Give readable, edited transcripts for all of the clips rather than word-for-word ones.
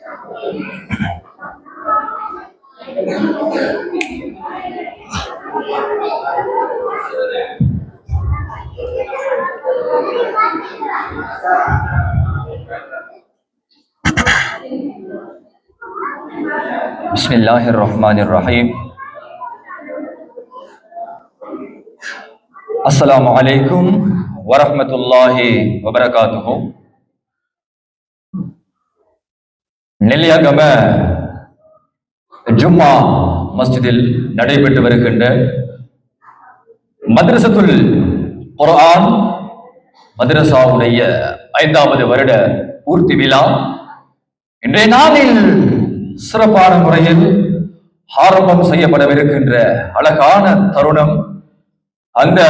Bismillahirrahmanirrahim. Assalamualaikum warahmatullahi wabarakatuh. நெல்லியாகம ஜும்மா மஸ்ஜிதில் நடைபெற்று வருகின்ற மദ്രസத்துல் குர்ஆன் மദ്രസാவுடைய 5வது வருட பூர்த்தி விழா இன்றைய நாளில் சிறப்பான முறையில் ஆரம்பம் செய்யப்படவிருக்கின்ற அழகான தருணம். அந்த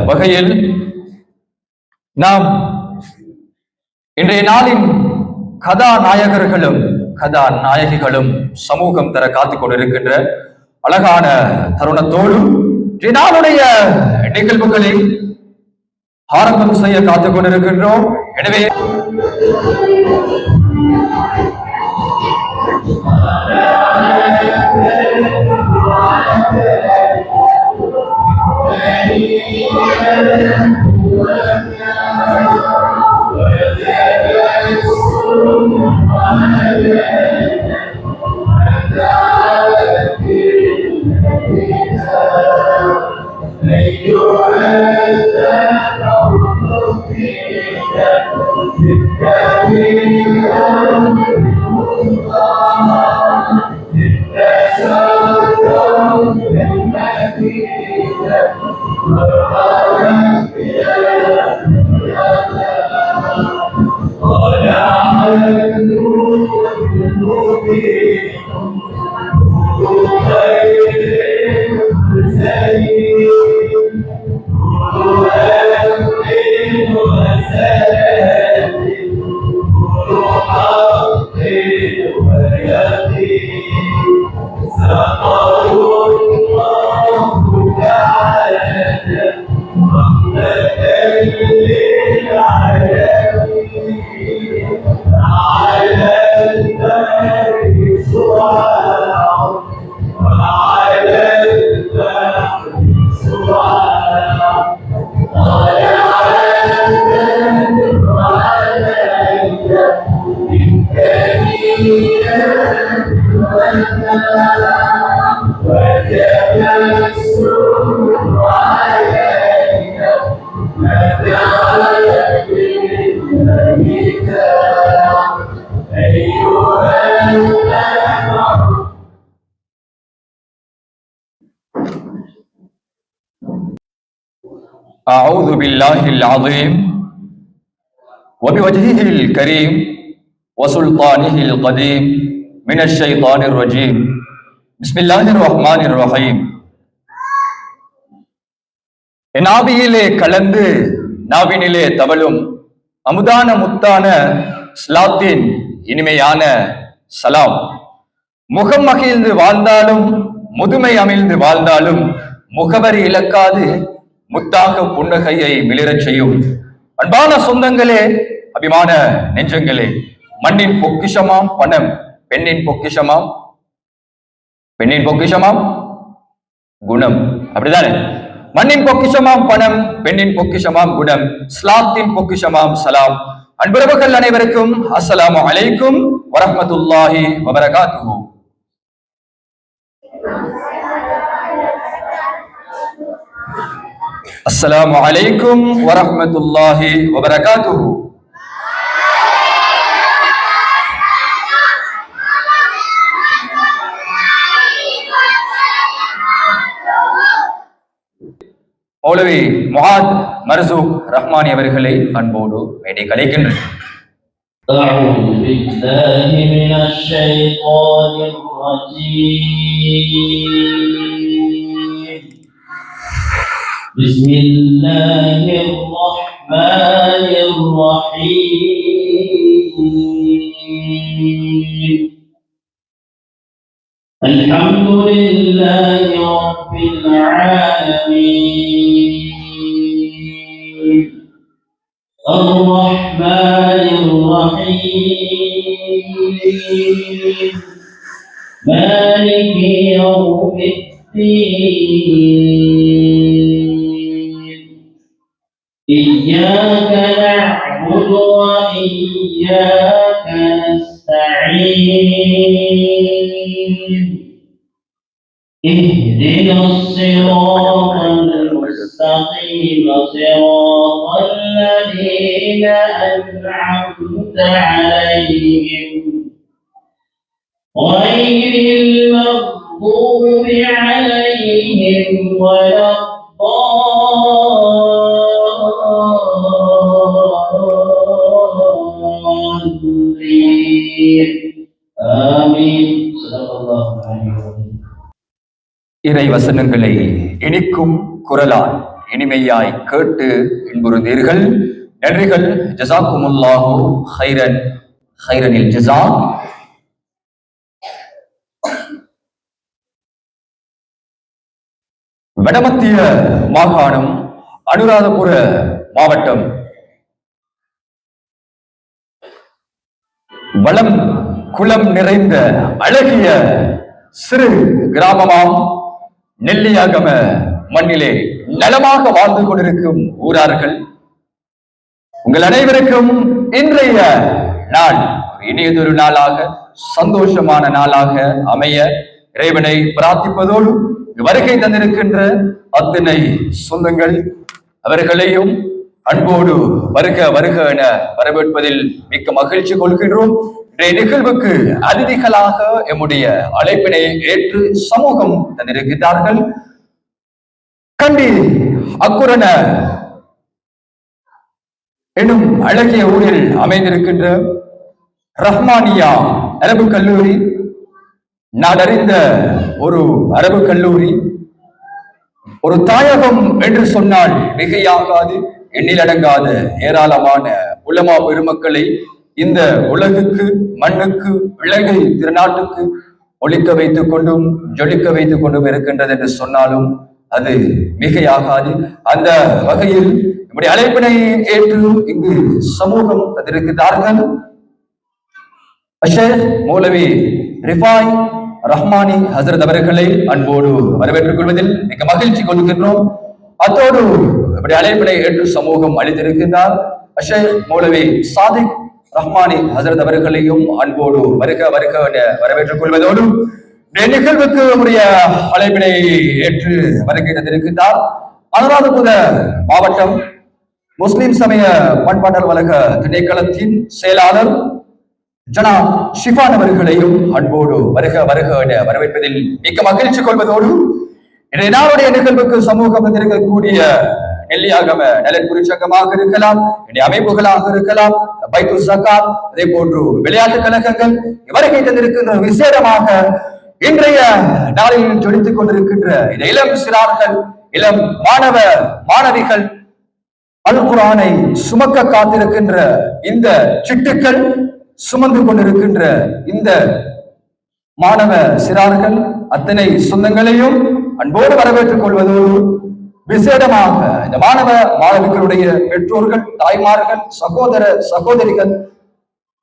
வகையில் நாம் இன்றைய நாளின் கதாநாயகர்களும் கதாநாயகிகளும் சமூகம் தர காத்துக் கொண்டிருக்கின்ற அழகான தருணத்தோடு இன்றைய நாளுடைய நிகழ்வுகளை ஆரம்பம் செய்ய காத்துக் கொண்டிருக்கின்றோம். எனவே أعوذ بالله العظيم وبوجهه الكريم وسلطانه القديم من الشيطان الرجيم بسم الله الرحمن الرحيم. என் ஆவியிலே கலந்து நாவினிலே தவழும் அமுதான முத்தான ஸ்லாத்தின் இனிமையான சலாம். முகம் மகிழ்ந்து வாழ்ந்தாலும் முதுமை அமிழ்ந்து வாழ்ந்தாலும் முகவரி இழக்காது முத்தாக புன்னகையை மிளிரச் செய்யும் அன்பான சொந்தங்களே, அபிமான நெஞ்சங்களே, மண்ணின் பொக்கிஷமாம் பணம் பெண்ணின் பொக்கிஷமாம் குணம். அப்படிதானே? மண்ணின் பொக்கிஷமாம் பணம் பெண்ணின் பொக்கிஷமாம் குணம், ஸ்லாத்தின் பொக்கிஷமாம் சலாம். அன்புறவுகள் அனைவருக்கும் அஸ்ஸலாமு அலைக்கும் வரஹ்மத்துல்லாஹி வபரகாத்துஹு. அஸ்ஸலாமு அலைக்கும் வரஹ்மத்துல்லாஹி வபரகாத்துஹு. மௌலவி முஆத் மர்சூக் ரஹ்மானி அவர்களை அன்போடு மேடை கலைக்கின்றனர். أعوذ بالله من الشيطان الرجيم. بسم الله الرحمن الرحيم. الحمد لله رب العالمين الرحمن الرحيم الرحيم مالك يوم الدين إياك نعبد وإياك نستعين اهدنا الصراط المستقيم صراط الذين أنعمت عليهم غير المغضوب عليهم ولا الضالين آمين صدق الله العلي العظيم. இறை வசனங்களை இனிக்கும் குரலால் இனிமையாய் கேட்டு இன்புறுந்தீர்கள். நன்றிகள். ஜஸாக்குமுல்லாஹு ஹைரன், ஹைரனில் ஜஸா. வடமத்திய மாகாணம், அனுராதபுர மாவட்டம், வளம் குளம் நிறைந்த அழகிய சிறு கிராமமாம் நெல்லியாகம மண்ணிலே நலமாக வாழ்ந்து கொண்டிருக்கும் ஊரார்கள் உங்கள் அனைவருக்கும் இன்றைய நாள் இனியதொரு நாளாக, சந்தோஷமான நாளாக அமைய இறைவனை பிரார்த்திப்பதோடு வருகை தந்திருக்கின்ற அத்தனை சொந்தங்கள் அவர்களையும் அன்போடு வருக வருக என வரவேற்பதில் மிக்க மகிழ்ச்சி கொள்கின்றோம். இன்றைய நிகழ்வுக்கு அதிதிகளாக எம்முடைய அழைப்பினை ஏற்று சமூகம் தந்திருக்கிறார்கள். கண்டி அக்குரண எனும் அழகிய ஊரில் அமைந்திருக்கின்ற ரஹ்மானியா அரபு கல்லூரி, நாடறிந்த ஒரு அரபு கல்லூரி, ஒரு தாயகம் என்று சொன்னால் மிகையாகாது. எண்ணிலடங்காத ஏராளமான உலமா பெருமக்களை இந்த உலகுக்கு, மண்ணுக்கு, இலங்கை திருநாட்டுக்கு ஒழிக்க வைத்துக் கொண்டும் ஜொலிக்க வைத்துக் கொண்டும் இருக்கின்றது என்று சொன்னாலும் அது மிகையாகாது. அந்த வகையில் நம்முடைய அழைப்பினை ஏற்று இங்கு சமூகம் தந்திருக்கிறார்கள். ஷேக் மௌலவி ரிஃபாய் ரஹ்மானி ஹசரத் அவர்களை அன்போடு வரவேற்றுக் கொள்வதில் மிக மகிழ்ச்சி கொள்கின்றோம். அத்தோடு இப்படி அழைப்பினை ஏற்று சமூகம் அளித்திருக்கின்றார் ஷேக் மௌலவி சாதிக் ரஹ்மானி ஹசரத் அவர்களையும் அன்போடு வருக வருக என வரவேற்றுக் கொள்வதோடு நிகழ்வுக்கு உரிய அழைப்பினை ஏற்று வருகை தந்திருக்கின்றார் அனுராதபுர மாவட்டம் முஸ்லிம் சமய பண்பாட்டல் வழக திணைக்களத்தின் செயலாளர் ஜனாப் ஷிஃபான் அவர்களையும் அன்போடு வருக வருக என வரவேற்பதில் மிக்க மகிழ்ச்சி கொள்வதோடு இன்றைய நாளுடைய நிகழ்வுக்கு சமூகம் வந்திருக்கக்கூடிய நெல்லியாகம நலன் குறிச்சங்கமாக இருக்கலாம், அமைப்புகளாக இருக்கலாம், பைத்து ஜகாத், அதே போன்று விளையாட்டு கழகங்கள் வருகை தந்திருக்கின்ற விசேடமாக இன்றைய நாளில் ஜொலித்துக் கொண்டிருக்கின்ற இந்த இளம் சிறார்கள், இளம் மாணவ மாணவிகள், அல் குர்ஆனை சுமக்க காத்திருக்கின்ற இந்த சிட்டுக்கள், சுமந்து கொண்டிருக்கின்ற இந்த மாணவ சிறார்கள் அத்தனை சொந்தங்களையும் அன்போடு வரவேற்றுக் கொள்வதோடு விசேடமாக இந்த மாணவ மாணவிகளுடைய பெற்றோர்கள், தாய்மார்கள், சகோதர சகோதரிகள்,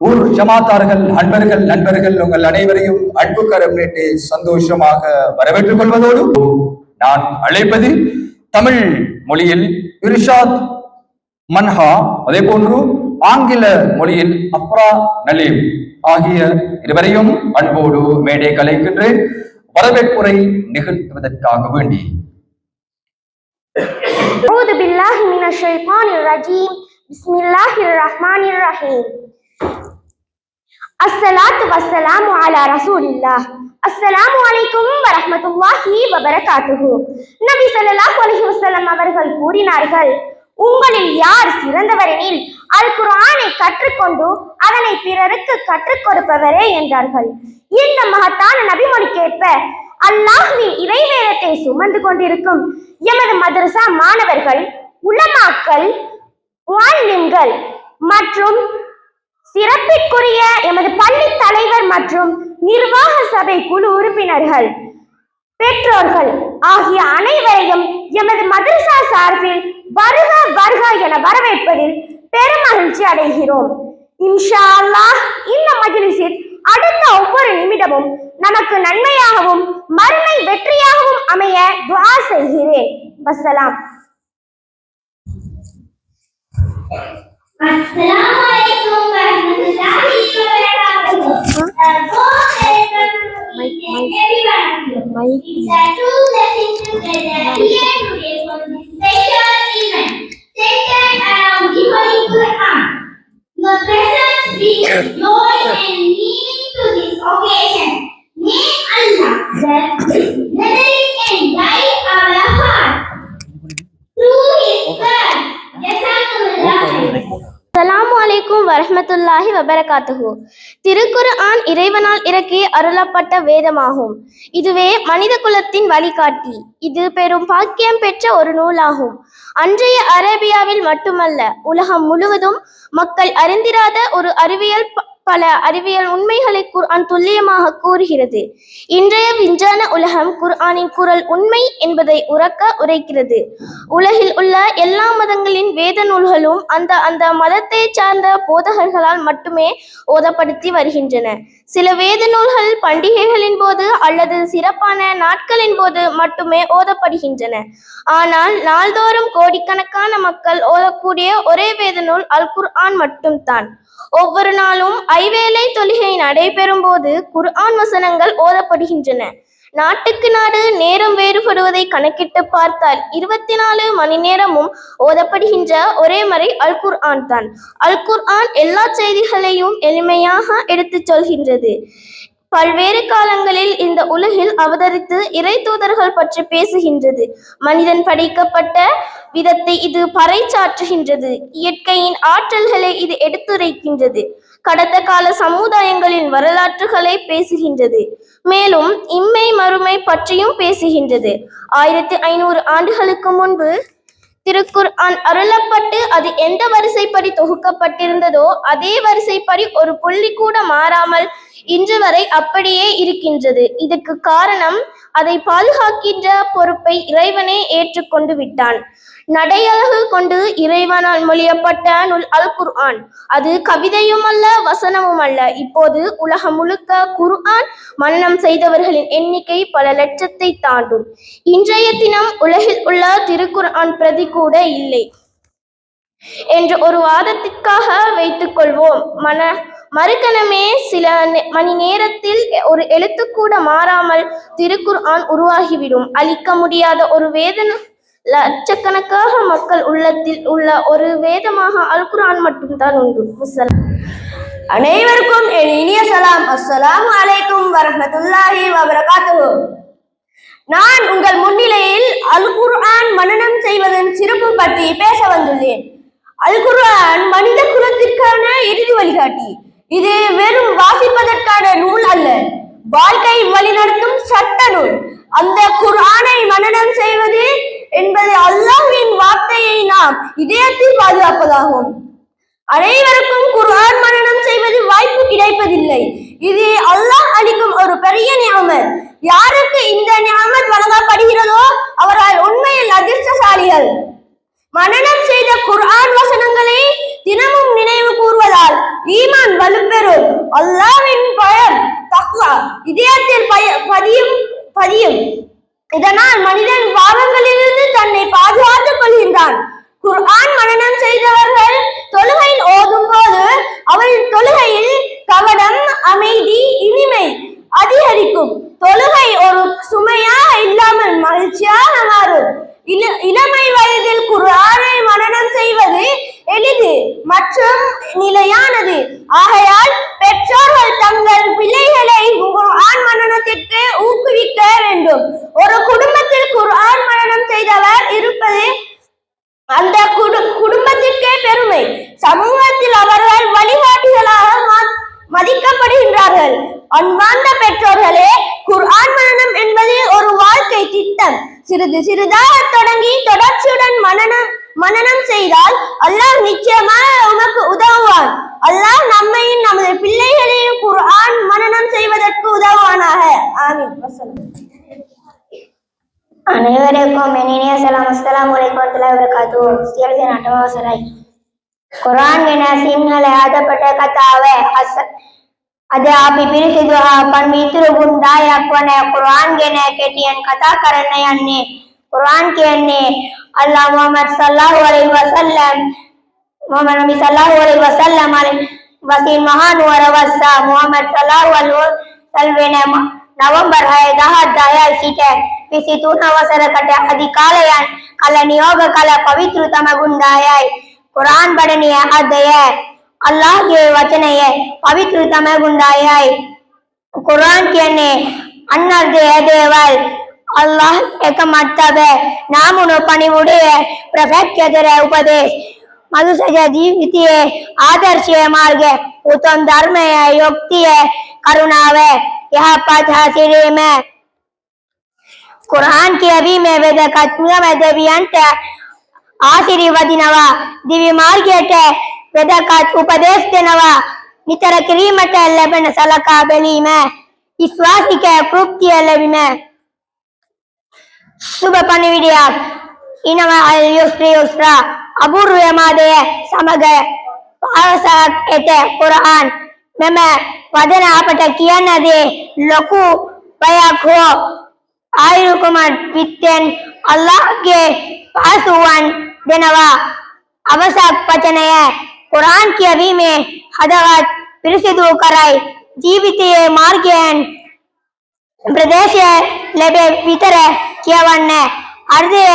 ஊர் ஜமாத்தார்கள், அன்பர்கள், நண்பர்கள் உங்கள் அனைவரையும் அன்பு கரம் நீட்டி சந்தோஷமாக வரவேற்றுக் கொள்வதோடு நான் அழைப்பது தமிழ் மொழியில் இர்ஷாத் மன்ஹா, அதே போன்று ஆங்கில மொழியில் அப்ரா நலீம் ஆகிய இருவரையும் அன்போடு மேடை கலைக்கின்றேன் வரவேற்புரை நிகழ்த்துவதற்காக வேண்டி. أعوذ بالله من الشيطان الرجيم بسم الله الرحمن الرحيم الصلاة والسلام على رسول الله السلام عليكم ورحمة الله وبركاته. நபி ஸல்லல்லாஹு அலைஹி வஸல்லம் அவர்கள் கூறினார்கள், உங்களில் யார் சிறந்தவர் எனில் அல் குர்ஆனை கற்றுக்கொண்டு அதனை பிறருக்கு கற்றுக் கொடுப்பவரே என்றார்கள். இந்த மகத்தான நபிமொழிக்கேற்ப அல்லாஹ்வின் இறைவேதத்தை சுமந்து கொண்டிருக்கும் எமது மதரசா மாணவர்கள், உலமாக்கள், முஅல்லிம்கள் மற்றும் சிறப்பிற்குரிய எமது பள்ளி தலைவர் மற்றும் நிர்வாக சபை குழு உறுப்பினர்கள், பெற்றோர்கள் ஆகிய அனைவரையும் எமது மதரசா சார்பில் வருக வருக என வரவேற்பதில் பெருமகிழ்ச்சி அடைகிறோம். இன்ஷா அல்லாஹ் இந்த மஜ்லிஸில் அடுத்த ஒவ்வொரு நிமிடமும் நமக்கு நன்மையாகவும் மறுமை வெற்றியாகவும் அமைய துஆ செய்கிறேன். வஸ்ஸலாம். Assalamualaikum warahmatullahi wabarakatuh. It's a true blessing to gather here today for this special event centered around the Holy Quran. Your presence brings joy and meaning to this occasion. May Allah bless and guide our heart through His word. Jazakumullah. அஸ்ஸலாமு அலைக்கும் வரஹ்மத்துல்லாஹி வபரகாத்துஹு. திருக்குர்ஆன் இறைவனால் இறக்கி அருளப்பட்ட வேதமாகும். இதுவே மனித குலத்தின் வழிகாட்டி. இது பெரும் பாக்கியம் பெற்ற ஒரு நூலாகும். அன்றைய அரேபியாவில் மட்டுமல்ல, உலகம் முழுவதும் மக்கள் அறிந்திராத ஒரு பல அறிவியல் உண்மைகளை குர்ஆன் துல்லியமாக கூறுகிறது. இன்றைய விஞ்ஞான உலகம் குர்ஆனின் குரல் உண்மை என்பதை உரக்க உரைக்கிறது. உலகில் உள்ள எல்லா மதங்களின் வேத நூல்களும் அந்த மதத்தை சார்ந்த போதகர்களால் மட்டுமே ஓதப்படுத்தி வருகின்றன. சில வேத நூல்கள் பண்டிகைகளின் போது அல்லது சிறப்பான நாட்களின் போது மட்டுமே ஓதப்படுகின்றன. ஆனால் நாள்தோறும் கோடிக்கணக்கான மக்கள் ஓதக்கூடிய ஒரே வேத நூல் அல் குர்ஆன் மட்டும்தான். ஒவ்வொரு நாளும் ஐவேளை தொழுகை நடைபெறும் போது குர்ஆன் வசனங்கள் ஓதப்படுகின்றன. நாட்டுக்கு நாடு நேரம் வேறுபடுவதை கணக்கிட்டு பார்த்தால் 24 மணி நேரமும் ஓதப்படுகின்ற ஒரே மறை அல் குர்ஆன் தான். அல் குர்ஆன் எல்லா செய்திகளையும் எளிமையாக எடுத்துச் சொல்கின்றது. பல்வேறு காலங்களில் இந்த உலகில் அவதரித்து இறை தூதர்கள் பற்றி பேசுகின்றது. மனிதன் படைக்கப்பட்ட விதத்தை இது பறைசாற்றுகின்றது. இயற்கையின் ஆற்றல்களை இது எடுத்துரைக்கின்றது. கடந்த கால சமுதாயங்களின் வரலாற்றுகளை பேசுகின்றது. மேலும் இம்மை மறுமை பற்றியும் பேசுகின்றது. 1500 ஆண்டுகளுக்கு முன்பு திருக்குர்ஆன் அருளப்பட்டு அது எந்த வரிசைப்படி தொகுக்கப்பட்டிருந்ததோ அதே வரிசைப்படி ஒரு புள்ளி கூட மாறாமல் இன்று வரை அப்படியே இருக்கின்றது. இதற்கு காரணம் அதை பாதுகாக்கின்ற பொறுப்பை இறைவனே ஏற்றுக்கொண்டு விட்டான். நடையழகு கொண்டு இறைவனால் மொழியப்பட்ட நூல் அல் குர்ஆன். அது கவிதையும் அல்ல, வசனமும் அல்ல. இப்போது உலகம் முழுக்க குர்ஆன் மனனம் செய்தவர்களின் எண்ணிக்கை பல லட்சத்தை தாண்டும். இன்றைய தினம் உலகில் உள்ள திருக்குர்ஆன் பிரதி கூட இல்லை என்று ஒரு வாதத்திற்காக வைத்துக் கொள்வோம். மறுகணமே சில மணி நேரத்தில் ஒரு எழுத்து கூட மாறாமல் திருக்குர்ஆன் உருவாகிவிடும். அழிக்க முடியாத ஒரு வேதனை லட்சக்கணக்காக மக்கள் உள்ளத்தில் உள்ள ஒரு வேதமாக அல் குர்ஆன் மட்டும்தான் உண்டு. அனைவருக்கும் என் இனிய சலாம். அஸ்ஸலாமு அலைக்கும் வரஹ்மத்துல்லாஹி வபரகாத்துஹு. நான் உங்கள் முன்னிலையில் அல் குர்ஆன் மனனம் செய்வதன் சிறப்பு பற்றி பேச வந்துள்ளேன். அல் குர்ஆன் மனித குலத்திற்கான இறுதி வழிகாட்டி. இது வெறும் வாசிப்பதற்கான நூல் அல்ல, வாழ்க்கை வழிநடத்தும் சட்ட நூல். அந்த குர்ஆனை மனனம் செய்வது என்பது அல்லாஹ்வின் வார்த்தையை நாம் இதயத்தில் பாதுகாப்பதாகும். அனைவருக்கும் குர்ஆன் மனனம் செய்வது வாய்ப்பு கிடைப்பதில்லை. இது அல்லாஹ் அளிக்கும் ஒரு பெரிய நிஅமத். யாருக்கு இந்த நிஅமத் வழங்கப்படுகிறதோ அவர்கள் உண்மையில் அதிர்ஷ்டசாலிகள். மனனம் செய்த குர்ஆன் வசனங்களை தினமும் நினைவு கூர்வதால் ஈமான் வலுப்பெறும். அல்லாஹ்வின் பயம் தக்வா இதயத்தில் பதியும். இதனால் மனிதன் பாவங்களிலிருந்து தன்னை பாதுகாத்துக் கொள்கின்றான். குர்ஆன் மனனம் செய்தவர்கள் தொழுகையில் ஓதும் போது அவரின் தொழுகையில் கவனம், அமைதி, இனிமை அதிகரிக்கும். தொழுகை ஒரு சுமையாக இல்லாமல் மகிழ்ச்சியாக மாறும். இளமை வயதில் குர்ஆனை மனனம் செய்வது எளிது மற்றும் நிலையானது. ஆகையால் பெற்றோர்கள் தங்கள் பிள்ளைகளை குர்ஆன் மனனத்திற்கு ஊக்குவிக்க வேண்டும். ஒரு குடும்பத்தில் குர்ஆன் மனனம் செய்தவர் இருப்பது அந்த குடும்பத்திற்கே பெருமை. சமூகத்தில் அவர்கள் வழிகாட்டிகளாக மதிக்கப்படுகின்றார்கள். அன்பார்ந்த பெற்றோர்களே, குர்ஆன் மனனம் என்பது ஒரு வாழ்க்கை திட்டம். சிறிது சிறிதாக தொடங்கி தொடர்ச்சியுடன் மனனம் செய்தால் அல்லாஹ் நிச்சயமாக உமக்கு உதவுவான். அல்லாஹ் நம்மையும் நமது பிள்ளைகளையும் குர்ஆன் மனனம் செய்வதற்கு உதவுவானாக. ஆமீன். அனைவருக்கும் இனிய சலாம். அஸ்ஸலாமு அலைக்கும் வரஹ்மத்துல்லாஹி வபரகாத்துஹு. කුරාන් ගැන සිංහල හදපට කතාව අද අපි පිරිසිදු පන්විතුරු ගුණදායක් වන කුරාන් ගැන කෙටියෙන් කතා කරන්න යන්නේ. කුරාන් කියන්නේ අල්ලාහ් මුහම්මද් සල්ලල්ලාහු අලයිහි වසල්ලම් මොහමඩ් නබි සල්ලල්ලාහු අලයිහි වසල්ලම් වසින් මහනුවර වස්සා මුහම්මද් සල්ලල්ලාහු අලයිහි වසල්ලම් නවම්බර් 6 2010 සිට 23 වසරකට අධි කාලයන් කල නියෝග කළ පවිත්‍රතම ගුණදායයි කුරාන් බඩනිය අධය අල්ලාහ්ගේ වචනය පවිත්‍රතම ගුණදායයි. කුරාන් කියන්නේ අන්නර්ධය දේවල් අල්ලාහ් එක මත්තබ නාමුණු පණිවුඩය ප්‍රෆැක්්‍යදර උපදේශ මනුෂ්‍ය ජීවිතයේ ආදර්ශය මාර්ග උතුම් ධර්මය යුක්තිය කරුණාව යහපත් හැසිරීම කුරාන් කියවීමේ වැදගත්කම දෙවියන්ට ආශිර්වාදිනවා දිව්‍ය මාර්ගයට වැදගත් උපදේශ දෙනවා නිතර කිරීමට ලැබෙන සලකා බැලීම විශ්වාසික කෘත්‍ය ලැබීම සුබ පණිවිඩයක් ඉනම අල් යුස්රි යුස්රා අබුර්ය මාදය සමග පාසක් ඇත කුරාන් මෙම වදන අපට කියන්න දේ ලොකු බයක් හෝ ආයුකුමත් පිත්තෙන් අල්ලාහ්ගේ පාසුවන් දෙනවා. අවසක් වචනය කුරාන් කියවීමේ හදවත් පිරිසිදු කරයි ජීවිතයේ මාර්ගයෙන් ප්‍රදේශය ලැබෙ විතර කියවන්න අර්ධය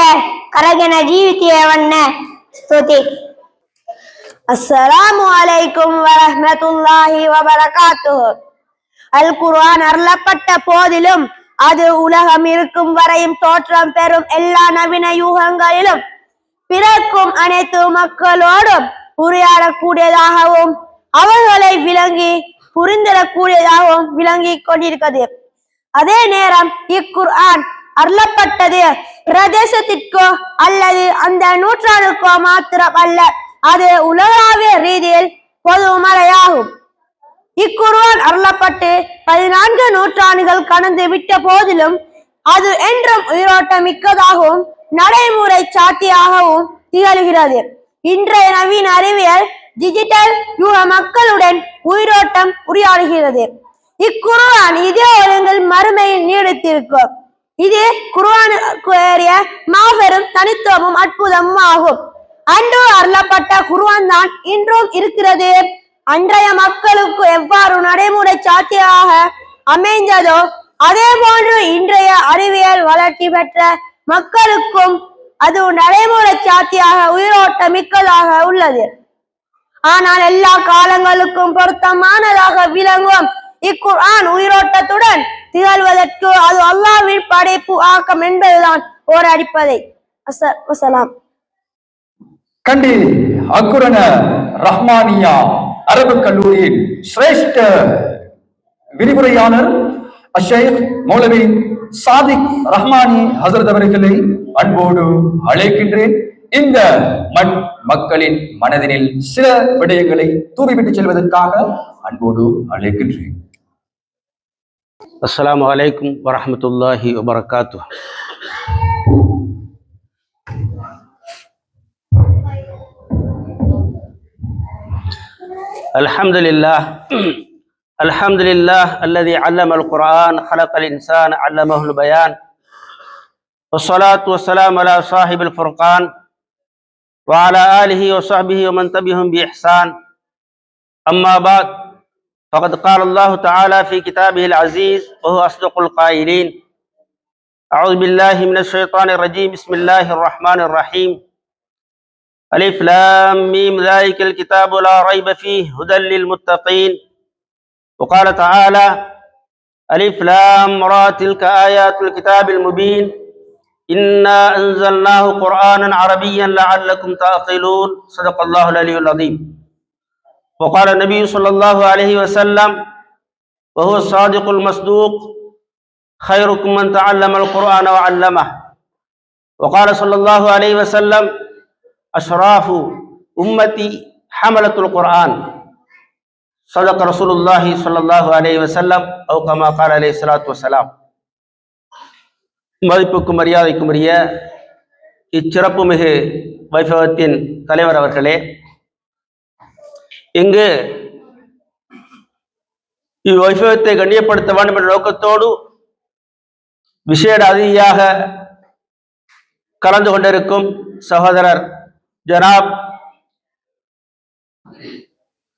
කරගෙන ජීවිතය වන්න. ස්තුති. அஸ்ஸலாமு அலைக்கும் வரஹ்மத்துல்லாஹி வபரகாத்துஹு. அல் குர்ஆன் அருளப்பட்ட போதிலும் அது உலகம் இருக்கும் வரையும் தோற்றம் பெறும் எல்லா நவீன யூகங்களிலும் பிறக்கும் அனைத்து மக்களோடும் உரையாடக்கூடியதாகவும் அவர்களை விளங்கி புரிந்திடக்கூடியதாகவும் விளங்கிக் கொண்டிருக்கிறது. அதே நேரம் இக்குர்ஆன் அருளப்பட்டது பிரதேசத்திற்கோ அல்லது அந்த நூற்றாண்டுக்கோ மாத்திரம் அல்ல, அது உலகளாவிய ரீதியில் பொதுமறையாகும். இக்குர்ஆன் அருளப்பட்டு 14 நூற்றாண்டுகள் கடந்து விட்ட போதிலும் அது என்றும் உயிரோட்டம் மிக்கதாகவும் நடைமுறை சாத்தியாகவும் திகழ்கிறது. இன்றைய நவீன அறிவியல் டிஜிட்டல் யுக மக்களுடன் உயிரோட்டம் உரையாடுகிறது. இக்குர்ஆன் இதே ஒழுங்கில் மறுமையில் நீடித்திருக்கும். இது குர்ஆனுக்கு ஏறிய மாபெரும் தனித்துவமும் அற்புதமும் ஆகும். அன்று அருளப்பட்ட குர்ஆன் தான் இன்றும் இருக்கிறது. அன்றைய மக்களுக்கு எவ்வாறு நடைமுறை சாத்தியாக அமைந்ததோ அதே போன்று இன்றைய அறிவியல் வளர்ச்சி பெற்ற மக்களுக்கும் அது நடைமுறை சாத்தியாக உயிரோட்ட மிக்கதாக உள்ளது. ஆனால் எல்லா காலங்களுக்கும் பொருத்தமானதாக விளங்கும் இக்குர்ஆன் உயிரோட்டத்துடன் திகழ்வதற்கு அது அல்லாஹ்வின் படைப்பு ஆக்கம் என்பதுதான் ஓர் அடிப்படை. வசலாம். கண்டி அக்குரண ரஹ்மானியா அரபு கல்லூரியின் சிரேஷ்ட விரிவுரையாளர் ஷேக் மௌலவி சாதிக் ரஹ்மானி ஹசரத் அவர்களை அன்போடு அழைக்கின்றேன். இந்த மக்களின் மனதினில் சில விடயங்களை தூவிவிட்டு செல்வதற்காக அன்போடு அழைக்கின்றேன். அஸ்ஸலாமு அலைக்கும் வரஹ்மத்துல்லாஹி வபரகாத்துஹு. அல்ஹம்துலில்லாஹ் அல்லதி அல்லமல் குர்ஆன் ஹலகல் இன்சான் அல்லமஹுல் பயான் வஸ்ஸலாத்து வஸ்ஸலாமு அலா ஸாஹிபில் ஃபுர்கான் வஅலா ஆலிஹி வஸஹ்பிஹி வமன் தபிஅஹும் பிஇஹ்சான். அம்மா பஅத் فقد قال الله تعالى في كتابه العزيز وهو أصدق القائلين. أعوذ بالله من الشيطان الرجيم. بسم الله الرحمن الرحيم. ألف لام ميم ذلك الكتاب لا ريب فيه هدى للمتقين. وقال تعالى ألف لام را تلك آيات الكتاب المبين إنا أنزلناه قرآنا عربيا لعلكم تعقلون. صدق الله العلي العظيم. وقال النبي صلى الله عليه وسلم وهو الصادق المصدوق خيركم من تعلم القرآن وعلمه. وقال صلى الله عليه وسلم أشراف أمتي حملة القرآن. صدق رسول الله صلى الله عليه وسلم أو كما قال عليه الصلاة والسلام. மதிப்புக்கும் மரியாதைக்கும் உரிய இச்சிறப்பு மிகு வைபவத்தின் தலைவர் அவர்களே, இங்கு இவ்வைபவத்தை கண்ணியப்படுத்த வேண்டும் என்ற நோக்கத்தோடு விசேட அதிதியாக கலந்து கொண்டிருக்கும் சகோதரர் ஜனாப்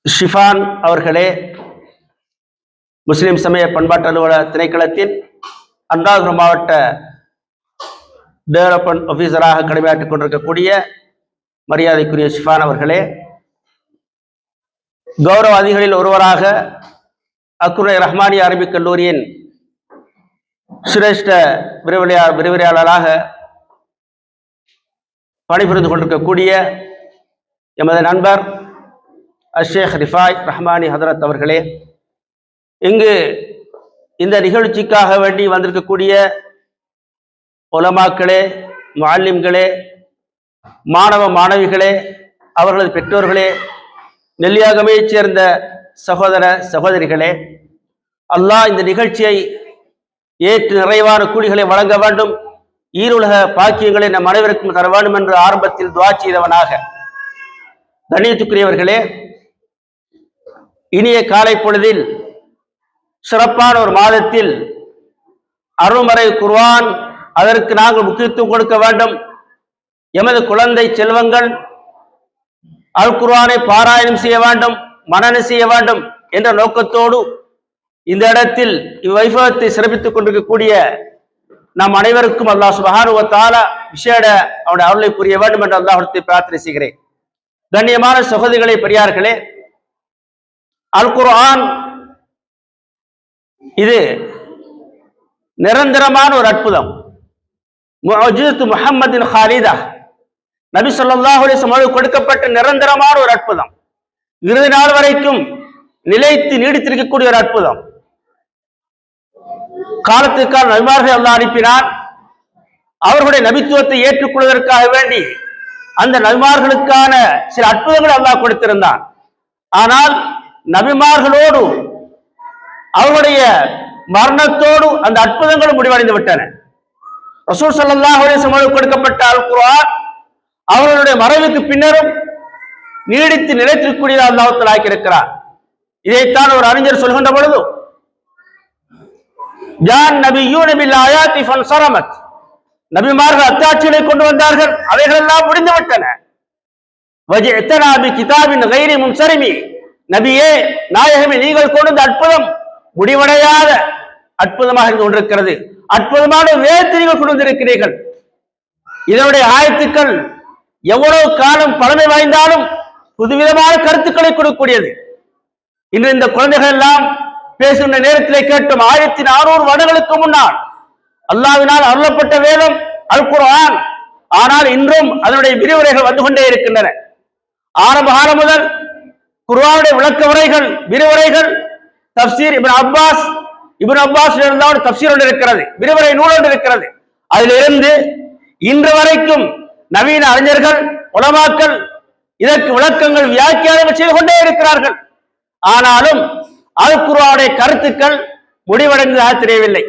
ஷிஃபான் அவர்களே, முஸ்லிம் சமய பண்பாட்டு அலுவலர் திணைக்களத்தின் அனுராதபுரம் மாவட்ட டெவலப்மெண்ட் ஆஃபீஸராக கடமையாற்றிக் கொண்டிருக்கக்கூடிய மரியாதைக்குரிய ஷிஃபான் அவர்களே, கௌரவ அதிகாரிகளில் ஒருவராக அக்குரை ரஹ்மானிய அரபிக் கல்லூரியின் சிரேஷ்ட விரிவுரையாளராக பணிபுரிந்து கொண்டிருக்கக்கூடிய எமது நண்பர் அஷேக் ரிஃபாய் ரஹ்மானி ஹதரத் அவர்களே, இங்கு இந்த நிகழ்ச்சிக்காக வேண்டி வந்திருக்கக்கூடிய உலமாக்களே, முஅல்லிம்களே, மாணவ மாணவிகளே, அவர்களது பெற்றோர்களே, நெல்லியாகமையைச் சேர்ந்த சகோதர சகோதரிகளே, அல்லாஹ் இந்த நிகழ்ச்சியை ஏற்று நிறைவான கூலிகளை வழங்க வேண்டும், ஈருலக பாக்கியங்களை நம் அனைவருக்கும் தர வேண்டும் என்று ஆரம்பத்தில் துஆ செய்தவனாக, கண்ணியத்துக்குரியவர்களே, இனிய காலை பொழுதில் சிறப்பான ஒரு மாதத்தில் அருள்மறை குர்ஆன், அதற்கு நாங்கள் முக்கியத்துவம் கொடுக்க வேண்டும். எமது குழந்தை செல்வங்கள் அல் குர்ஆனை பாராயணம் செய்ய வேண்டும், மனனம் செய்ய வேண்டும் என்ற நோக்கத்தோடு இந்த இடத்தில் இவ்வைபவத்தை சிறப்பித்துக் கொண்டிருக்கக்கூடிய நாம் அனைவருக்கும் அல்லாஹ் சுப்ஹானஹு வ தஆலா விசேட அவருடைய அருளை புரிய வேண்டும் என்று அல்லாஹ்விடத்தை பிரார்த்தனை செய்கிறேன். கண்ணியமான சகோதரிகளே, பெரியார்களே, அல் குர்ஆன் இது நிரந்தரமான ஒரு அற்புதம். முஅஜிஸத்து முஹம்மதின் ஹாலிதா, நபி ஸல்லல்லாஹு அலைஹி வஸல்லம் கொடுக்கப்பட்ட நிரந்தரமான ஒரு அற்புதம், இறுதி நாள் வரைக்கும் நிலைத்து நீடித்திருக்கக்கூடிய ஒரு அற்புதம். காலத்துக்கான நபிமார்களை அல்லாஹ் அனுப்பினான். அவர்களுடைய நபித்துவத்தை ஏற்றுக்கொள்வதற்காக வேண்டி அந்த நபிமார்களுக்கான சில அற்புதங்களை அல்லாஹ் கொடுத்திருந்தான். ஆனால் நபிமார்களோடு அவருடைய மரணத்தோடு அந்த அற்புதங்கள் முடிவடைந்து விட்டன. ரசூல் ஸல்லல்லாஹு அலைஹி வஸல்லம் கொடுக்கப்பட்ட அல் குர்ஆன் அவர்களுடைய மறைவுக்கு பின்னரும் நீடித்து நிலைத்திருக்கக்கூடியதாக அல்லாஹ் தஆலா ஆக்கியிருக்கிறார். இதைத்தான் ஒரு அறிஞர் சொல்கின்ற பொழுது, ஜான் நபியூன பில் ஆயாத்தி ஃபன்ஸரமத், நபிமார்கள் அத்தாட்சிகளை கொண்டு வந்தார்கள், அவைகள் எல்லாம் முடிந்து விட்டன. வஜிஅத்தனா பி கிதாபின் கைரி முன்சரிமி, நபியே நாயகமே, நீங்கள் கொண்டு வந்த அற்புதம் முடிவடையாத அற்புதமாக இருந்து கொண்டிருக்கிறது. அற்புதமான வேதத்தை நீங்கள் கொண்டு வந்திருக்கிறீர்கள். இதனுடைய ஆயத்துக்கள் எவ்வளவு காலம் பழமை வாய்ந்தாலும் புதுவிதமான கருத்துக்களை கொடுக்கக்கூடியது. இன்று இந்த குழந்தைகள் எல்லாம் பேசுகின்ற நேரத்திலே கேட்டோம், 1600 வருடங்களுக்கு முன்னால் அல்லாஹ்வினால் அருளப்பட்ட வேதம் அல் குர்ஆன். ஆனால் இன்றும் அதனுடைய விரிவுரைகள் வந்து கொண்டே இருக்கின்றன. ஆரம்ப காலம் முதல் குர்ஆனுடைய விளக்க உரைகள், விரிவுரைகள், தப்சீர் இப்னு அப்பாஸ் இருந்தால் தப்சீர் ஒன்று இருக்கிறது, விரிவுரை நூல் ஒன்று இருக்கிறது. அதிலிருந்து இன்று வரைக்கும் நவீன அறிஞர்கள், உலமாக்கள் இதற்கு விளக்கங்கள், வியாக்கியானங்கள் செய்து கொண்டே இருக்கிறார்கள். ஆனாலும் அல் குர்ஆனுடைய கருத்துக்கள் முடிவடைந்ததாக தெரியவில்லை.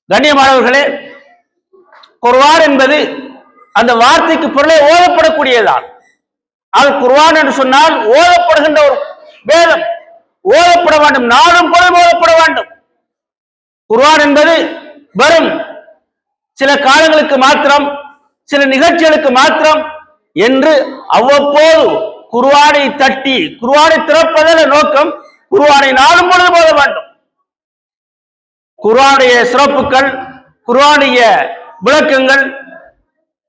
கண்ணியமானவர்களே, குர்ஆன் என்பது அந்த வார்த்தைக்கு பொருளை ஓதப்படக்கூடியதான். அல் குர்ஆன் என்று சொன்னால் ஓதப்படுகின்ற ஒரு வேதம், ஓதப்பட வேண்டும், நாளும் பொழுதும் ஓதப்பட வேண்டும். குர்ஆன் என்பது வெறும் சில காலங்களுக்கு மாத்திரம், சில நிகழ்ச்சிகளுக்கு மாத்திரம் என்று அவ்வப்போது குர்ஆனை தட்டி குர்ஆனை திறப்பதன் நோக்கம் குர்ஆனை நாளும் பொழுதும் ஓத வேண்டும். குர்ஆனுடைய சிறப்புகள், குர்ஆனுடைய விளக்கங்கள்,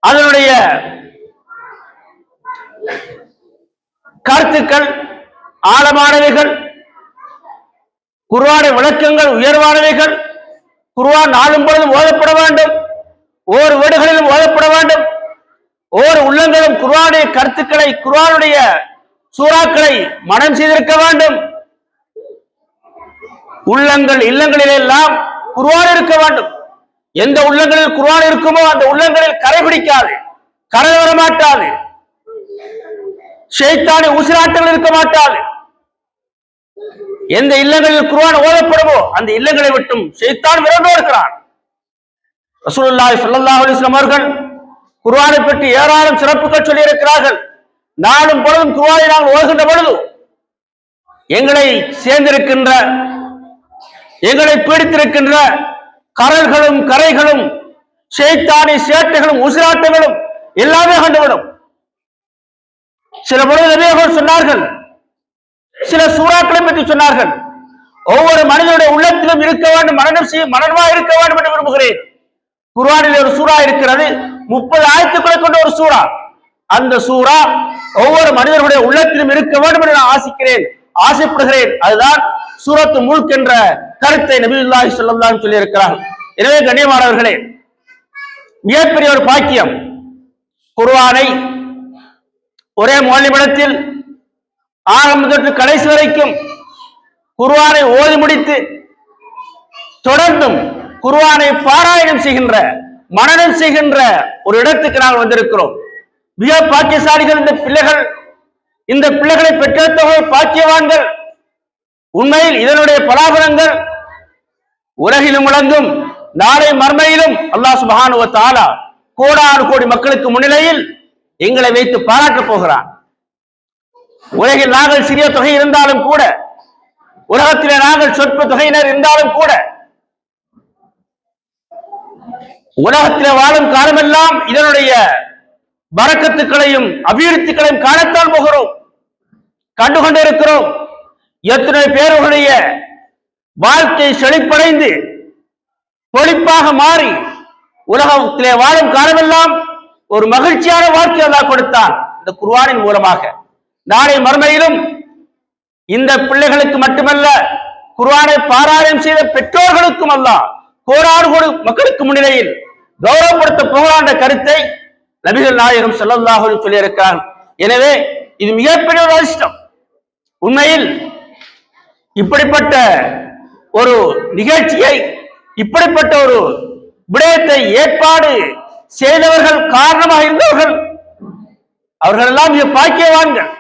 அதனுடைய கருத்துக்கள் ஆழமானவைகள், குர்ஆனுடைய விளக்கங்கள் உயர்வானவைகள். குர்ஆன் நாளும் பொழுதும் ஓதப்பட வேண்டும், ஒவ்வொரு வீடுகளிலும் ஓதப்பட வேண்டும். ஒவ்வொரு உள்ளங்களும் குர்ஆனுடைய கருத்துக்களை, குர்ஆனுடைய சூறாக்களை மனம் செய்திருக்க வேண்டும். உள்ளங்கள், இல்லங்களில் எல்லாம் குர்ஆன் இருக்க வேண்டும். எந்த உள்ளங்களில் குர்ஆன் இருக்குமோ அந்த உள்ளங்களில் கரை பிடிக்காது, கரை வர மாட்டாது, ஷைத்தானிய ஊசலாட்டங்கள் இருக்க மாட்டாது. எந்த இல்லங்களில் குர்ஆன் ஓதப்படுமோ அந்த இல்லங்களை விட்டும் ஷைத்தான் விரண்டோ இருக்கிறான். ரசூலுல்லாஹி ஸல்லல்லாஹு அலைஹி வஸல்லம் அவர்கள் குர்ஆனை பற்றி ஏராளம் சிறப்புகள் சொல்லி இருக்கிறார்கள். நாளும் பொழுதும் குர்ஆனை நாங்கள் ஓதுகின்ற பொழுது எங்களை சேர்ந்திருக்கின்ற, எங்களை பீடித்திருக்கின்ற கரல்களும் கரைகளும் ஷைத்தானி சேட்டைகளும் உசிராட்டங்களும் எல்லாமே கண்டுவிடும். சில பொழுது நபிகள் சொன்னார்கள், சில சூறாக்களை பற்றி சொன்னார்கள், ஒவ்வொரு மனிதனுடைய உள்ளத்திலும் இருக்க வேண்டும், மனனமாக இருக்க வேண்டும் என்று விரும்புகிறேன். குர்ஆனில் ஒரு சூறா இருக்கிறது, 30 ஆயத்துக்களை கொண்ட ஒரு சூறா. அந்த சூறா ஒவ்வொரு மனிதனுடைய உள்ளத்திலும் இருக்க வேண்டும் என்று நான் ஆசைப்படுகிறேன். அதுதான் சூரத்து முல்க் என்ற கருத்தை நபியுல்லாஹி ஸல்லல்லாஹு அலைஹி சொல்லி இருக்கிறார்கள். எனவே கண்ணியமானவர்களே, மிகப்பெரிய ஒரு பாக்கியம் குர்ஆனை ஒரே மொழிபடத்தில் ஆரம்பம் தொட்டு கடைசி வரைக்கும் குர்ஆனை ஓதி முடித்து தொடர்ந்தும் குர்ஆனை பாராயணம் செய்கின்ற, மனனம் செய்கின்ற ஒரு இடத்துக்கு நாங்கள் வந்திருக்கிறோம். மிக பாக்கியசாலிகள் இந்த பிள்ளைகள். இந்த பிள்ளைகளை பெற்றெடுத்தவர்கள் பாக்கியவான்கள். உண்மையில் இதனுடைய பலாபலங்கள் உலகிலும் விளங்கும், நாளை மர்மையிலும் அல்லாஹ் சுப்ஹானஹு வ தஆலா கோடானு கோடி மக்களுக்கு முன்னிலையில் எங்களை வைத்து பாராட்டப் போகிறான். உலகில் நாங்கள் சிறிய தொகை இருந்தாலும் கூட, உலகத்திலே நாங்கள் சொற்ப தொகையினர் இருந்தாலும் கூட, உலகத்திலே வாழும் காலமெல்லாம் இதனுடைய பரக்கத்துக்களையும் அபிவிருத்திகளையும் காணத்தான் போகிறோம், கண்டுகொண்டிருக்கிறோம். எத்தனை பேர்களுடைய வாழ்க்கை செழிப்படைந்து பொழிப்பாக மாறி உலகத்திலே வாழும் காலமெல்லாம் ஒரு மகிழ்ச்சியான வாழ்க்கை அல்லாஹ் கொடுத்தான் இந்த குர்ஆனின் மூலமாக. நாளை மறுமையிலும் இந்த பிள்ளைகளுக்கு மட்டுமல்ல, குர்ஆனை பாராயணம் செய்த பெற்றோர்களுக்கும் அல்லாஹ் கோடானு கோடி மக்களுக்கு முன்னிலையில் கௌரவப்படுத்த போகிறான் கருத்தை நபிகள் நாயகம் ஸல்லல்லாஹு அலைஹி சொல்லி இருக்கிறார். எனவே இது மிகப்பெரிய ஒரு அதிர்ஷ்டம். உண்மையில் இப்படிப்பட்ட ஒரு நிகழ்ச்சியை, இப்படிப்பட்ட ஒரு விடயத்தை ஏற்பாடு செய்தவர்கள், காரணமாக இருந்தவர்கள், அவர்கள் எல்லாம் மிக பாக்கியவான்கள்.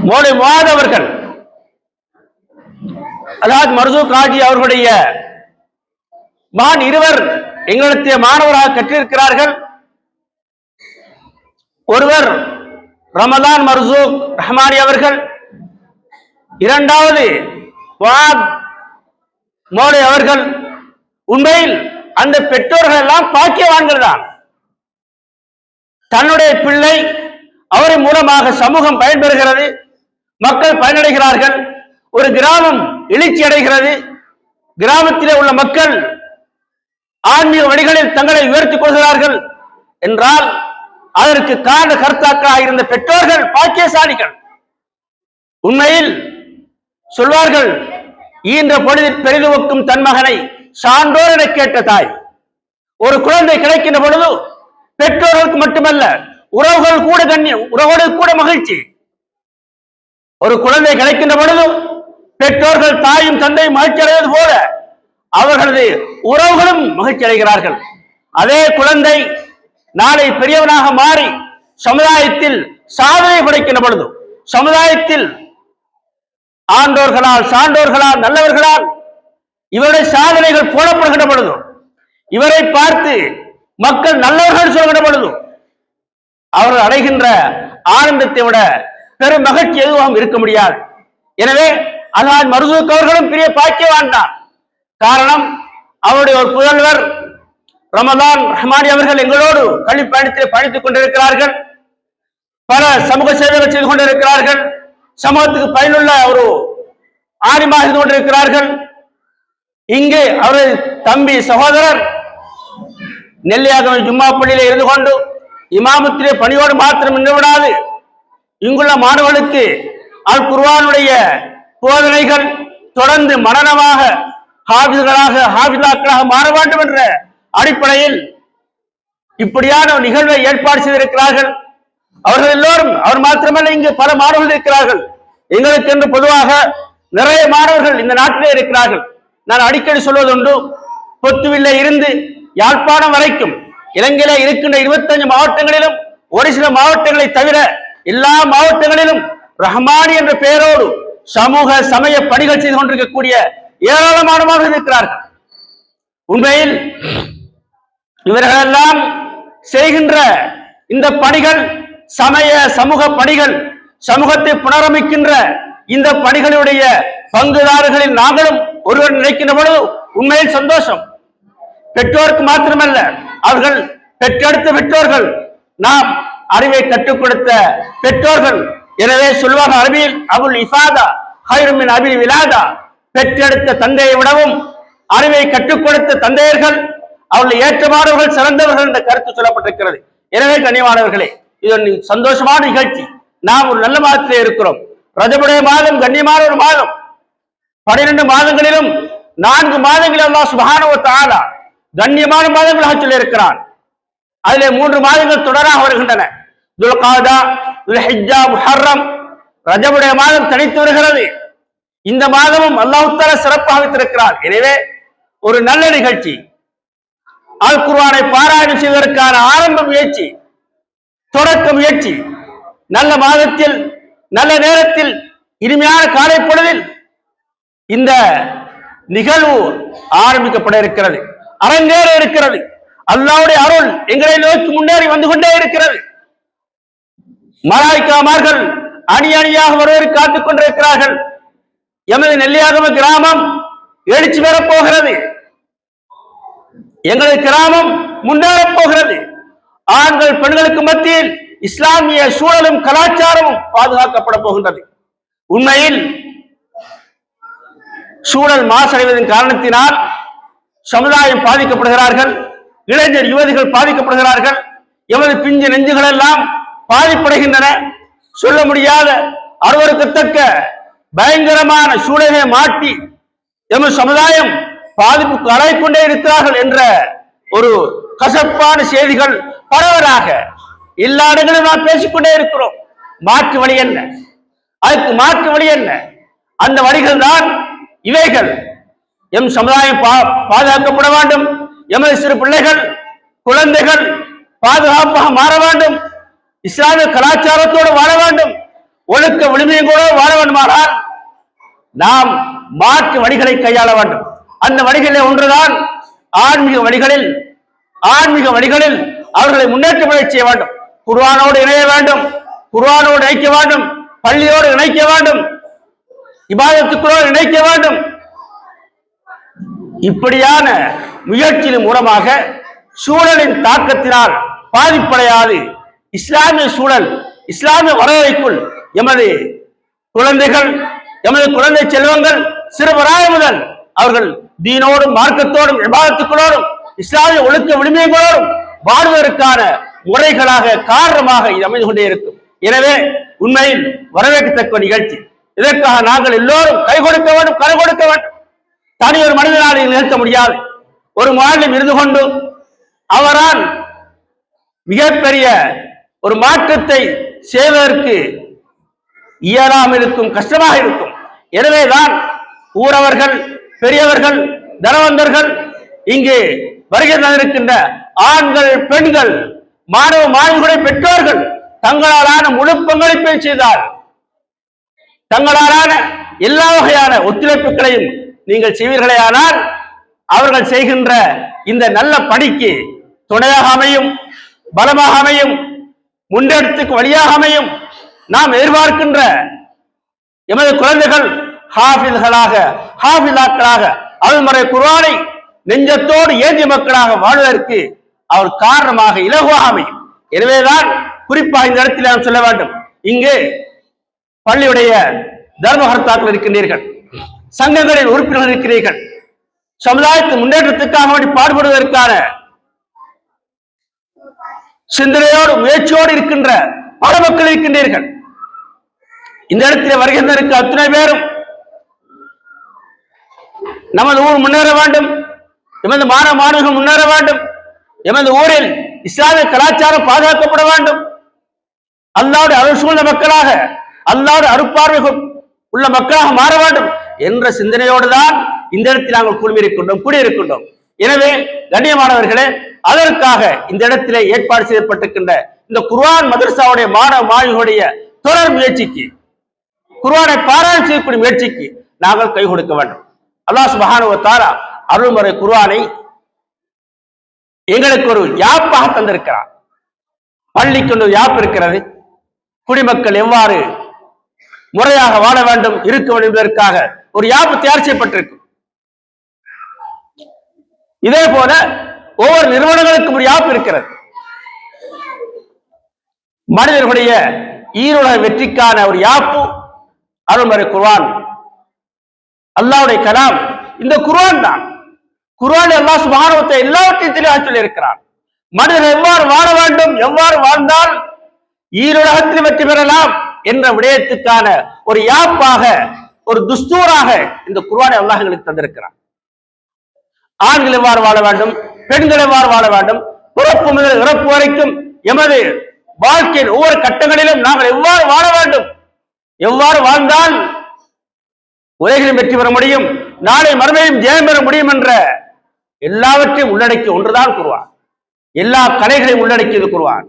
மௌலை முஆத் அவர்கள், அதாவது மர்சூக் காஜி அவர்களுடைய மகன் இருவர் எங்களிடத்திய மாணவராக கற்றிருக்கிறார்கள். ஒருவர் ரமதான் மர்சூக் ரஹ்மானி அவர்கள், இரண்டாவது முஆத் மௌலை அவர்கள். உண்மையில் அந்த பெற்றோர்கள் எல்லாம் பாக்கியவான்கள் தான். தன்னுடைய பிள்ளை அவரின் மூலமாக சமூகம் பயன்பெறுகிறது, மக்கள் பயனடைகிறார்கள், ஒரு கிராமம் எழுச்சி அடைகிறது, கிராமத்திலே உள்ள மக்கள் ஆன்மீக வழிகளில் தங்களை உயர்த்திக் கொள்கிறார்கள் என்றால் அதற்கு காரண கர்த்தாக்களாக இருந்த பெற்றோர்கள் பாக்கியசாலிகள். உண்மையில் சொல்வார்கள், ஈன்ற பொழுதில் பெரிதுவக்கும் தன் மகனை சான்றோர் என கேட்ட தாய். ஒரு குழந்தை கிடைக்கின்ற பொழுது பெற்றோர்களுக்கு மட்டுமல்ல, உறவுகள் கூட கண்ணியம், உறவுகளுக்கு கூட மகிழ்ச்சி. ஒரு குழந்தை கிடைக்கின்ற பொழுது பெற்றோர்கள் தாயும் தந்தையும் மகிழ்ச்சி அடைவது போல அவர்களது உறவுகளும் மகிழ்ச்சி அடைகிறார்கள். அதே குழந்தை நாளை பெரியவனாக மாறி சமுதாயத்தில் சாதனை படைக்கின்ற பொழுது, சமுதாயத்தில் ஆண்டோர்களால், சான்றோர்களால், நல்லவர்களால் இவருடைய சாதனைகள் போடப்படுகின்ற பொழுது, இவரை பார்த்து மக்கள் நல்லவர்கள் சொல்கின்ற பொழுது அவர்கள் அடைகின்ற ஆனந்தத்தை விட பெரும் மகிழ்ச்சி எதுவும் இருக்க முடியாது. எனவே அல்லாஹ் மர்சூக் அவர்களும் பெரிய பாக்கியவான் தான். காரணம், அவருடைய ஒரு புதல்வர் ரமதான் ரஹ்மானி அவர்கள் எங்களோடு கல்வி பயணத்தில் பயணித்துக் கொண்டிருக்கிறார்கள். பல சமூக சேவைகள் செய்து கொண்டிருக்கிறார்கள். சமூகத்துக்கு பயனுள்ள ஒரு ஆலிமாக இருந்து கொண்டிருக்கிறார்கள். இங்கு அவரது தம்பி சகோதரர் நெல்லியாகம ஜும்மா பள்ளியிலே இருந்து கொண்டு இமாமத்திலே பணியோடு மாத்திரம் நின்று விடாது, இங்குள்ள மாணவர்களுக்கு அல் குர்ஆனுடைய போதனைகள் தொடர்ந்து மனனமாக ஹாஃபிஸ்களாக, ஹாஃபிஸாக்களாக மாற வேண்டும் என்ற அடிப்படையில் இப்படியான ஒரு நிகழ்வை ஏற்பாடு செய்திருக்கிறார்கள். அவர்கள் எல்லோரும், அவர் மாத்திரமல்ல, இங்கு பல மாணவர்கள் இருக்கிறார்கள். எங்களுக்கு என்று பொதுவாக நிறைய மாணவர்கள் இந்த நாட்டிலே இருக்கிறார்கள். நான் அடிக்கடி சொல்வதுண்டு, பொத்துவில்லை இருந்து யாழ்ப்பாணம் வரைக்கும் இலங்கையில இருக்கின்ற 25 மாவட்டங்களிலும் ஒரு சில மாவட்டங்களை தவிர எல்லா மாவட்டங்களிலும் ரஹ்மானி என்ற பெயரோடு சமூக சமய பணிகள் செய்து கொண்டிருக்கக்கூடிய ஏராளமானவர்கள் இருக்கிறார்கள். உண்மையில் இவர்களெல்லாம் செய்கின்ற இந்த பணிகள் சமய சமூக பணிகள், சமூகத்தை புனரமைக்கின்ற இந்த பணிகளுடைய பங்குதாரர்களில் நாங்களும் ஒருவர் நினைக்கின்ற பொழுது உண்மையில் சந்தோஷம். பெற்றோருக்கு மாத்திரமல்ல, அவர்கள் பெற்றெடுத்த பெற்றோர்கள், நாம் அறிவை கற்றுக் கொடுத்த பெற்றோர்கள். எனவே சொல்வாக அரபியில் அபுல் இஃபாதா ஹைரும் மின் அபில் விலாதா, பெற்றெடுத்த தந்தையை விடவும் அறிவை கற்றுக் கொடுத்த தந்தையர்கள் அவர்கள் ஏற்றமானவர்கள், சிறந்தவர்கள் என்ற கருத்து சொல்லப்பட்டிருக்கிறது. எனவே கண்ணியமானவர்களே, இது சந்தோஷமான நிகழ்ச்சி. நாம் ஒரு நல்ல மாதத்திலே இருக்கிறோம். ரஜபுடைய மாதம் கண்ணியமான ஒரு மாதம். 12 மாதங்களிலும் 4 மாதங்களில் அல்லாஹ் சுப்ஹானஹு வ தஆலா கண்ணியமான மாதங்களாக சொல்லியிருக்கிறான். அதிலே 3 மாதங்கள் தொடராக வருகின்றன. துல்காதா, துல்ஹிஜ்ஜா, முஹர்ரம். ரஜபுடைய மாதம் தனித்து வருகிறது. இந்த மாதமும் அல்லாஹ் தஆலா சிறப்பாக வைத்திருக்கிறார். எனவே ஒரு நல்ல நிகழ்ச்சி, அல் குர்ஆனை பாராயணம் செய்வதற்கான ஆரம்ப முயற்சி, தொடக்க முயற்சி. நல்ல மாதத்தில், நல்ல நேரத்தில், இனிமையான காலை பொழுதில் இந்த நிகழ்வு ஆரம்பிக்கப்பட இருக்கிறது, அரங்கேற இருக்கிறது. அல்லாஹ்வுடைய அருள் எங்களை நோக்கி முன்னேறி வந்து கொண்டே இருக்கிறது. மலாய்க்காமார்கள் அணி அணியாக வருவதை காத்துக் கொண்டிருக்கிறார்கள். எமது நெல்லியாகம கிராமம் எழுச்சி பெறப் போகிறது. எங்களது கிராமம் முன்னேறப் போகிறது. ஆண்கள் பெண்களுக்கு மத்தியில் இஸ்லாமிய சூழலும் கலாச்சாரமும் பாதுகாக்கப்பட போகின்றது. உண்மையில் சூழல் மாசடைவதன் காரணத்தினால் சமுதாயம் பாதிக்கப்படுகிறார்கள், இளைஞர் யுவதிகள் பாதிக்கப்படுகிறார்கள், எமது பிஞ்சு நெஞ்சுகள் எல்லாம் பாதிப்படைகின்றன. சொல்ல முடியாத அருவருக்கத்தக்க பயங்கரமான சூழலை மாட்டி எமது சமுதாயம் பாதிப்புக்கு அழைக்கொண்டே இருக்கிறார்கள் என்ற ஒரு கசப்பான செய்திகள் பரவலாக எல்லா இடங்களிலும் நாம் பேசிக்கொண்டே இருக்கிறோம். மாற்று வழி என்ன? அதுக்கு மாற்று வழி என்ன? அந்த வழிகள் தான் இவைகள். எம் சமுதாயம் பாதுகாக்கப்பட வேண்டும். எமது சிறு பிள்ளைகள், குழந்தைகள் பாதுகாப்பாக மாற வேண்டும். இஸ்லாமிய கலாச்சாரத்தோடு வாழ வேண்டும். ஒழுக்க விழுமையோடு வாழ வேண்டுமானால் நாம் மாற்று வழிகளை கையாள வேண்டும். அந்த வழிகளில் ஒன்றுதான் ஆன்மீக வழிகளில் அவர்களை முன்னேற்றப்பட செய்ய வேண்டும். குர்ஆனோடு இணைய வேண்டும், குர்ஆனோடு இணைக்க வேண்டும், பள்ளியோடு இணைக்க வேண்டும், இபாதத்துக்களோடு இணைக்க வேண்டும். இப்படியான முயற்சியின் மூலமாக சூழலின் தாக்கத்தினால் பாதிப்படையாது இஸ்லாமிய சூழல், இஸ்லாமிய வரவேற்குள் எமது குழந்தைகள், எமது குழந்தை செல்வங்கள் சிறுவராய முதல் அவர்கள் தீனோடும் மார்க்கத்தோடும் இபாதத்துக்களோடும் இஸ்லாமிய ஒழுக்க விழுமியங்களோடும் வாழ்வதற்கான முறைகளாக காரணமாக இது அமைந்து கொண்டே இருக்கும். எனவே உண்மையில் வரவேற்கத்தக்க நிகழ்ச்சி. இதற்காக நாங்கள் எல்லோரும் கை கொடுக்க வேண்டும், கரை கொடுக்க வேண்டும். தனி ஒரு மனிதனால் நிறுத்த முடியாது. ஒரு மாநிலம் இருந்து கொண்டு அவரால் மிகப்பெரிய ஒரு மாற்றத்தை செய்வதற்கு இயலாமல் இருக்கும், கஷ்டமாக இருக்கும். எனவேதான் ஊரவர்கள், பெரியவர்கள், தனவந்தர்கள், இங்கே வருகை தந்திருக்கின்ற ஆண்கள், பெண்கள், மாணவ மாணவிகளுடைய பெற்றோர்கள் தங்களாலான முழு பங்களிப்பை செய்தார். தங்களாலான எல்லா வகையான ஒத்துழைப்புகளையும் நீங்கள் செய்வீர்களேயானால் அவர்கள் செய்கின்ற இந்த நல்ல பணிக்கு துணையாக அமையும், பலமாக அமையும், முன்னெடுத்துக்கு வழியாக அமையும். நாம் எதிர்பார்க்கின்ற எமது குழந்தைகள் ஹாஃபிலாக்களாக அருள்முறை குர்ஆனை நெஞ்சத்தோடு ஏந்திய மக்களாக வாழ்வதற்கு அவர் காரணமாக இலகுவாக அமையும். எனவேதான் குறிப்பாக இந்த இடத்தில் நாம் சொல்ல வேண்டும். இங்கு பள்ளியுடைய தர்மகர்த்தாக்கள் இருக்கின்றீர்கள், சங்கங்களின் உறுப்பினர்கள் இருக்கிறீர்கள், சமுதாயத்தின் முன்னேற்றத்துக்காக வேண்டி பாடுபடுவதற்கான சிந்தனையோடு முயற்சியோடு இருக்கின்ற பல மக்கள் இருக்கின்றீர்கள். இந்த இடத்தில் வருகின்ற அத்தனை பேரும் நமது ஊர் முன்னேற வேண்டும், எமது மாணவ மாணவிகள் முன்னேற வேண்டும், எமது ஊரில் இஸ்லாமிய கலாச்சாரம் பாதுகாக்கப்பட வேண்டும், அல்லாஹ்வுடைய அருள் சூழ்ந்த மக்களாக, அல்லாஹ்வுடைய அருட்பார்வைகள் உள்ள மக்களாக மாற வேண்டும் என்ற சிந்தனையோடு தான் இந்த இடத்தில் நாங்கள் கூடியிருக்கின்றோம். எனவே கண்ணியமானவர்களே, அதற்காக இந்த இடத்திலே ஏற்பாடு செய்யப்பட்டிருக்கின்ற இந்த குர்ஆன் மதரசாவுடைய மாணவ மாணவிகளுடைய தொடர் முயற்சிக்கு, குர்ஆனை பாராயணம் செய்யக்கூடிய முயற்சிக்கு நாங்கள் கை கொடுக்க வேண்டும். அல்லாஹ் சுப்ஹானஹு வ தஆலா அருள்முறை குர்ஆனை எங்களுக்கு ஒரு யாப்பாக தந்திருக்கிறார். பள்ளிக்கு ஒரு யாப் இருக்கிறது, குடிமக்கள் எவ்வாறு முறையாக வாழ வேண்டும் இருக்க வேண்டும் என்பதற்காக ஒரு யாப்பு தயார் செய்யப்பட்டிருக்கும். இதே போல ஒவ்வொரு நிறுவனங்களுக்கும் ஒரு யாப்பு இருக்கிறது. மனிதர்களுடைய ஈருலக வெற்றிக்கான ஒரு யாப்பு அருள்மறை குர்ஆன், அல்லாஹ்வுடைய கலாம். இந்த குர்ஆன் தான். குர்ஆன் அல்லாஹ் சுப்ஹானஹு வ தஆலா எல்லாவற்றையும் தெளிவாக சொல்லி இருக்கிறார். மனிதர்கள் எவ்வாறு வாழ வேண்டும், எவ்வாறு வாழ்ந்தால் ஈருலகத்தில் வெற்றி பெறலாம் என்ற விடயத்துக்கான ஒரு யாப்பாக, ஒரு துஸ்தூராக இந்த குர்ஆனை அல்லாஹ் எங்களுக்கு தந்திருக்கிறார். ஆண்கள் எவ்வாறு வாழ வேண்டும், பெண்கள் எவ்வாறு வாழ வேண்டும், பிறப்பு முதல் இறப்பு வரைக்கும் எமது வாழ்க்கையின் ஒவ்வொரு கட்டங்களிலும் நாங்கள் எவ்வாறு வாழ வேண்டும், எவ்வாறு வாழ்ந்தால் உலகிலும் வெற்றி பெற முடியும், நாளை மறுமையும் ஜெயம் பெற முடியும் என்ற எல்லாவற்றையும் உள்ளடக்கிய ஒன்றுதான் குர்ஆன். எல்லா கலைகளையும் உள்ளடக்கியது குர்ஆன்.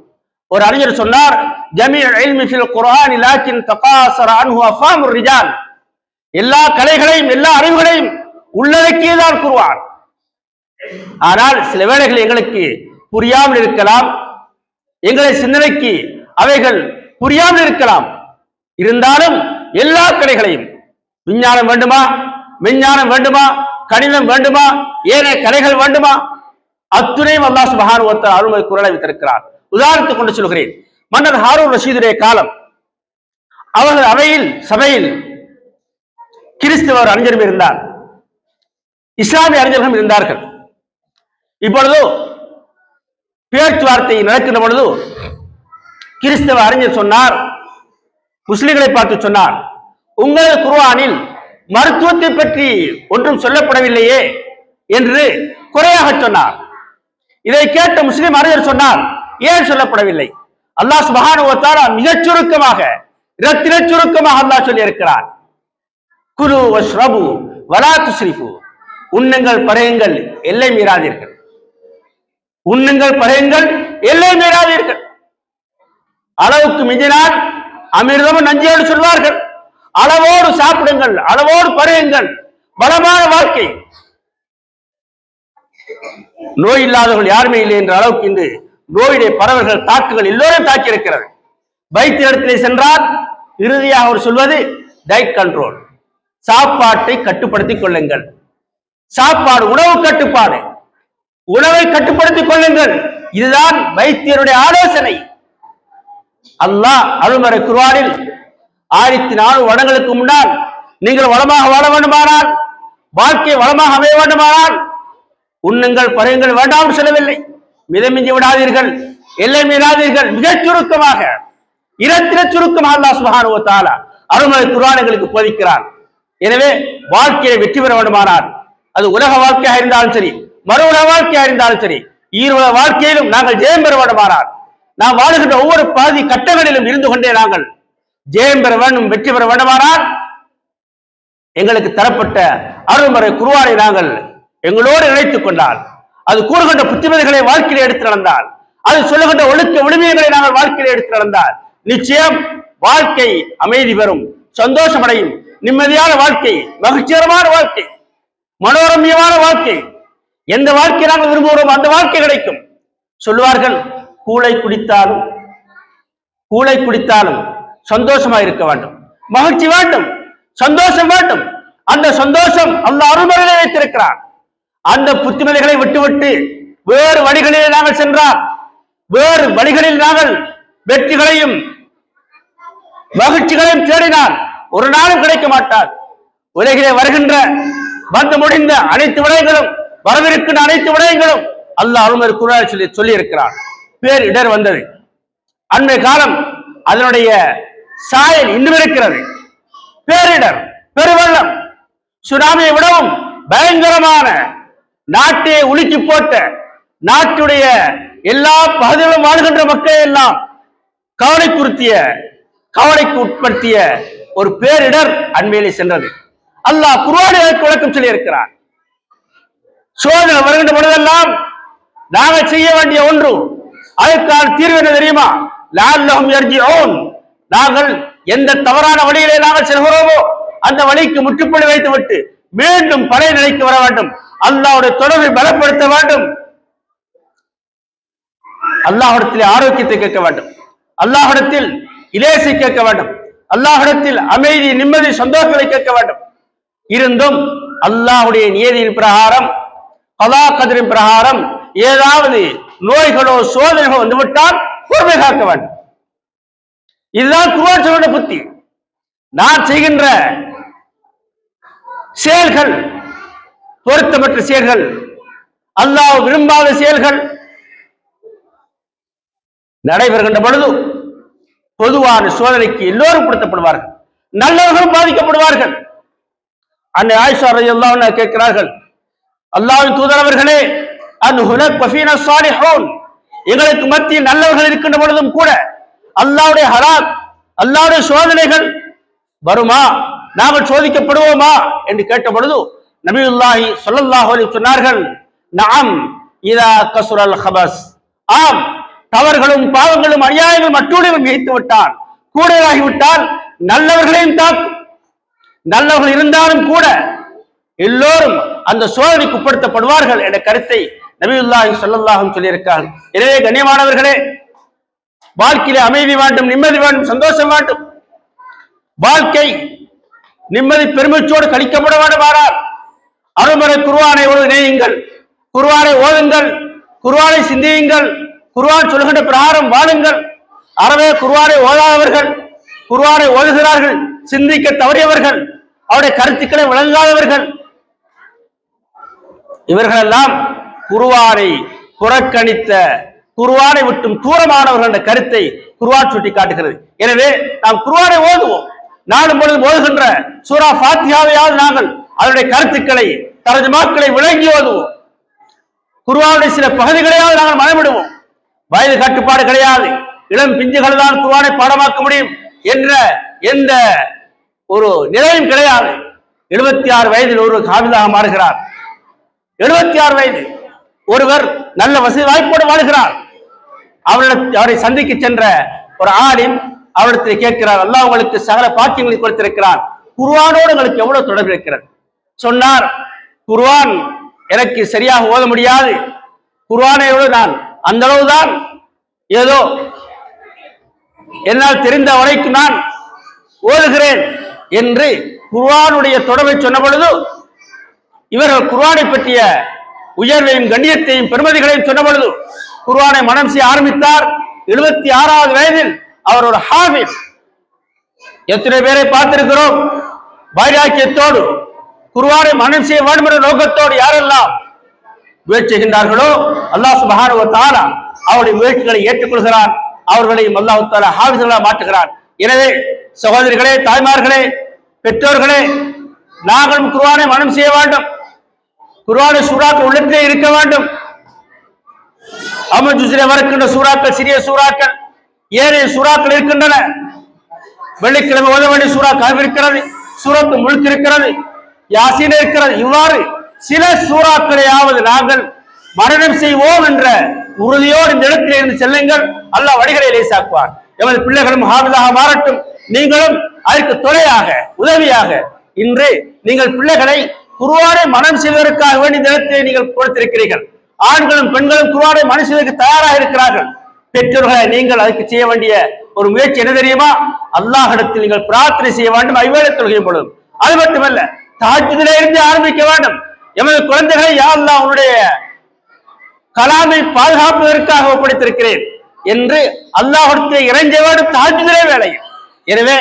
ஒரு அறிஞர் சொன்னார், ஜமீஉல் இல்மி ஃபில் குர்ஆன் லாக்கின் தகாஸர அன்ஹு அஃபாமுர் ரிஜால். எல்லா கலைகளையும் எல்லா அறிவுகளையும் உள்ளடக்கியதுதான் குர்ஆன். ஆனால் சில வேளைகளில் எங்களுக்கு புரியாமல் இருக்கலாம், எங்களை சிந்தனைக்கு அவைகள் புரியாமல் இருக்கலாம். இருந்தாலும் எல்லா கலைகளையும், விஞ்ஞானம் வேண்டுமா, விஞ்ஞானம் வேண்டுமா, கணிதம் வேண்டுமா, ஏனைய கலைகள் வேண்டுமா, அத்துணையும் அல்லாஹ் சுப்ஹானஹு வ தஆலா அருள்மறை குர்ஆனை வைத்திருக்கிறார். உதாரணத்துக்கு கொண்டு சொல்கிறேன். மன்னர் ஹாரூன் ரஷீதுடைய காலம், அவர்கள் அவையில் சபையில் கிறிஸ்தவர் அறிஞரும் இருந்தார், இஸ்லாமிய அறிஞர்களும் இருந்தார்கள். இப்பொழுது பேச்சுவார்த்தை நடக்கின்ற பொழுது கிறிஸ்தவ அறிஞர் சொன்னார், முஸ்லிம்களை பார்த்து சொன்னார், உங்களது குர்ஆனில் மருத்துவத்தை பற்றி ஒன்றும் சொல்லப்படவில்லையே என்று குறையாக சொன்னார். இதை கேட்ட முஸ்லிம் அறிஞர் சொன்னார், ஏன் சொல்லப்படவில்லை? அல்லாஹ் சுப்ஹானஹு வ தஆலா மிகச் சுருக்கமாக, இரத்தின சுருக்கமாக அல்லாஹ் சொல்லி இருக்கிறார், குலு வஷ்ரபு வலா துஸ்ரிஃபு. உண்ணுங்கள் பருகுங்கள், எல்லை மீறாதீர்கள். உண்ணுங்கள் பருகுங்கள், எல்லை மீறாதீர்கள். அளவுக்கு மிஞ்சினால் அமிர்தமும் நஞ்சோடு சொல்வார்கள். அளவோடு சாப்பிடுங்கள், அளவோடு பருகுங்கள், வளமான வாழ்க்கை. நோய் இல்லாதவர்கள் யாருமே இல்லை என்ற அளவுக்கு இன்று நோயுடைய பரவல்கள் தாக்குகள் எல்லோரும் தாக்கி இருக்கிறது. வைத்திய இடத்திலே சென்றால் இறுதியாக அவர் சொல்வது டயட் கண்ட்ரோல், சாப்பாட்டை கட்டுப்படுத்திக் கொள்ளுங்கள். சாப்பாடு, உணவு கட்டுப்பாடு, உணவை கட்டுப்படுத்திக் கொள்ளுங்கள். இதுதான் வைத்தியருடைய ஆலோசனை. அல்லாஹ் அருள்மறை குர்ஆனில் 1400 வருடங்களுக்கு முன்னால் நீங்கள் வளமாக வாழ வேண்டுமானால், வாழ்க்கை வளமாக அமைய வேண்டுமானால் உண்ணுங்கள் பருகுங்கள் வேண்டாம் சொல்லவில்லை. மிதமிஞ்சி விடாதீர்கள், எல்லை மீறாதீர்கள். மிகச் சுருக்கமாக, இரத்தின சுருக்கமாக அல்லாஹ் சுப்ஹானஹு வ தஆலா அருள்மறை குர்ஆன் எங்களுக்கு போதிக்கிறார். எனவே வாழ்க்கையை வெற்றி பெற வேண்டுமானால், அது உலக வாழ்க்கையாக இருந்தாலும் சரி, மறு உலக வாழ்க்கையாக இருந்தாலும் சரி, ஈருலக வாழ்க்கையிலும் நாங்கள் ஜெயம் பெற வேண்டுமானால், நாம் வாழுகின்ற ஒவ்வொரு பாதி கட்டங்களிலும் இருந்து கொண்டே நாங்கள் ஜெயம் பெற வேண்டும், வெற்றி பெற வேண்டுமானால் எங்களுக்கு தரப்பட்ட அருள்மறை குர்ஆனை நாங்கள் எங்களோடு இணைத்துக் கொண்டால், அது கூறுகின்ற புத்திமதிகளை வாழ்க்கையில் எடுத்து நடந்தால், அது சொல்லுகின்ற ஒழுக்க விழுமியங்களை நாங்கள் வாழ்க்கையில் எடுத்து நடந்தால், நிச்சயம் வாழ்க்கை அமைதி பெறும், சந்தோஷமடையும், நிம்மதியான வாழ்க்கை, மகிழ்ச்சிகரமான வாழ்க்கை, மனோரம்யமான வாழ்க்கை. எந்த வாழ்க்கை நாங்கள் விரும்புகிறோம் அந்த வாழ்க்கை கிடைக்கும். சொல்லுவார்கள், கூளை குடித்தாலும் சந்தோஷமாக இருக்க வேண்டும், மகிழ்ச்சி வேண்டும், சந்தோஷம் வேண்டும். அந்த சந்தோஷம் அல்லாஹ் அருள்மறையிலே வைத்திருக்கிறார். அந்த புத்திமதிகளை விட்டுவிட்டு வேறு வழிகளில் நாங்கள் சென்றால், வேறு வழிகளில் நாங்கள் வெற்றிகளையும் மகிழ்ச்சிகளையும் தேடினால் ஒரு நாளும் கிடைக்க மாட்டார். உலகிலே வருகின்ற வந்து முடிந்த அனைத்து விடயங்களும், வரவிருக்கின்ற அனைத்து விடயங்களும் அல்லாஹ் அருள்மறை குர்ஆனில் சொல்லி இருக்கிறார். பேர் இடர் வந்தது, அண்மை காலம் அதனுடைய சாயல் இன்னும் இருக்கிறது. பேரிடர், பெருவெள்ளம், சுனாமியை விடவும் பயங்கரமான, நாட்டை உலுக்கி போட்ட, நாட்டுடைய எல்லா பகுதிகளிலும் வாழ்கின்ற மக்களை எல்லாம் கவலைக்கு உட்படுத்திய ஒரு பேரிடர் அண்மையிலே சென்றது. அல்லாஹ் குர்ஆனில் விளக்கம் சொல்லி இருக்கிறார். சோதனை வருகின்ற பொழுதெல்லாம் நாங்கள் செய்ய வேண்டிய ஒன்று, அதற்கான தீர்வு என்ன தெரியுமா? லஅல்லஹும் யர்ஜிஊன். நாங்கள் எந்த தவறான வழியிலே நாங்கள் செல்கிறோமோ அந்த வழிக்கு முற்றுப்புள்ளி வைத்துவிட்டு மீண்டும் பழைய நிலைக்கு வர வேண்டும். அல்லாஹ்வுடைய தொடர்பை பலப்படுத்த வேண்டும். அல்லாஹ்விடத்தில் ஆரோக்கியத்தை கேட்க வேண்டும். அல்லாஹ்விடத்தில் இலேசை கேட்க வேண்டும், அல்லாஹ்விடத்தில் அமைதி, நிம்மதி, சந்தோஷங்களை கேட்க வேண்டும். இருந்தும் அல்லாஹ்வுடைய நியதியின் பிரகாரம், கலா கதிரின் பிரகாரம் ஏதாவது நோய்களோ சோதனைகளோ வந்துவிட்டால் பொறுமை காக்க வேண்டும். இதுதான் குர்ஆன் சொல்லுகிற புத்தி. நான் செய்கின்ற செயல்கள் பொருத்தமற்ற செயல்கள், அல்லாஹ் விரும்பாத செயல்கள் நடைபெறுகின்ற பொழுது பொதுவான சோதனைக்கு எல்லோரும் கொடுத்தப்படுவார்கள், நல்லவர்களும் பாதிக்கப்படுவார்கள். அன்னை ஆயிஷா ரலியல்லாஹு அன்ஹா கேட்கிறார்கள், அல்லாஹ்வின் தூதர் அவர்களே, அன்ஹுலக் வஃபீனா ஸாலிஹூன், எங்களுக்கு மத்தியில் நல்லவர்கள் இருக்கின்ற பொழுதும் கூட அல்லாஹ்வுடைய ஹலாக், அல்லாஹ்வுடைய சோதனைகள் வருமா, நாங்கள் சோதிக்கப்படுவோமா என்று கேட்ட பொழுது நபியுல்லாஹி ஸல்லல்லாஹு அலைஹி சொன்னார்கள், நஅம் இதா கஸுரல் ஹபஸ், ஆம், தவறுகளும் பாவங்களும் அநியாயங்களும் மற்றொருவன் மிகைத்து விட்டால், கூடுதலாகிவிட்டால் நல்லவர்களையும் தாக்கும். நல்லவர்கள் இருந்தாலும் கூட எல்லோரும் அந்த சோதனைக்கு உட்படுத்தப்படுவார்கள் என்ற கருத்தை நபியுல்லாஹி ஸல்லல்லாஹு அலைஹி சொல்லியிருக்கிறார்கள். எனவே கண்ணியமானவர்களே, வாழ்க்கையிலே அமைதி வேண்டும், நிம்மதி வேண்டும், சந்தோஷம் வேண்டும். வாழ்க்கை நிம்மதி பெருமிச்சோடு கழிக்கப்பட வேண்டுமானால் அருமறை குர்ஆனை நேயுங்கள், குர்ஆனை ஓதுங்கள், குர்ஆனை சிந்தியுங்கள், குர்ஆன் சொல்கின்ற பிரகாரம் வாழுங்கள். அறவே குர்ஆனை ஓதாதவர்கள், குர்ஆனை ஓதுகிறார்கள், சிந்திக்க தவறியவர்கள், அவருடைய கருத்துக்களை விளங்காதவர்கள், இவர்களெல்லாம் குர்ஆனை புறக்கணித்த, குர்ஆனை விட்டும் தூரமானவர்கள் என்ற கருத்தை குர்ஆன் சுட்டி காட்டுகிறது. எனவே நாம் குர்ஆனை ஓதுவோம். நாளும் பொழுதும் ஓதுகின்ற சூரா ஃபாத்திஹாவையாவது நாங்கள் அதனுடைய கருத்துக்களை, தர்ஜுமாக்களை விளங்கி ஓதுவோம். குர்ஆனுடைய சில பகுதிகளையாவது நாங்கள் மனமிடுவோம். வயது கட்டுப்பாடு கிடையாது, இளம் பிஞ்சுகள் தான் குர்ஆனை பாடமாக்க முடியும் என்ற எந்த ஒரு நிலையும் கிடையாது. 76 வயதில் ஒரு ஹாஃபிஸாக மாறுகிறார். 76 வயது ஒருவர் நல்ல வசதி வாய்ப்போடு வாழ்கிறார். அவரை சந்திக்க சென்ற ஒரு ஆலிம் அவரிடத்தில் கேட்கிறார், அல்லாஹ் உங்களுக்கு சகல பாக்கியங்களை கொடுத்திருக்கிறார், குர்ஆனோடு உங்களுக்கு எவ்வளவு தொடர்பு இருக்கிறது? சொன்னார், குர்ஆன் எனக்கு சரியாக ஓத முடியாது, குர்ஆனோடு நான் அந்த அளவுதான் ஏதோ என்னால் தெரிந்த வரைக்கும் நான் ஓதுகிறேன் என்று குர்ஆனுடைய தொடர்பை சொன்ன பொழுது, இவர்கள் குர்ஆனை பற்றிய உயர்வையும் கண்ணியத்தையும் பெருமதிகளையும் சொன்ன பொழுது குர்ஆனை மனம் செய்ய ஆரம்பித்தார். 76வது வயதில் அவர் ஒரு ஹாஃபிஸ். எத்தனை பேரை பார்த்திருக்கிறோம் வைராக்கியத்தோடு குர்ஆனை மனம் செய்ய வேண்டும் என்ற நோக்கத்தோடு யாரெல்லாம் முயற்சிக்கின்றார்களோ அல்லாஹ் சுப்ஹானஹு வ தஆலா அவருடைய முயற்சிகளை ஏற்றுக்கொள்கிறார், அவர்களையும் அல்லாஹ் தஆலா ஹாஃபிஸ்களாக மாற்றுகிறார். எனவே சகோதரிகளே, தாய்மார்களே, பெற்றோர்களே, நாங்களும் குர்ஆனை மனம் செய்ய வேண்டும். குர்ஆனை சூறாக்கள் உள்ளத்திலே இருக்க வேண்டும். அமல் ஜுஸ்லே வருகின்ற சூறாக்கள் சிறிய சூறாக்கள், ஏனைய சூறாக்கள் இருக்கின்றன. வெள்ளிக்கிழமை ஓத வேண்டிய சூறா கஹஃப் இருக்கிறது, சூரத்து முல்க் இருக்கிறது, யாசீன் இருக்கிறது. இவ்வாறு சில சூறாக்களையாவது நாங்கள் மரணம் செய்வோம் என்ற உறுதியோடு இந்த இடத்திலே இருந்து செல்லுங்கள். அல்லாஹ் வழிகளை லேசாக்குவார். எமது பிள்ளைகளும் ஹாஃபிஸாக மாறட்டும். நீங்களும் அதற்கு துணையாக, உதவியாக இன்று நீங்கள் பிள்ளைகளை குர்ஆனை மனம் செய்வதற்காக வேண்டிய இடத்தை நீங்கள் கொடுத்திருக்கிறீர்கள். ஆண்களும் பெண்களும் குர்ஆனை மனம் செய்வதற்கு தயாராக இருக்கிறார்கள். பெற்றோர்களை நீங்கள் அதுக்கு செய்ய வேண்டிய ஒரு முயற்சி என்ன தெரியுமா? அல்லாஹ்விடத்தில் நீங்கள் பிரார்த்தனை செய்ய வேண்டும், ஐவேளை தொழுகையும் பொழுதும். அது மட்டுமல்ல, தஹஜ்ஜுதிலே இருந்து ஆரம்பிக்க வேண்டும். எமது குழந்தைகளை யா அல்லாஹ் உன்னுடைய கலாமை பாதுகாப்பதற்காக ஒப்படைத்திருக்கிறேன் என்று அல்லாஹ்விடத்தில் இறைஞ்ச வேண்டும் தஹஜ்ஜுதிலே வேளையில். எனவே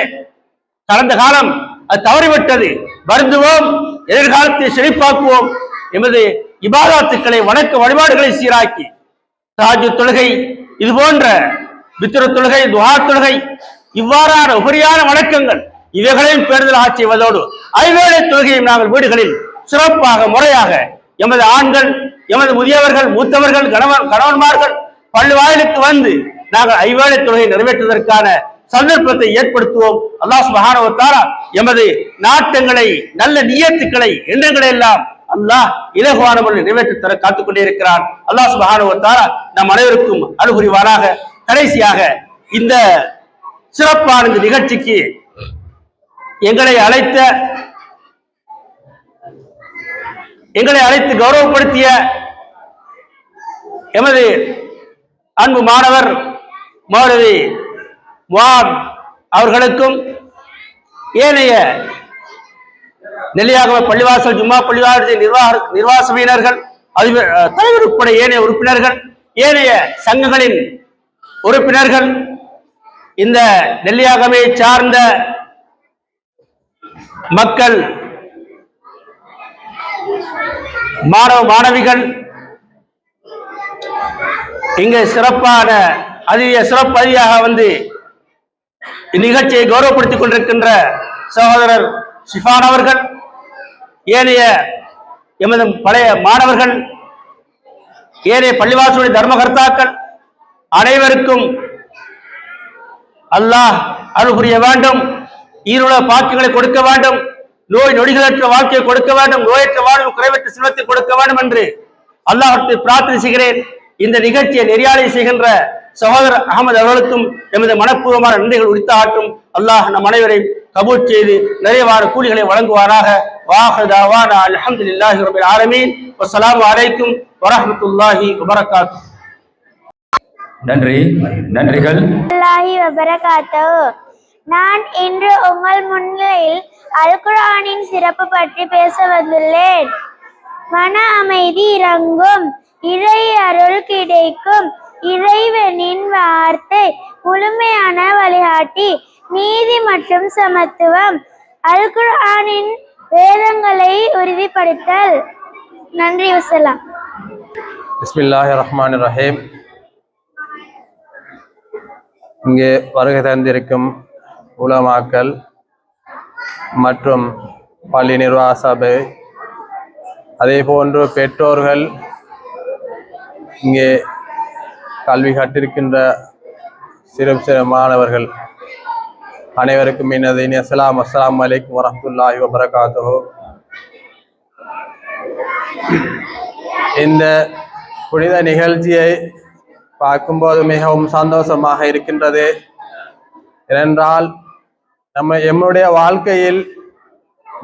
கடந்த காலம் அது தவறிவிட்டது, வருந்துவோம், எதிர்காலத்தை செழிப்பாக்குவோம். எமது இபாதத்துக்களை, வணக்க வழிபாடுகளை சீராக்கி தஹஜ்ஜுத் தொழுகை, இது போன்ற வித்ர் தொழுகை, துஹா தொழுகை, இவ்வாறான உபரியான வணக்கங்கள் இவைகளையும் பேணுதல் செய்வதோடு ஐவேளை தொழுகையும் நாங்கள் வீடுகளில் சிறப்பாக முறையாக எமது ஆண்கள், எமது முதியவர்கள், மூத்தவர்கள், கணவன்மார்கள் பள்ளி வாயிலுக்கு வந்து நாங்கள் ஐவேளை தொழுகை நிறைவேற்றுவதற்கான சந்தர்ப்பத்தை ஏற்படுத்துவோம். அல்லாஹ் சுப்ஹானஹு வ தஆலா எமது நாட்டங்களை, நல்ல நியத்துக்களை, எண்ணங்களை எல்லாம் அல்லாஹ் இலகுவான முறையில் நிறைவேற்றி தர காத்துக் கொண்டே இருக்கிறான். அல்லாஹ் சுப்ஹானஹு வ தஆலா நம் அனைவருக்கும் அருள் புரிவாராக. கடைசியாக இந்த சிறப்பான இந்த நிகழ்ச்சிக்கு எங்களை அழைத்து கௌரவப்படுத்திய எமது அன்பு மாணவர் மௌலவி முஆத் அவர்களுக்கும் ஏனைய நெல்லியாகம பள்ளிவாசல் ஜும்மா பள்ளிவாசல் நிர்வாக சபையினர்கள் தலைவர் உட்பட ஏனைய உறுப்பினர்கள் ஏனைய சங்கங்களின் உறுப்பினர்கள் இந்த நெல்லியாகமையை சார்ந்த மக்கள் மாணவ மாணவிகள் இங்கு சிறப்பான சிறப்பு அதிதியாக வந்து இந்நிகழ்ச்சியை கௌரவப்படுத்திக் கொண்டிருக்கின்ற சகோதரர் ஷிஃபான் அவர்கள் ஏனைய எமது பழைய மாணவர்கள் ஏனைய பள்ளிவாசலுடைய தர்மகர்த்தாக்கள் அனைவருக்கும் அல்லாஹ் அருள் புரிய வேண்டும், ஈருள்ள பாக்கியங்களை கொடுக்க வேண்டும், நோய் நொடிகளற்ற வாழ்க்கையை கொடுக்க வேண்டும், நோயற்ற வாழ்வு குறைவற்ற செல்வத்தை கொடுக்க வேண்டும் என்று அல்லாஹ்விடத்தில் பிரார்த்தனை செய்கிறேன். இந்த நிகழ்ச்சியை நெறியாளை செய்கின்ற சகோதரர் அகமது அவர்களுக்கும் எமது மனப்பூர்வமான நன்றிகள் உரித்த ஆற்றும். அல்லாஹ் நம் அனைவரையும் கபூல் செய்து நிறைவான கூலிகளை வழங்குவாராக. வாஹிரு தஅவானா அல்ஹம்துலில்லாஹி ரப்பில் ஆலமீன். வஸ்ஸலாமு அலைக்கும் வரஹ்மத்துல்லாஹி வபரகாத்துஹு. நன்றிகள். நான் இன்று உங்கள் முன்னிலையில் அல் குர்ஆனின் சிறப்பு பற்றி பேச வந்துள்ளேன். மன அமைதி இறங்கும், இறை அருள் கிடைக்கும், இறைவனின் வார்த்தை முழுமையான வழிகாட்டி, நீதி மற்றும் சமத்துவம், அல் குர்ஆனின் வேதங்களை உறுதிப்படுத்தல். நன்றி. வசலாம். பிஸ்மில்லாஹிர் ரஹ்மானிர் ரஹீம். இங்கே வருகை தந்திருக்கும் உலமாக்கள் மற்றும் பள்ளி நிர்வாக சபை, அதே போன்று பெற்றோர்கள், இங்கே கல்வி கற்றிருக்கின்ற சிறு சிறு மாணவர்கள் அனைவருக்கும் எனது இனிய அஸ்ஸலாமு அலைக்கும் வரஹ்மத்துல்லாஹி வபரகாத்துஹு. இந்த புனித நிகழ்ச்சியை பார்க்கும்போது மிகவும் சந்தோஷமாக இருக்கின்றது. ஏனென்றால் எம்முடைய வாழ்க்கையில்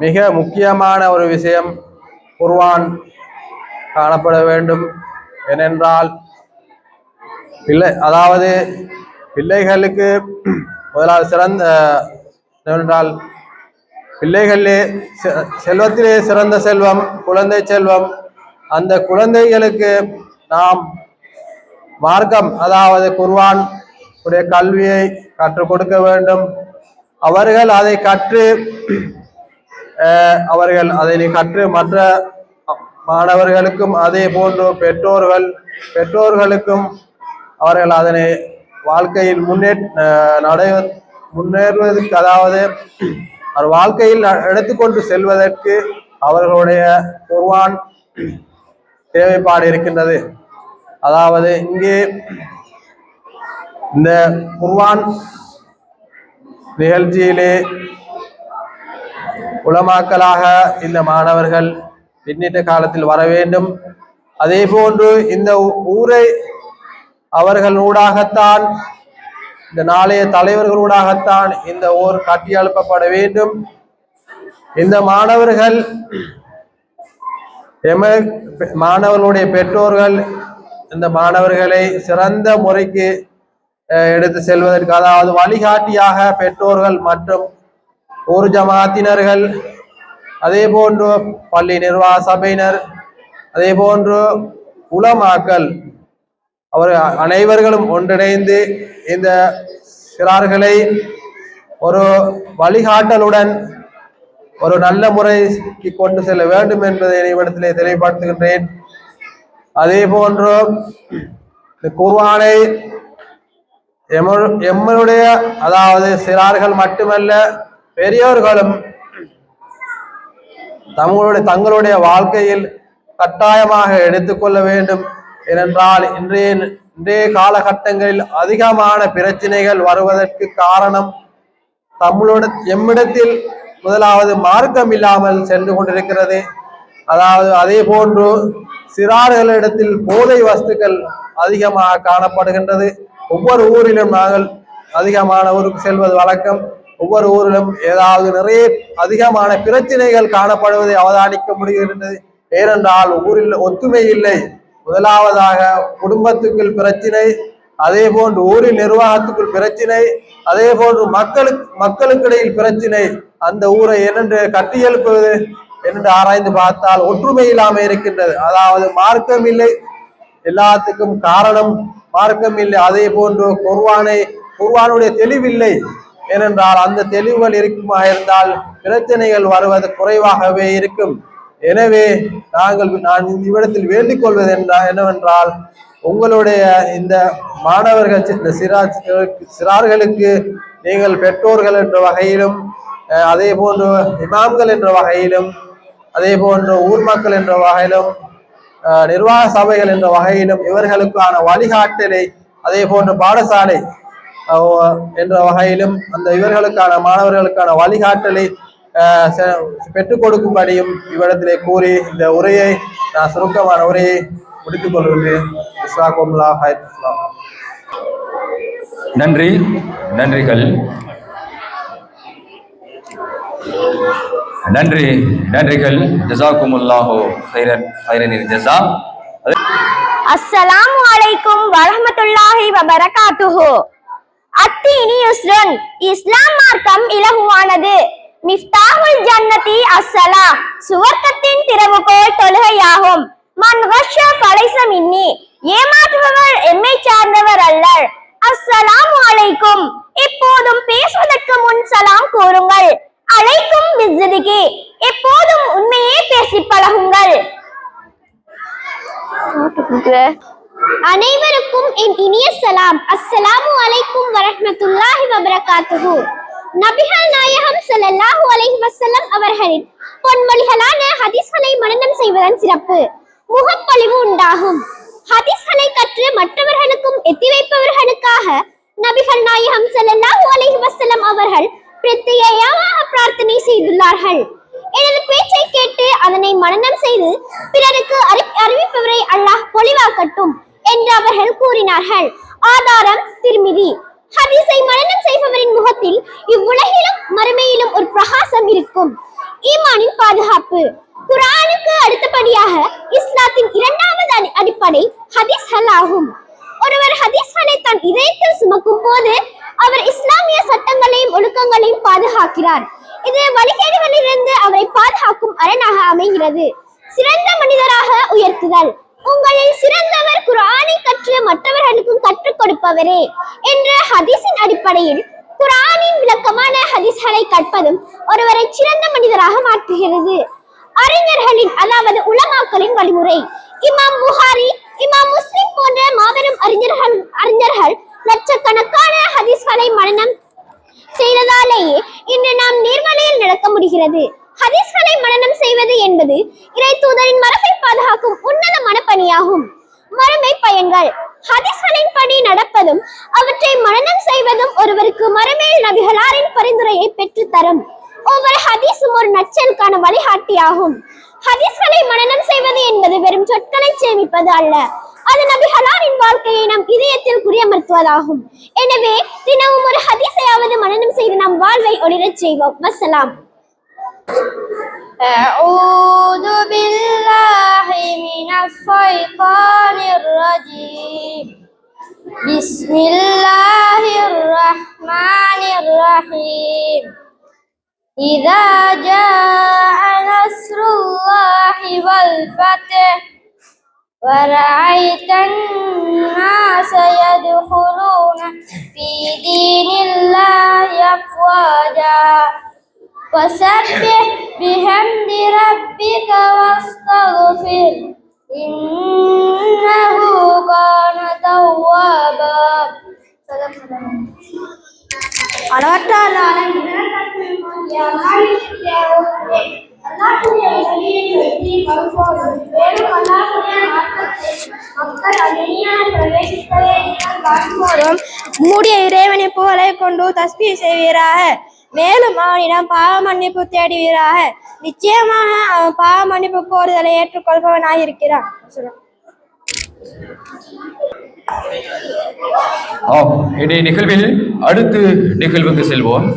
மிக முக்கியமான ஒரு விஷயம் குர்ஆன் காணப்பட வேண்டும். ஏனென்றால் பிள்ளைகளுக்கு முதலாவது சிறந்த ஏனென்றால் பிள்ளைகளிலே செல்வத்திலே சிறந்த செல்வம் குழந்தை செல்வம். அந்த குழந்தைகளுக்கு நாம் மார்க்கம் அதாவது குர்ஆன் உடைய கல்வியை கற்றுக் கொடுக்க வேண்டும். அவர்கள் அதை கற்று மற்ற மாணவர்களுக்கும் அதே போன்று பெற்றோர்களுக்கும் அவர்கள் அதனை வாழ்க்கையில் முன்னேறுவதற்கு அதாவது வாழ்க்கையில் எடுத்துக்கொண்டு செல்வதற்கு அவர்களுடைய குர்ஆன் தேவைப்பாடு இருக்கின்றது. அதாவது இங்கே இந்த குர்ஆன் நிகழ்ச்சியிலே உலமாக்களாக இந்த மாணவர்கள் பின்னிட்ட காலத்தில் வர வேண்டும். அதே போன்று இந்த ஊரை அவர்களூடாகத்தான், இந்த நாளைய தலைவர்களூடாகத்தான் இந்த ஊர் கட்டி எழுப்பப்பட வேண்டும். இந்த மாணவர்களுடைய பெற்றோர்கள் இந்த மாணவர்களை சிறந்த முறைக்கு எடுத்து செல்வதற்கு, அதாவது வழிகாட்டியாக பெற்றோர்கள் மற்றும் ஊர் ஜமாத்தினர்கள், அதே போன்று பள்ளி நிர்வாக சபையினர், அதே போன்று உலமாக்கள் அவர்கள் அனைவர்களும் ஒன்றிணைந்து இந்த சிறார்களை ஒரு வழிகாட்டலுடன் ஒரு நல்ல முறைக்கு கொண்டு செல்ல வேண்டும் என்பதை இவ்விடத்திலே தெளிவுபடுத்துகின்றேன். அதே போன்று இந்த குர்ஆனை எம்முடைய அதாவது சிறார்கள் மட்டுமல்ல பெரியோர்களும் தங்களுடைய வாழ்க்கையில் கட்டாயமாக எடுத்துக்கொள்ள வேண்டும். ஏனென்றால் இன்றைய காலகட்டங்களில் அதிகமான பிரச்சனைகள் வருவதற்கு காரணம் எம்மிடத்தில் முதலாவது மார்க்கம் இல்லாமல் சென்று கொண்டிருக்கிறது. அதாவது அதே போன்று சிறார்களிடத்தில் போதை வஸ்துக்கள் அதிகமாக காணப்படுகின்றது. ஒவ்வொரு ஊரிலும் நாங்கள் அதிகமான ஊருக்கு செல்வது வழக்கம். ஒவ்வொரு ஊரிலும் ஏதாவது நிறைய அதிகமான பிரச்சனைகள் காணப்படுவதை அவதானிக்க முடிகின்றது. ஏனென்றால் ஊரில் ஒத்துமை இல்லை. முதலாவதாக குடும்பத்துக்குள் பிரச்சனை, அதே போன்று ஊரின் நிர்வாகத்துக்குள் பிரச்சினை, அதே போன்று மக்களுக்கு இடையில் பிரச்சினை. அந்த ஊரை என்னென்று கட்டியெழுப்புவது என்று ஆராய்ந்து பார்த்தால் ஒற்றுமை இல்லாமல் இருக்கின்றது. அதாவது மார்க்கம் இல்லை, எல்லாத்துக்கும் காரணம் மார்க்கம் இல்லை. அதே போன்று குர்ஆனுடைய தெளிவில்லை. ஏனென்றால் அந்த தெளிவுகள் இருக்குமா இருந்தால் பிரச்சனைகள் வருவது குறைவாகவே இருக்கும். எனவே நான் இவ்விடத்தில் வேண்டிக் கொள்வது என்னவென்றால், உங்களுடைய இந்த மாணவர்கள் இந்த சிறார்களுக்கு நீங்கள் பெற்றோர்கள் என்ற வகையிலும், அதே போன்று இமாம்கள் என்ற வகையிலும், அதே போன்று ஊர் மக்கள் என்ற வகையிலும், நிர்வாக சபைகள் என்ற வகையிலும் இவர்களுக்கான வழிகாட்டலை, அதே போன்று பாடசாலை என்ற வகையிலும் அந்த இவர்களுக்கான மாணவர்களுக்கான வழிகாட்டலை பெற்றுக் கொடுக்கும்படியும் இவ்விடத்திலே கூறி இந்த உரையை நான் சுருக்கமான உரையை முடித்துக் கொள்கிறேன். நன்றிகள். நன்றிகள். ஜஸாக்குமுல்லாஹு ஹைரனில் ஜஸா. அஸ்ஸலாமு அலைக்கும் வரஹ்மத்துல்லாஹி வபரகாத்துஹு. அத்தீனி யுஸ்ரன், இஸ்லாம் மார்க்கம் இலகுவானது. மிஃப்தாஹுல் ஜன்னதி அஸ்ஸலா, சுவர்க்கத்தின் திறவுகோல் தொழுகையாகும். மன் கஷ்ஷ ஃபலைஸ மின்னி, ஏமாற்றுபவர் எம்மை சார்ந்தவர் அல்லர். அஸ்ஸலாமு அலைக்கும், எப்போதும் பேசுவதற்கு முன் சலாம் கூறுங்கள். அலைக்கும் பிஸ்ஸிதிகி, எப்போதும் உண்மையே பேசி பழகுங்கள். அனைவருக்கும் என் இனிய சலாம். அஸ்ஸலாமு அலைக்கும் வரஹ்மத்துல்லாஹி வபரகாத்துஹு. நபிகள் நாயகம் ஸல்லல்லாஹு அலைஹி வஸல்லம் அவர்களின் பொன்மொழிகளான ஹதீஸ்களை மனனம் செய்வதன் சிறப்பு முகப்பொலிவு உண்டாகும். ஹதீஸ்களை கற்று மற்றவர்களுக்கும் எத்தி வைப்பவர்களுக்காக நபிகள் நாயகம் ஸல்லல்லாஹு அலைஹி வஸல்லம் அவர்கள் பிரத்யேகமாக பிரார்த்தனை செய்துள்ளார்கள். எனது பேச்சை கேட்டு அதனை மனனம் செய்து பிறருக்கு அறிவிப்பவரை அல்லாஹ் பொலிவாக்கட்டும் என்று அவர்கள் கூறினார்கள். ஆதாரம் திர்மிதி. ஹதீஸை மனனம் செய்பவரின் முகத்தில் இவ்வுலகிலும் மறுமையிலும் ஒரு பிரகாசம் இருக்கும். ஈமானின் பாதுகாப்பு. குர்ஆனுக்கு அடுத்தபடியாக இஸ்லாத்தின் இரண்டாவது அடிப்படை ஹதீஸ்கள் ஆகும். ஒருவர் ஹதீஸ்களை தன் இதயத்தில் சுமக்கும் போது அவர் இஸ்லாமிய சட்டங்களையும் ஒழுக்கங்களையும் பாதுகாக்கிறார். இது வழிகேடுகளிலிருந்து அவரை பாதுகாக்கும் அரணாக அமைகிறது. சிறந்த மனிதராக உயர்த்துதல். உங்களில் சிறந்தவர் குர்ஆனை கற்று மற்றவர்களுக்கும் கற்றுக் கொடுப்பவரே என்ற ஹதீஸின் அடிப்படையில் குர்ஆனின் விளக்கமான ஹதீஸ்களை கற்பதும் ஒருவரை சிறந்த மனிதராக மாற்றுகிறது. அறிஞர்களின், அதாவது உலமாக்களின் வழிமுறை. இமாம் புகாரி, இமாம் முஸ்லிம் போன்ற மாபெரும் அறிஞர்கள் லட்சக்கணக்கான ஹதீஸ்களை மனனம் செய்ததாலேயே இன்று நாம் நேர்வழியில் நடக்க முடிகிறது. ஹதீஸ்களை மனனம் செய்வது என்பது இறை தூதரின் மரபை பாதுகாக்கும் உன்னதமான பணியாகும். மறுமை பயன்கள். ஹதீஸ்களின் படி நடப்பதும் அவற்றை மனனம் செய்வதும் ஒருவருக்கு மறுமையில் நபிகளாரின் பரிந்துரையை பெற்று தரும். ஒவ்வொரு ஹதீஸும் ஒரு நற்செயலுக்கான வழிகாட்டியாகும். ஹதீஸ்களை மனனம் செய்வது என்பது வெறும் சொற்களை சேமிப்பது அல்ல, அது நபிகளாரின் வாழ்க்கையை நம் இதயத்தில் குறியமர்த்துவதாகும். எனவே தினமும் ஒரு ஹதீஸையாவது மனனம் செய்து நம் வாழ்வை ஒளிரச் செய்வோம். வஸ்ஸலாம். أعوذ بالله من الشيطان الرجيم. بسم الله الرحمن الرحيم. إذا جاء نصر الله والفتح ورأيت الناس يدخلون في دين الله أفواجا فسبح بحمد ربك واستغفر إنه كان توابا. மூடிய இறைவனை புகழை கொண்டு தஸ்பீஹ் செய்வீராக. மேலும் அவனிடம் பாவ மன்னிப்பு தேடுவீராக. நிச்சயமாக அவன் பாவ மன்னிப்பு கோருதலை ஏற்றுக்கொள்பவனாக இருக்கிறான். இனி நிகழ்வில் அடுத்த நிகழ்வுக்கு செல்வோம்.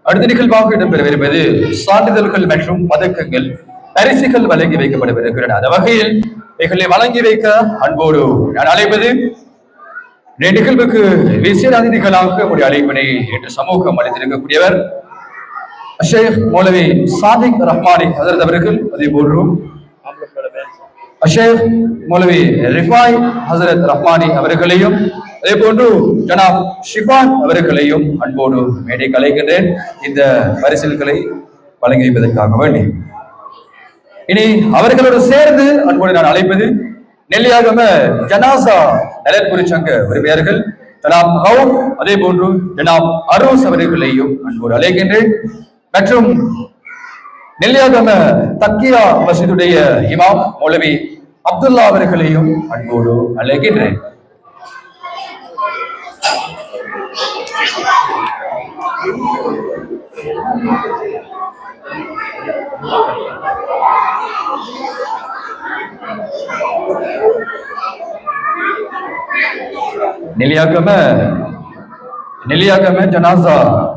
அடுத்த நிகழ்வாக இடம்பெறவிருப்பது சான்றிதழ்கள் மற்றும் பதக்கங்கள், பரிசுகள் வழங்கி வைக்கப்படவிருக்கின்றன. அந்த வகையில் இவைகளை வழங்கி வைக்க அன்போடு நான் அழைப்பது இந்த நிகழ்வுக்கு விசேட அதிதிகளாக நம்முடைய அழைப்பினை ஏற்று சமூகம் அளித்திருக்கக்கூடியவர் ஷேக் மௌலவி சாதிக் ரஹ்மானி ஹஜரத் அவர்கள், அதே போன்று ஷேக் மௌலவி ரிஃபாய் ஹசரத் ரஹ்மானி அவர்களையும், அதே போன்று ஜனாப் ஷிஃபான் அவர்களையும் அன்போடு மேடை கலைக்கின்றேன் இந்த பரிசில்களை வழங்கி வைப்பதற்காக வேண்டி. இனி அவர்களோடு சேர்ந்து அன்போடு நான் அழைப்பது நெல்லியாகம ஜனாசா நலன்புரி சங்க உறுப்பினர்கள் ஜனாப் ஹவுப், அதே போன்று ஜனாப் அரூஸ் அவர்களையும் அன்போடு அழைக்கின்றேன். மற்றும் நெல்லியாகம தக்கியா மஸ்ஜிதுடைய இமாம் மௌலவி அப்துல்லா அவர்களையும் அன்போடு அழைக்கின்றேன். நெல்லியாகம ஜனாசா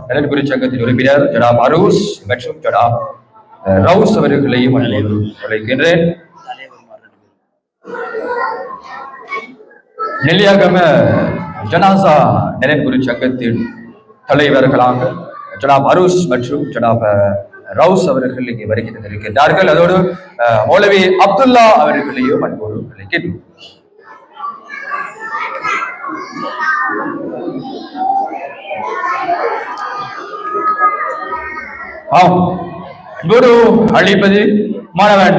நலன்புரி சங்கத்தின் உறுப்பினர் ஜனாப் அரூஸ் மற்றும் ஜனாப் ரவுஸ் அவர்களையும் அழைக்கின்றேன். நெல்லியாகம ஜனாசா நலன்புரி சங்கத்தின் தலைவர்களாக ஜனாப் அரூஸ் மற்றும் ஜனாப் ரவுஸ் அவர்கள் இங்கே வருகை தந்திருக்கின்றார்கள். அதோடு மௌலவி அப்துல்லா அவர்களையும் அன்போடு அழைக்கின்றோம். அன்போடு அழைப்பது மாணவன்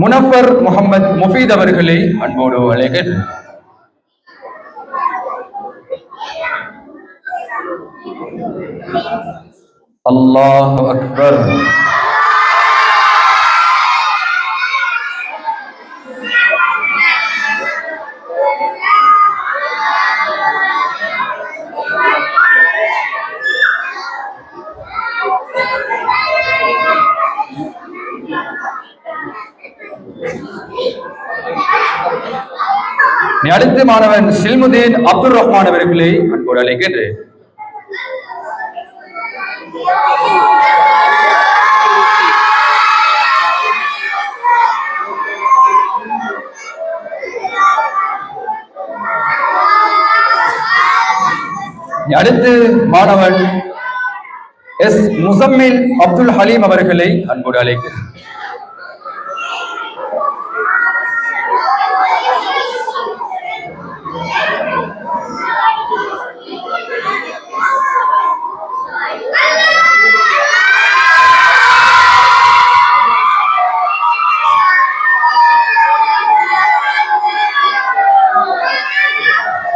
முனஃபர் முகமது முஃபீத் அவர்களை அன்போடு அழைக்கின்றோம். அல்லாஹு அக்பர். அடுத்த மாணவன் சில்முதீன் அப்துல் ரஹ்மான் அவர்களை அன்போடு அழைக்கின்றேன். அடுத்து மாணவன் எஸ் முசம்மில் அப்துல் ஹலீம் அவர்களை அன்போடு அழைக்கிறேன்.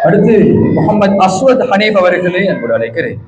அடுத்து முகமது அஸ்வத் ஹனீப் அவர்களை அன்போடு அழைக்கிறேன்.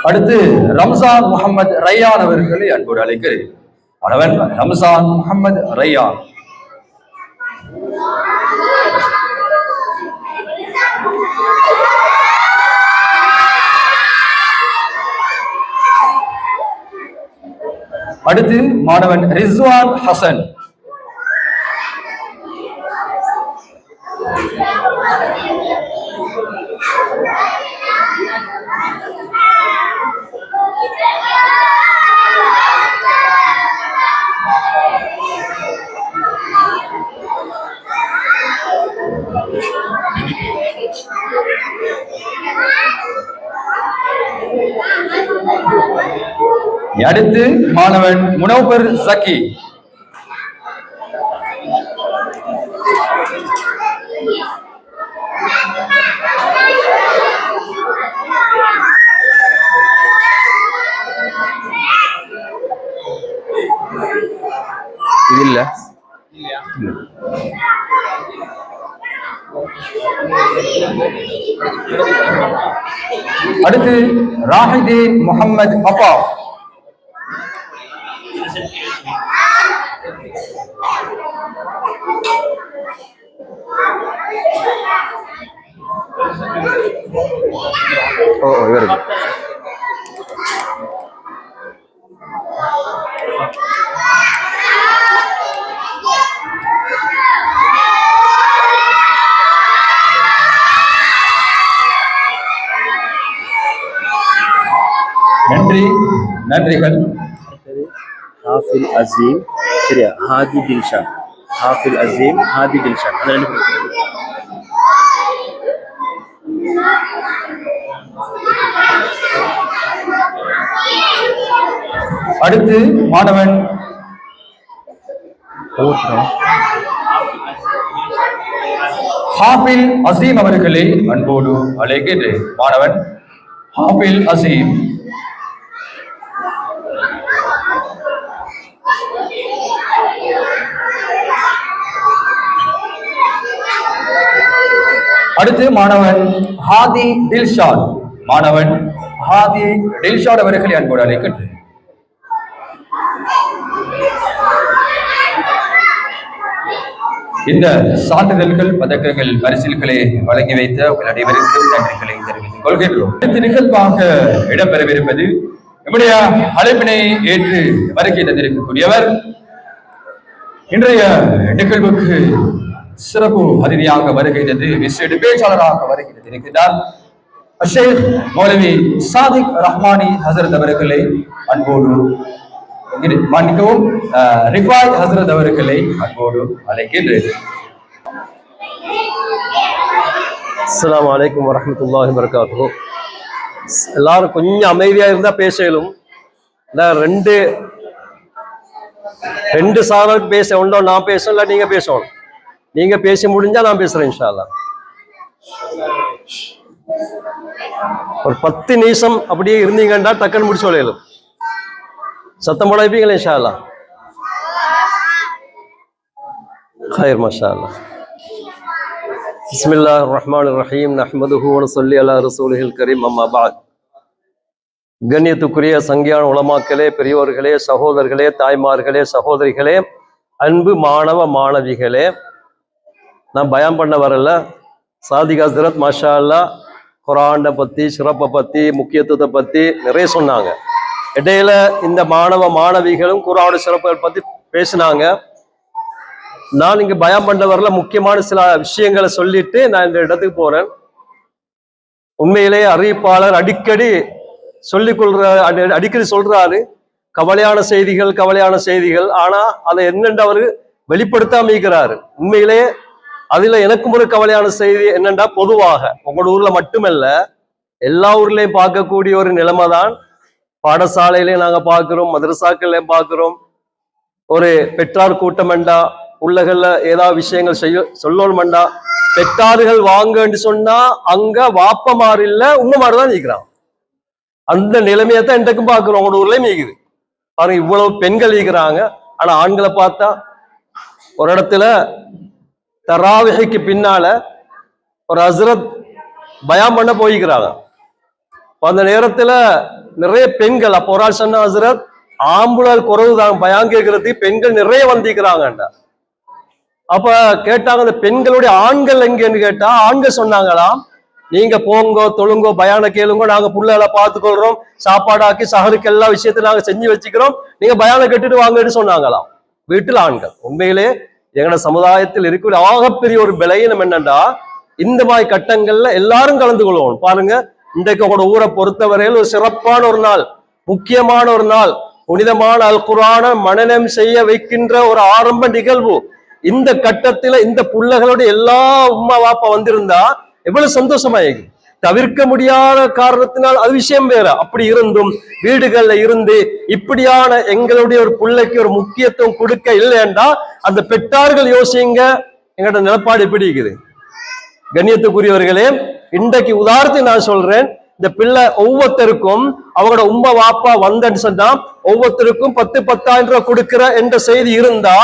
அடுத்து ரம்சான் முகமது ரையான் அவர்களை அன்போடு அழைக்கிறேன். மாணவன் ரம்சான் முகமது ரையான். அடுத்து மாணவன் ரிஸ்வான் ஹசன். அடுத்து மாணவன் முனவர் சக்கி. இல்ல அடுத்து ராஹிதீன் முகமது அஃபா. ஓ இவருக்கு நன்றிகள். ஹாஃபில் அசீம் சரியா ஹாதி தில்ஷான் ஹாஃபில் அசீம் ஹாதி தில்ஷான் அந்த ரெண்டு பேரும். அடுத்து மாணவன் ஹாஃபில் அசீம் அவர்களை அன்போடு அழைக்கின்றேன். மாணவன் ஹாஃபில் அசீம். அடுத்து மாணவன் ஹாதி டில்ஷாட். மாணவன் ஹாதி டில்ஷாட் அவர்களை அன்போடு அழைக்கின்றேன். இந்த சான்றிதழ்கள், பதக்கங்கள், பரிசில்களை வழங்கி வைத்த உங்கள் அனைவருக்கும் நன்றிகளை தெரிவித்துக் கொள்கின்றோம். இந்த நிகழ்வாக இடம்பெறவிருப்பது நம்முடைய அழைப்பினை ஏற்று வருகை தந்திருக்கக்கூடியவர், இன்றைய நிகழ்வுக்கு சிறப்பு அதிதியாக வருகை தந்து விசேட பேச்சாளராக வருகை தந்திருக்கிறார் ஷேக் மௌலவி சாதிக் ரஹ்மானி ஹசரத் அவர்களை அன்போடு மன்னிக்கவும் ரிஃபாய் ஹசரத் அவர்களை அன்போடு அழைக்கின்றேன். அஸ்ஸலாமு அலைக்கும் வரஹ்மத்துல்லாஹி வபரகாத்துஹு. எல்லாரும் கொஞ்சம் அமைதியா இருந்தா பேசலும். ரெண்டு சாரல் பேச உண்டோ, நான் பேசணும் இல்லை நீங்க பேசணும். நீங்க பேசி முடிஞ்சா நான் பேசுறேன் இன்ஷா அல்லாஹ். ஒரு 10 நிமிஷம் அப்படியே இருந்தீங்கன்னா டக்குன்னு முடிச்சு விளையலும். சத்தம் போட வைப்பீங்களா இன்ஷா அல்லாஹ்? خير ما شاء الله. بسم الله الرحمن الرحيم نحمده ونصلي على رسوله الكريم أما بعد. கண்ணியத்துக்குரிய சங்கியான உலமாக்களே, பெரியோர்களே, சகோதரர்களே, தாய்மார்களே, சகோதரிகளே, அன்பு மாணவ மாணவிகளே, நான் பயான் பண்ண வரல. சாதிக் ஹஸ்ரத் மாஷா அல்லாஹ் குர்ஆனை பற்றி, சிறப்பை பற்றி, முக்கியத்துவத்தை பற்றி நிறைய சொன்னாங்க. இடையில இந்த மாணவ மாணவிகளும் குர்ஆன் சிறப்புகளை பற்றி பேசினாங்க. நான் இங்கே பயான் பண்ண வரல. முக்கியமான சில விஷயங்களை சொல்லிட்டு நான் இந்த இடத்துக்கு போறேன். உண்மையிலேயே அறிவிப்பாளர் அடிக்கடி அடிக்கடி சொல்றாரு கவலையான செய்திகள். ஆனா அதை என்னென்று அவரு வெளிப்படுத்தாம இருக்கிறாரு. உண்மையிலேயே அதுல எனக்கும் ஒரு கவலையான செய்தி என்னண்டா, பொதுவாக உங்களோட ஊர்ல மட்டுமல்ல எல்லா ஊர்லயும் பார்க்கக்கூடிய ஒரு நிலைமை தான். பாடசாலையிலையும் நாங்க பார்க்கிறோம், மதரசாக்கள்லையும் பார்க்கிறோம். ஒரு பெற்றார் கூட்டமெண்டா, உள்ளகள்ல ஏதாவது விஷயங்கள் சொல்லணுமெண்டா, பெற்றார்கள் வாங்கன்னு சொன்னா அங்க வாப்பமாறு இல்ல உம்மமாறு தான் நிற்கிறான். அந்த நிலைமையத்தான் இன்றைக்கும் பார்க்கிறோம். உங்களோட ஊர்லயும் நீக்குது பாருங்க. இவ்வளவு பெண்கள் இருக்கிறாங்க. ஆனா ஆண்களை பார்த்தா ஒரு இடத்துல தராவிகைக்கு பின்னால ஒரு ஹஸ்ரத் பயான் பண்ண போய்க்கிறாங்க. அந்த நேரத்துல நிறைய பெண்கள், அப்போ ஒரு ஆள் சொன்ன ஹஸ்ரத் ஆம்புலால் குறவுதான் பயான் கேட்கறதுக்கு பெண்கள் நிறைய வந்திருக்கிறாங்கண்டா. அப்ப கேட்டாங்க அந்த பெண்களுடைய ஆண்கள் எங்கன்னு கேட்டா, ஆண்கள் சொன்னாங்களாம், நீங்க போங்கோ தொழுங்கோ பயான கேளுங்கோ, நாங்க புள்ளைகளை பார்த்துக்கொள்றோம், சாப்பாடாக்கி சகருக்கு எல்லா விஷயத்தையும் நாங்க செஞ்சு வச்சுக்கிறோம், நீங்க பயான கேட்டுட்டு வாங்கன்னு சொன்னாங்களாம் வீட்டில் ஆண்கள். உண்மையிலே எங்களோட சமுதாயத்தில் இருக்கிற ஆகப்பெரிய ஒரு பலவீனம் என்னன்னா, இந்த மாதிரி கட்டங்கள்ல எல்லாரும் கலந்து கொள்வோம். பாருங்க, இன்றைக்கு உங்களோட ஊரை பொறுத்தவரையில் ஒரு சிறப்பான ஒரு நாள், முக்கியமான ஒரு நாள், புனிதமான அல் குர்ஆனை மனனம் செய்ய வைக்கின்ற ஒரு ஆரம்ப நிகழ்வு. இந்த கட்டத்துல இந்த புள்ளைகளோட எல்லா உம்மா வாப்பா வந்திருந்தா எவ்வளவு சந்தோஷமாயிருக்கு. தவிர்க்க முடியாத காரணத்தினால் அது விஷயம் வேற. அப்படி இருந்தும் வீடுகள்ல இருந்து இப்படியான எங்களுடைய ஒரு பிள்ளைக்கு ஒரு முக்கியத்துவம் கொடுக்க இல்லைன்னா அந்த பெற்றார்கள் யோசிங்க, எங்களோட நிலப்பாடு எப்படி இருக்குது. கண்ணியத்துக்குரியவர்களே, இன்றைக்கு உதாரணத்தை நான் சொல்றேன். இந்த பிள்ளை ஒவ்வொருத்தருக்கும் அவங்களோட உம்மா வாப்பா வந்தன்னு சொன்னா ஒவ்வொருத்தருக்கும் 10,000 ரூபாய் கொடுக்கிற என்ற செய்தி இருந்தா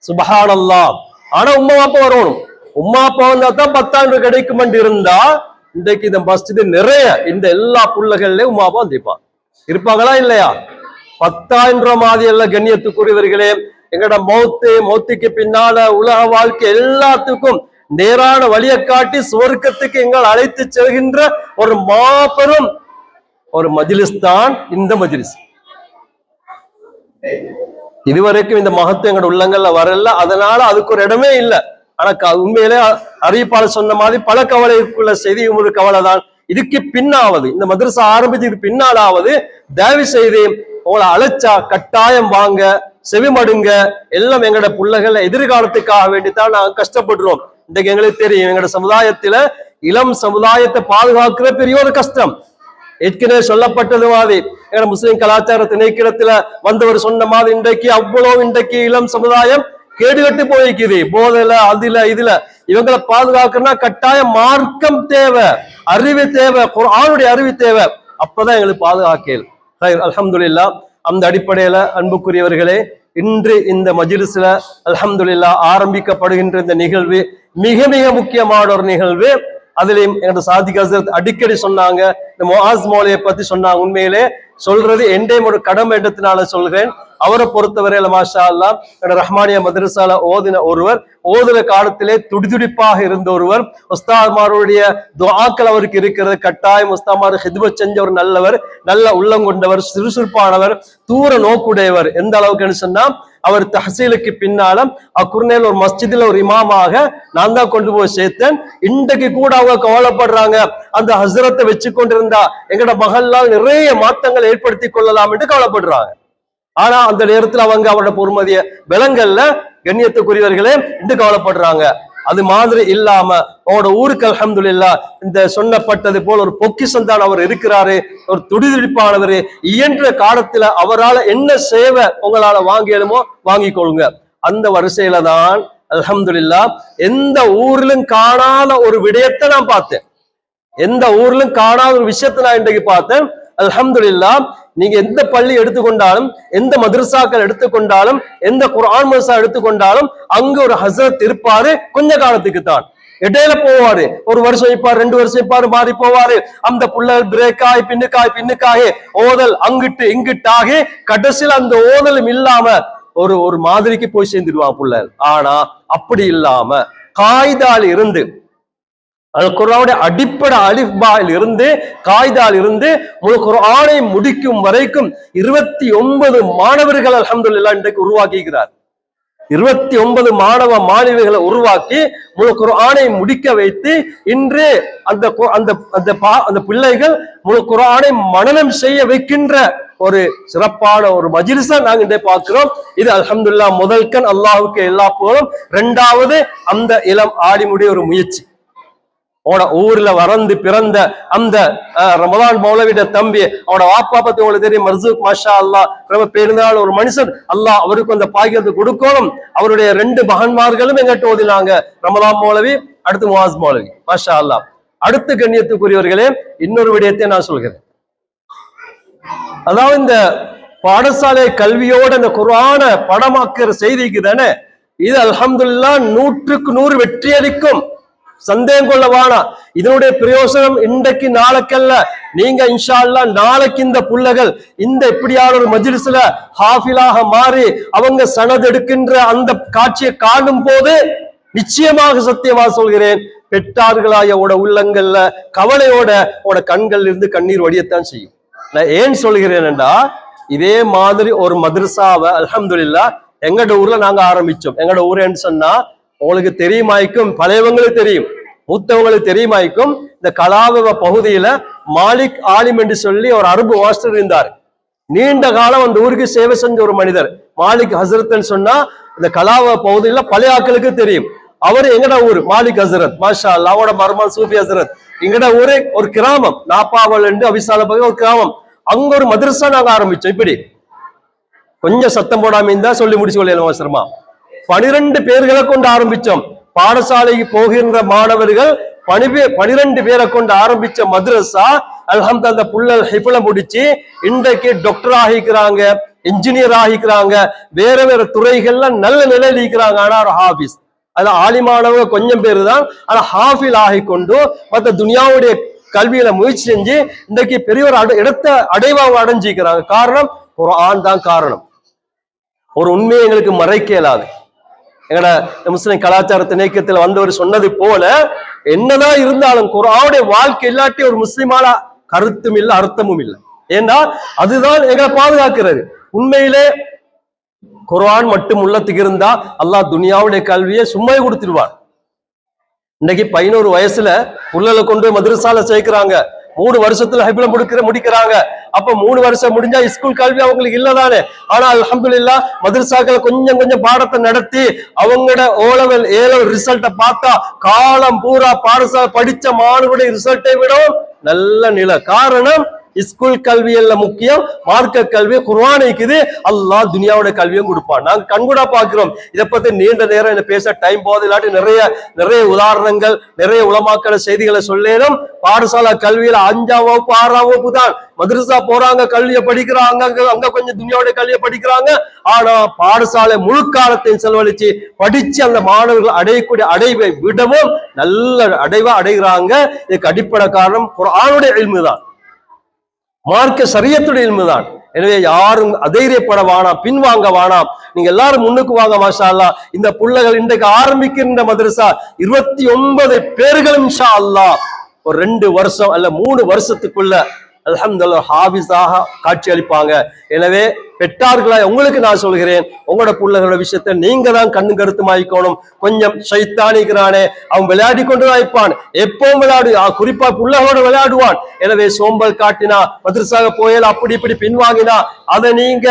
சுபஹானல்லாஹ். ஆனா உம்மா வாப்பா வரணும். உம்மா அப்பா வந்தா தான் 10,000 ரூபாய் கிடைக்கும் இருந்தா இன்றைக்கு இந்த மஸ்ஜிது நிறைய இந்த எல்லா புள்ளைகள்லயும் உம்மா அப்பா வந்திருப்பான். இருப்பாங்களா இல்லையா? 10,000 ரூபாய் மாதிரி எல்லாம். கண்ணியத்துக்குரியவர்களே, எங்களோட மௌத்துக்கு பின்னால உலக வாழ்க்கை எல்லாத்துக்கும் நேரான வழியை காட்டி சுவர்க்கத்துக்கு எங்கள் அழைத்து செல்கின்ற ஒரு மாபெரும் ஒரு மஜ்லிஸ் தான் இந்த மஜ்லிஸ். இதுவரைக்கும் இந்த மகத்துவம் எங்களோட உள்ளங்கள்ல வரல, அதனால அதுக்கு ஒரு இடமே இல்லை. ஆனா உண்மையிலே அறிவிப்பாளர் சொன்ன மாதிரி பல கவலைக்குள்ள செய்தி ஒரு கவலை தான். இதுக்கு பின்னாவது இந்த மதரசா ஆரம்பிச்சதுக்கு பின்னாலாவது தயவு செய்து உங்களை அழைச்சா கட்டாயம் வாங்க, செவிமடுங்க. எல்லாம் எங்களோட பிள்ளைகளை எதிர்காலத்துக்காக வேண்டித்தான் நாங்க கஷ்டப்படுறோம். இன்றைக்கு எங்களுக்கு தெரியும், எங்களோட சமுதாயத்துல இளம் சமுதாயத்தை பாதுகாக்கிற பெரிய ஒரு கஷ்டம். ஏற்கனவே சொல்லப்பட்டது மாதிரி எங்களோட முஸ்லிம் கலாச்சார திணைக்களத்துல வந்தவர் சொன்ன மாதிரி இன்றைக்கு இளம் சமுதாயம் கேடுகட்டு போய்க்குது. போதையில அதுல இதுல இவங்களை பாதுகாக்கணும்னா கட்டாயம் மார்க்கம் தேவை, அறிவு தேவை, குர்ஆனுடைய அறிவு தேவை. அப்பதான் எங்களுக்கு பாதுகாக்கல். அல்ஹம்துலில்லாஹ். அந்த அடிப்படையில அன்புக்குரியவர்களே, இன்று இந்த மஜ்லிஸ்ல அல்ஹம்துலில்லாஹ் ஆரம்பிக்கப்படுகின்ற இந்த நிகழ்வு மிக மிக முக்கியமான ஒரு நிகழ்வு. அதுலயும் என்னோட சாதிக் ஹசரத் அடிக்கடி சொன்னாங்க, இந்த முஆஸ் மௌலவியை பத்தி சொன்னாங்க. உண்மையிலே சொல்றது என்னையும் ஒரு கடமை இடத்தினால சொல்கிறேன். அவரை பொறுத்தவரையில மாஷா அல்லாஹ் என்னோட ரஹ்மானியா மதரசால ஓதின ஒருவர், ஓதுற காலத்திலே துடிதுடிப்பாக இருந்த ஒருவர், உஸ்தாத்மாருடைய துஆக்கள் அவருக்கு இருக்கிறது. கட்டாயம் உஸ்தாத்மார் ஹித்மத் செஞ்ச ஒரு நல்லவர், நல்ல உள்ளம் கொண்டவர், சுறுசுறுப்பானவர், தூர நோக்குடையவர். எந்த அளவுக்குன்னு சொன்னா அவர் தஹசீலுக்கு பின்னால அக்குர்னேல் ஒரு மஸ்ஜிதுல ஒரு இமாமாக நான் தான் கொண்டு போய் சேர்த்தேன். இன்றைக்கு கூட அவங்க கவலைப்படுறாங்க, அந்த ஹசரத்தை வச்சு கொண்டிருந்தா எங்கட மகளால் நிறைய மாற்றங்கள் ஏற்படுத்தி கொள்ளலாம் என்று கவலைப்படுறாங்க. ஆனா அந்த நேரத்துல அவங்க அவரோட பொறுமதிய விலங்கல்ல. கண்ணியத்துக்குரியவர்களே, இன்று கவலைப்படுறாங்க. அது மாதிரி இல்லாம அவரோட ஊருக்கு அல்ஹம்துலில்லாஹ் இந்த சொன்னப்பட்டது போல ஒரு பொக்கிஷம் தான் அவர் இருக்கிறாரு. ஒரு துடிதுடிப்பானவர். இயன்ற காலத்துல அவரால் என்ன சேவை உங்களால வாங்கியலுமோ வாங்கி கொள்ளுங்க. அந்த வரிசையில தான் அல்ஹம்துலில்லாஹ் எந்த ஊரிலும் காணாத ஒரு விடயத்தை நான் பார்த்தேன். எந்த ஊர்லும் காணாத ஒரு விஷயத்தை நான் இன்றைக்கு பார்த்தேன். அல்ஹம்துலில்லாஹ். நீங்க எந்த பள்ளி எடுத்துக்கொண்டாலும், எந்த மதரசாக்கள் எடுத்துக்கொண்டாலும், எந்த குர்ஆன் மதரசா எடுத்துக்கொண்டாலும் அங்க ஒரு ஹசரத் இருப்பாரு. கொஞ்ச காலத்துக்கு தான் இடையில போவாரு. ஒரு வருஷம் இருப்பாரு, 2 வருஷம் இருப்பாரு, மாறி போவாரு. அந்த புள்ளல் பிரேக்காய் பின்னுக்காய் ஓதல் அங்கிட்டு இங்கிட்டாகி கடைசியில் அந்த ஓதலும் இல்லாம ஒரு மாதிரிக்கு போய் சேர்ந்துடுவான் புள்ளல். ஆனா அப்படி இல்லாம காய்தால் இருந்து அல் குர்ஆனுடைய அடிப்படை அலிஃபாயில் இருந்து காய்தால் இருந்து முழு குர்ஆனை முடிக்கும் வரைக்கும் 29 மாணவர்கள் அல்ஹம்துலில்லாஹ் இன்றைக்கு உருவாக்குகிறார். 29 மாணவ மாணவிகளை உருவாக்கி முழு குர்ஆனை முடிக்க வைத்து இன்று அந்த பிள்ளைகள் முழு குர்ஆனை மனனம் செய்ய வைக்கின்ற ஒரு சிறப்பான ஒரு மஜ்லிஸா நாங்க இதை பார்க்கிறோம். இது அல்ஹம்துலில்லாஹ் முதல் கண் அல்லாஹ்வுக்கு எல்லா புகழும். 2வது அந்த இளம் ஆலிமுடைய ஒரு முயற்சி. ஊர்ல வறந்து பிறந்த அந்த ரமதான் மௌலவிட தம்பி, அவனோட வாப்பா பத்தி உங்களுக்கு தெரியும், மர்சூக் மாஷா அல்லாஹ், ரொம்ப பெருந்தாள் ஒரு மனுஷன். அல்லாஹ் அவருக்கு அந்த பாக்கியத்தை கொடுக்கணும். அவருடைய 2 மகன்மார்களும் எங்கிட்ட ஓதினாங்க, ரமதான் மௌலவி, அடுத்து முஆஸ் மௌலவி, மாஷா அல்லாஹ். அடுத்து கண்ணியத்துக்குரியவர்களே, இன்னொரு விடயத்தை நான் சொல்கிறேன். அதாவது இந்த பாடசாலை கல்வியோட இந்த குர்ஆன படமாக்குற செய்திக்கு தானே இது அல்ஹம்துலில்லாஹ் 100க்கு 100 வெற்றி அளிக்கும். சந்தேகம் கொள்ளவானா. இதனுடைய பிரயோசனம் இன்றைக்கு நாளைக்கல்ல. நீங்க இன்ஷா அல்லாஹ் நாளைக்கு இந்த புள்ளைகள் இந்த இப்படியான ஒரு மஜ்லிஸ்ல ஹாஃபிலாக மாறி அவங்க சனது எடுக்கின்ற அந்த காட்சியை காணும் போது நிச்சயமாக சத்தியமாக சொல்கிறேன், பெற்றார்களாய உள்ளங்கள்ல கவலையோட கண்கள் இருந்து கண்ணீர் வடியத்தான் செய்யும். நான் ஏன் சொல்கிறேன்டா, இதே மாதிரி ஒரு மதரசாவை அல்ஹம்துலில்லாஹ் எங்கட ஊர்ல நாங்க ஆரம்பிச்சோம். எங்கட ஊரேன்னு சொன்னா உங்களுக்கு தெரியுமாய்க்கும், பழையவங்களுக்கு தெரியும், மூத்தவங்களுக்கு தெரியுமாய்க்கும். இந்த கலாவ பகுதியில மாலிக் ஆலிம் என்று சொல்லி ஒரு அரபு மாஸ்டர் இருந்தார். நீண்ட காலம் அந்த ஊருக்கு சேவை செஞ்ச ஒரு மனிதர். மாலிக் ஹசரத்ன்னு சொன்னா இந்த கலாவ பகுதியில பழைய ஆட்களுக்கு தெரியும். அவர் எங்கட ஊர் மாலிக் ஹசரத், மாஷா அல்லாஹ். அவரோட மர்மான் சூஃபி ஹசரத். எங்கட ஊரே ஒரு கிராமம், நாப்பாவல் என்று அபிசால பகுதி ஒரு கிராமம். அங்க ஒரு மதரசா நாங்க ஆரம்பிச்சோம். இப்படி கொஞ்சம் சத்தம் போடாம இருந்தா சொல்லி முடிச்சு கொள்ளலாம் அவசரமா. 12 பேர்களை கொண்டு ஆரம்பிச்சோம். பாடசாலைக்கு போகின்ற மாணவர்கள் 12 பேரை கொண்டு ஆரம்பிச்ச மதரசா அல்ஹம்துலில்லாஹ் அந்த புள்ளல் ஹிஃப்ல முடிச்சு இன்றைக்கு டாக்டர் ஆகிக்கிறாங்க, இன்ஜினியர் ஆகிக்கிறாங்க, வேற வேற துறைகள்ல நல்ல நிலையில் இருக்கிறாங்க. ஆனா ஒரு ஹாஃபிஸ், அதுல ஆலிமானவங்க கொஞ்சம் பேரு தான். ஆனா ஹாஃபில் ஆகிக்கொண்டு மற்ற துனியாவுடைய கல்வியில முயற்சி செஞ்சு இன்றைக்கு பெரிய ஒரு இடத்தை அடைவாக அடைஞ்சிக்கிறாங்க. காரணம் குர்ஆன் தான் காரணம். ஒரு உண்மையை எங்களுக்கு மறைக்க இயலாது. எங்கட முஸ்லிம் கலாச்சார திணைக்கத்துல வந்தவர் சொன்னது போல என்னதான் இருந்தாலும் குர்ஆனுடைய வாழ்க்கை இல்லாட்டி ஒரு முஸ்லிமால கருத்தும் இல்லை அர்த்தமும் இல்லை. ஏன்னா அதுதான் எங்களை பாதுகாக்கிறது. உண்மையிலே குர்ஆன் மட்டும் உள்ளத்துக்கு இருந்தா அல்லாஹ் துனியாவுடைய கல்வியை சும்மா கொடுத்துருவான். இன்னைக்கு 11 வயசுல புள்ளல கொண்டு மதரசால சேர்க்கிறாங்க, 3 வருஷத்துல ஹிப்ல முடிக்கிறாங்க. அப்ப 3 வருஷம் முடிஞ்சா ஸ்கூல் கல்வி அவங்களுக்கு இல்லதானே. ஆனா அல்ஹம்துலில்லாஹ் மதரசாக்களை கொஞ்சம் கொஞ்சம் பாடத்தை நடத்தி அவங்களோட ஓலவல் ஏலவல் ரிசல்ட்டை பார்த்தா காலம் பூரா பாடசாலை படிச்ச மாணவருடைய ரிசல்ட்டை விடவும் நல்ல நிலை. காரணம் ஸ்கூல் கல்வி எல்லாம் முக்கியம், மார்க்க கல்வி குர்ஆன் இருக்குது, அல்லாஹ் துனியாவோட கல்வியும் கொடுப்பான். நாங்க கண்கூடா பாக்குறோம். இதை பத்தி நீண்ட நேரம் என்ன பேச டைம் போகுது, இல்லாட்டி நிறைய உதாரணங்கள் நிறைய உலமாக்கள செய்திகளை சொல்லேனும். பாடசாலா கல்வியில 5ஆம் வகுப்பு 6ஆம் வகுப்பு தான் மதரசா போறாங்க, கல்வியை படிக்கிறாங்க, அங்க கொஞ்சம் துனியாவோட கல்வியை படிக்கிறாங்க. ஆனா பாடசாலை முழு காலத்தையும் செலவழிச்சு படிச்சு அந்த மாணவர்கள் அடையக்கூடிய அடைவை விடவும் நல்ல அடைவா அடைகிறாங்க. இதுக்கு அடிப்படை காரணம் குர்ஆனுடைய இல்மு தான், மார்க்க ஷரியத்துடைய இல்மு தான். எனவே யாரும் அதைரியப்பட வேணாம், பின்வாங்க வேணாம். நீங்க எல்லாரும் முன்னுக்கு வாங்க. மாஷா அல்லாஹ் இந்த புள்ளைகள் இன்றைக்கு ஆரம்பிக்கின்ற மதரசா 29 பேர்களும் இன்ஷா அல்லாஹ் ஒரு 2 வருஷம் அல்ல 3 வருஷத்துக்குள்ள அல்ஹம்துலில்லாஹ் ஹாஃபிஸாக காட்சி அளிப்பாங்க. எனவே பெற்றார்களா உங்களுக்கு நான் சொல்கிறேன், உங்களோட பிள்ளைகளோட விஷயத்த நீங்க தான் கண்ணு கருத்துமாயிக்கணும். கொஞ்சம் ஷைத்தானிக்கிறானே, அவன் விளையாடி கொண்டுதான் இருப்பான், எப்பவும் விளையாடு, குறிப்பா பிள்ளைகளோட விளையாடுவான். எனவே சோம்பல் காட்டினா மதரசாக போயல அப்படி இப்படி பின்வாங்கினா அதை நீங்க